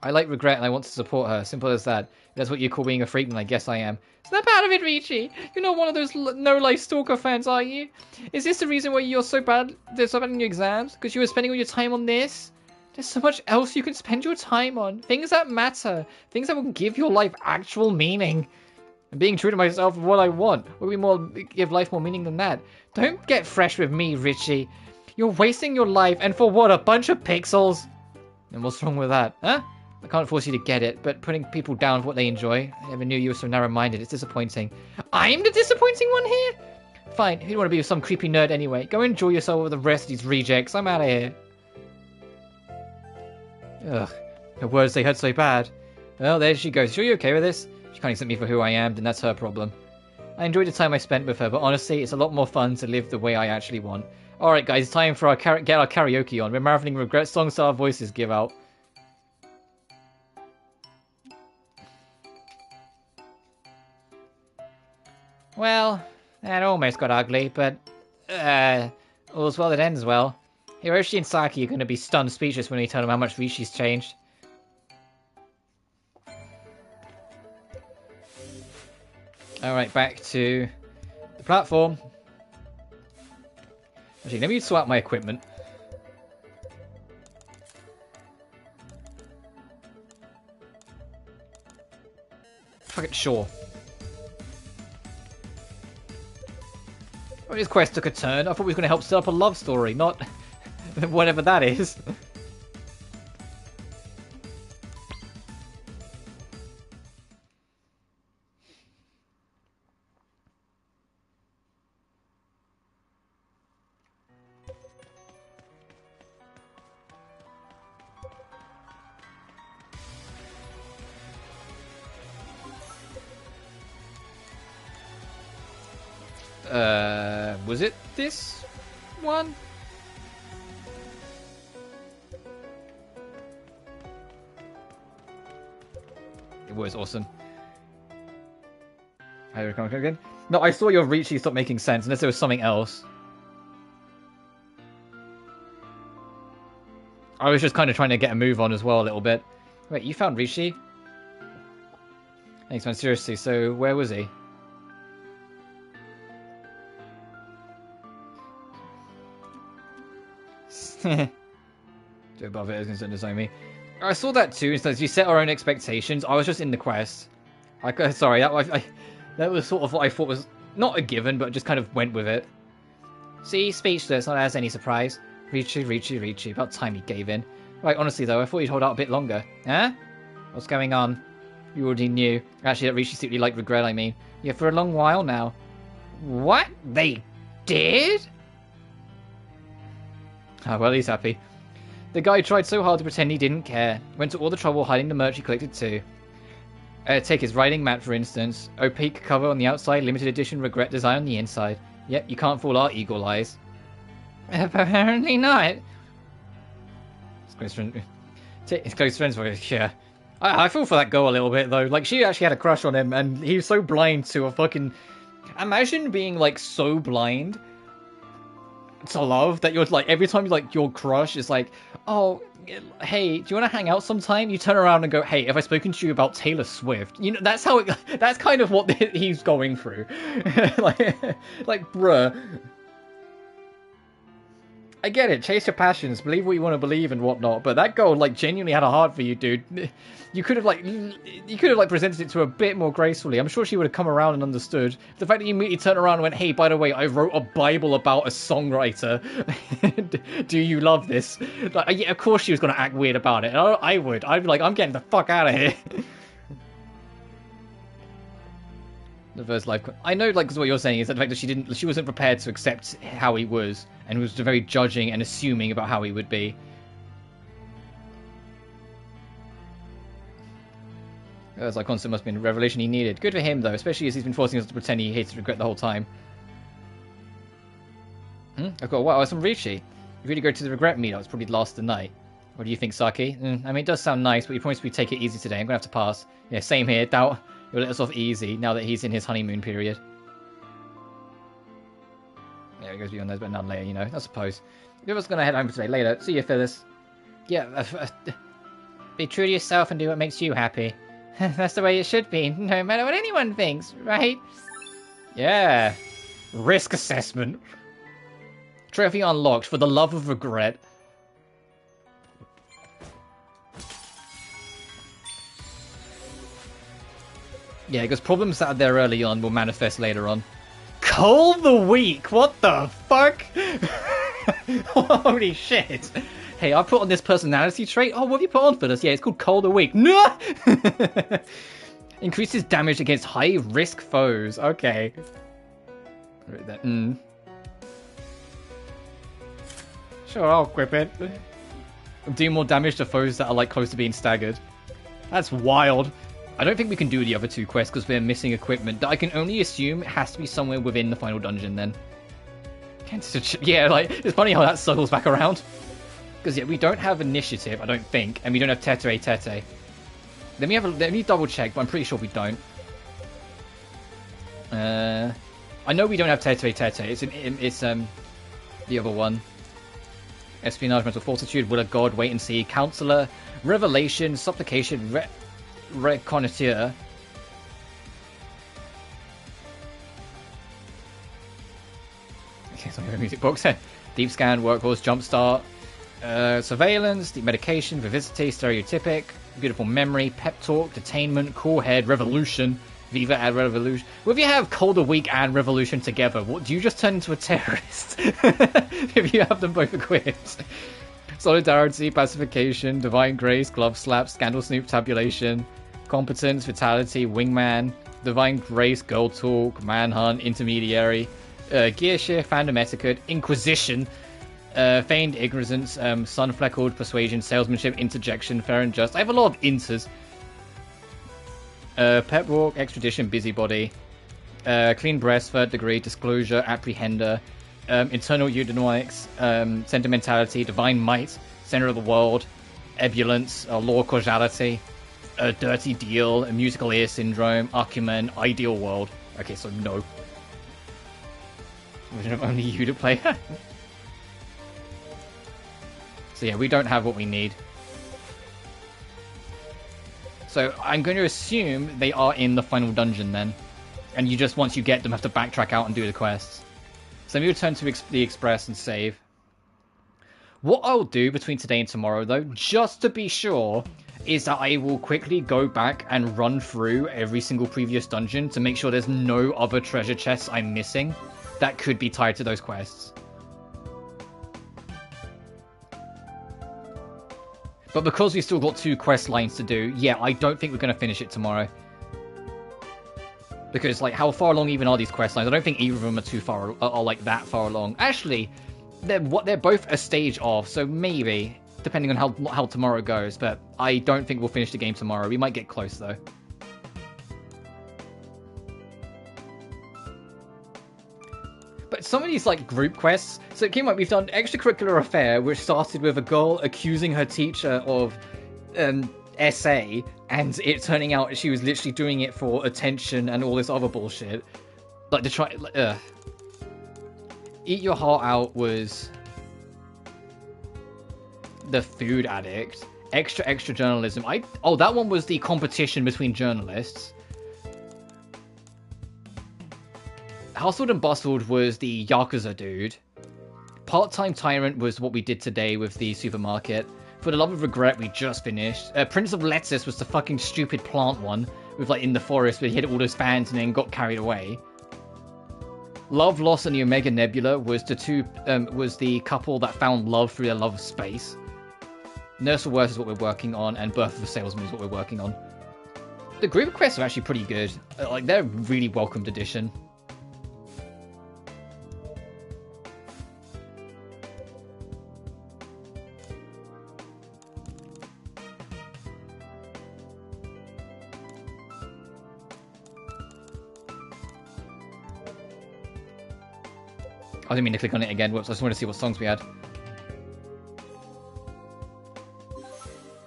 I like regret and I want to support her. Simple as that. If that's what you call being a freak, then I guess I am. Snap out of it, Ricci! You're not one of those no-life stalker fans, are you? Is this the reason why you're so bad in your exams? Because you were spending all your time on this? There's so much else you can spend your time on. Things that matter. Things that will give your life actual meaning. And being true to myself and what I want will give life more meaning than that. Don't get fresh with me, Ricci. You're wasting your life, and for what? A bunch of pixels? And what's wrong with that? Huh? I can't force you to get it, but putting people down for what they enjoy. I never knew you were so narrow-minded. It's disappointing. I'm the disappointing one here? Fine, if you don't want to be with some creepy nerd anyway, go enjoy yourself with the rest of these rejects. I'm out of here. Ugh, her words, they hurt so bad. Well, there she goes. Sure you okay with this? She can't accept me for who I am, then that's her problem. I enjoyed the time I spent with her, but honestly, it's a lot more fun to live the way I actually want. Alright guys, it's time for get our karaoke on. We're marathoning regret songs so our voices give out. Well, that almost got ugly, but all's well that ends well. Hiroshi and Saki are going to be stunned speechless when we tell them how much Rishi's changed. Alright, back to the platform. Actually, let me sort out my equipment. Fuck it, sure. Well, this quest took a turn. I thought we were going to help set up a love story, not whatever that is. Was it this one? It was awesome. Hi, come again? No, I saw your Ricci stop making sense, unless there was something else. I was just kind of trying to get a move on as well a little bit. Wait, you found Ricci? Thanks man, seriously, so where was he? Don't bother, it was going to design me. I saw that too, instead we set our own expectations. I was just in the quest. Sorry, that was sort of what I thought was not a given, but just kind of went with it. See, speechless, not as any surprise. Ricci, about time he gave in. Right, honestly though, I thought you'd hold out a bit longer. Huh? What's going on? You already knew. Actually, that Ricci secretly liked regret, I mean. Yeah, for a long while now. What? They did? Oh, well, he's happy. The guy tried so hard to pretend he didn't care. Went to all the trouble hiding the merch he collected too. Take his writing mat, for instance. Opaque cover on the outside, limited edition regret design on the inside. Yep, you can't fool our eagle eyes. Apparently not. His close friends were, yeah. I feel for that girl a little bit, though. Like, she actually had a crush on him, and he was so blind to a fucking... Imagine being, like, so blind to love that you're like every time you like your crush is like, oh, hey, do you want to hang out sometime? You turn around and go, hey, have I spoken to you about Taylor Swift? You know, that's how it, that's kind of what he's going through. like, bruh. I get it, chase your passions, believe what you want to believe and whatnot, but that girl like genuinely had a heart for you, dude. You could have like presented it to her a bit more gracefully. I'm sure she would have come around and understood. The fact that you immediately turned around and went, hey, by the way, I wrote a Bible about a songwriter. Do you love this? Like, yeah, of course she was going to act weird about it. And I would. I'd be like, I'm getting the fuck out of here. The first life. I know, like, what you're saying is that the fact that she wasn't prepared to accept how he was, and was very judging and assuming about how he would be. It was like constant must have been a revelation he needed. Good for him though, especially as he's been forcing us to pretend he hates regret the whole time. I've got wow, some Richie. You really go to the regret meetup. It's probably last the night. What do you think, Saki? I mean, it does sound nice, but you promised we take it easy today. I'm gonna have to pass. Yeah, same here. Doubt you'll let us off easy now that he's in his honeymoon period. Yeah, it goes beyond those, but none later, you know. I suppose. We're just gonna head home for today. Later. See you, Phyllis. Yeah. Be true to yourself and do what makes you happy. That's the way it should be, no matter what anyone thinks, right? Yeah. Risk assessment. Trophy unlocked for the love of regret. Yeah, because problems that are there early on will manifest later on. Call the week! What the fuck? Holy shit! Hey, I put on this personality trait. Oh, what have you put on for this? Yeah, it's called Call the Week. No! Increases damage against high-risk foes. Okay. Right there. Sure, I'll equip it. Do more damage to foes that are like close to being staggered. That's wild. I don't think we can do the other two quests because we're missing equipment. I can only assume it has to be somewhere within the final dungeon then. Yeah, like, it's funny how that circles back around. Because, yeah, we don't have initiative, I don't think, and we don't have Tete Tete. Let me double check, but I'm pretty sure we don't. I know we don't have Tete Tete. It's the other one. Espionage, Mental Fortitude, Will of God, Wait and See, Counselor, Revelation, Supplication, Reconnoitre. Okay, so we have a music box. Deep Scan, Workhorse, Jumpstart, Surveillance, Deep Medication, Vivacity, Stereotypic, Beautiful Memory, Pep Talk, Detainment, Cool Head, Revolution, Viva and Revolution. Well, if you have Colder Week and Revolution together, what do you just turn into a terrorist? If you have them both equipped. Solidarity, Pacification, Divine Grace, Glove Slap, Scandal Snoop, Tabulation, Competence, Vitality, Wingman, Divine Grace, Girl Talk, Manhunt, Intermediary, Gear Shift, Fandom Etiquette, Inquisition, Feigned Ignorance, Sun-Fleckled, Persuasion, Salesmanship, Interjection, Fair and Just. I have a lot of inters. Pep Walk, Extradition, Busybody, Clean Breast, Third Degree, Disclosure, Apprehender, Internal Eudemonics, Sentimentality, Divine Might, Center of the World, Ebulance, Law Causality, Dirty Deal, Musical Ear Syndrome, Acumen, Ideal World. Okay, so no. We don't have only you to play. So yeah, we don't have what we need. So I'm going to assume they are in the final dungeon then. And you just, once you get them, have to backtrack out and do the quests. So let me return to the Express and save. What I'll do between today and tomorrow, though, just to be sure, is that I will quickly go back and run through every single previous dungeon to make sure there's no other treasure chests I'm missing that could be tied to those quests. But because we've still got 2 quest lines to do, yeah, I don't think we're going to finish it tomorrow. Because, like, how far along even are these quest lines? I don't think either of them are too far, are like that far along. Actually, they're both a stage off, so maybe, depending on how tomorrow goes. But I don't think we'll finish the game tomorrow. We might get close though. But some of these, like, group quests... So it came up, we've done Extracurricular Affair, which started with a girl accusing her teacher of SA, and it turning out she was literally doing it for attention and all this other bullshit. Like, to try... Eat Your Heart Out was the food addict. Extra journalism. Oh, that one was the competition between journalists. Hustled and Bustled was the Yakuza dude. Part-Time Tyrant was what we did today with the supermarket. For the Love of Regret, we just finished. Prince of Lettuce was the fucking stupid plant one, with like in the forest where he hit all those fans and then got carried away. Love, Loss, and the Omega Nebula was the couple that found love through their love of space. Nurse for Worse is what we're working on, and Birth of a Salesman is what we're working on. The group quests are actually pretty good. Like, they're a really welcomed addition. I didn't mean to click on it again. Whoops, I just wanted to see what songs we had.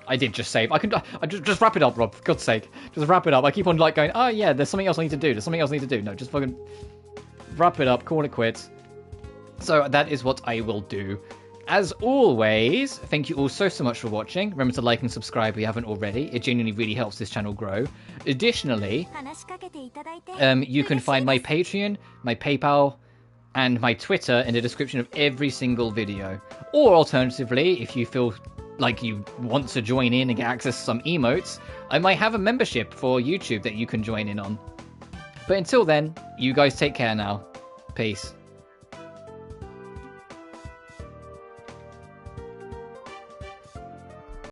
I did just save. I just wrap it up, Rob. For God's sake, just wrap it up. I keep on like going, oh yeah, there's something else I need to do. There's something else I need to do. No, just fucking wrap it up. Call it quits. So that is what I will do. As always, thank you all so much for watching. Remember to like and subscribe if you haven't already. It genuinely really helps this channel grow. Additionally, you can find my Patreon, my PayPal, and my Twitter in the description of every single video. Or alternatively, if you feel like you want to join in and get access to some emotes, I might have a membership for YouTube that you can join in on. But until then, you guys take care now. Peace.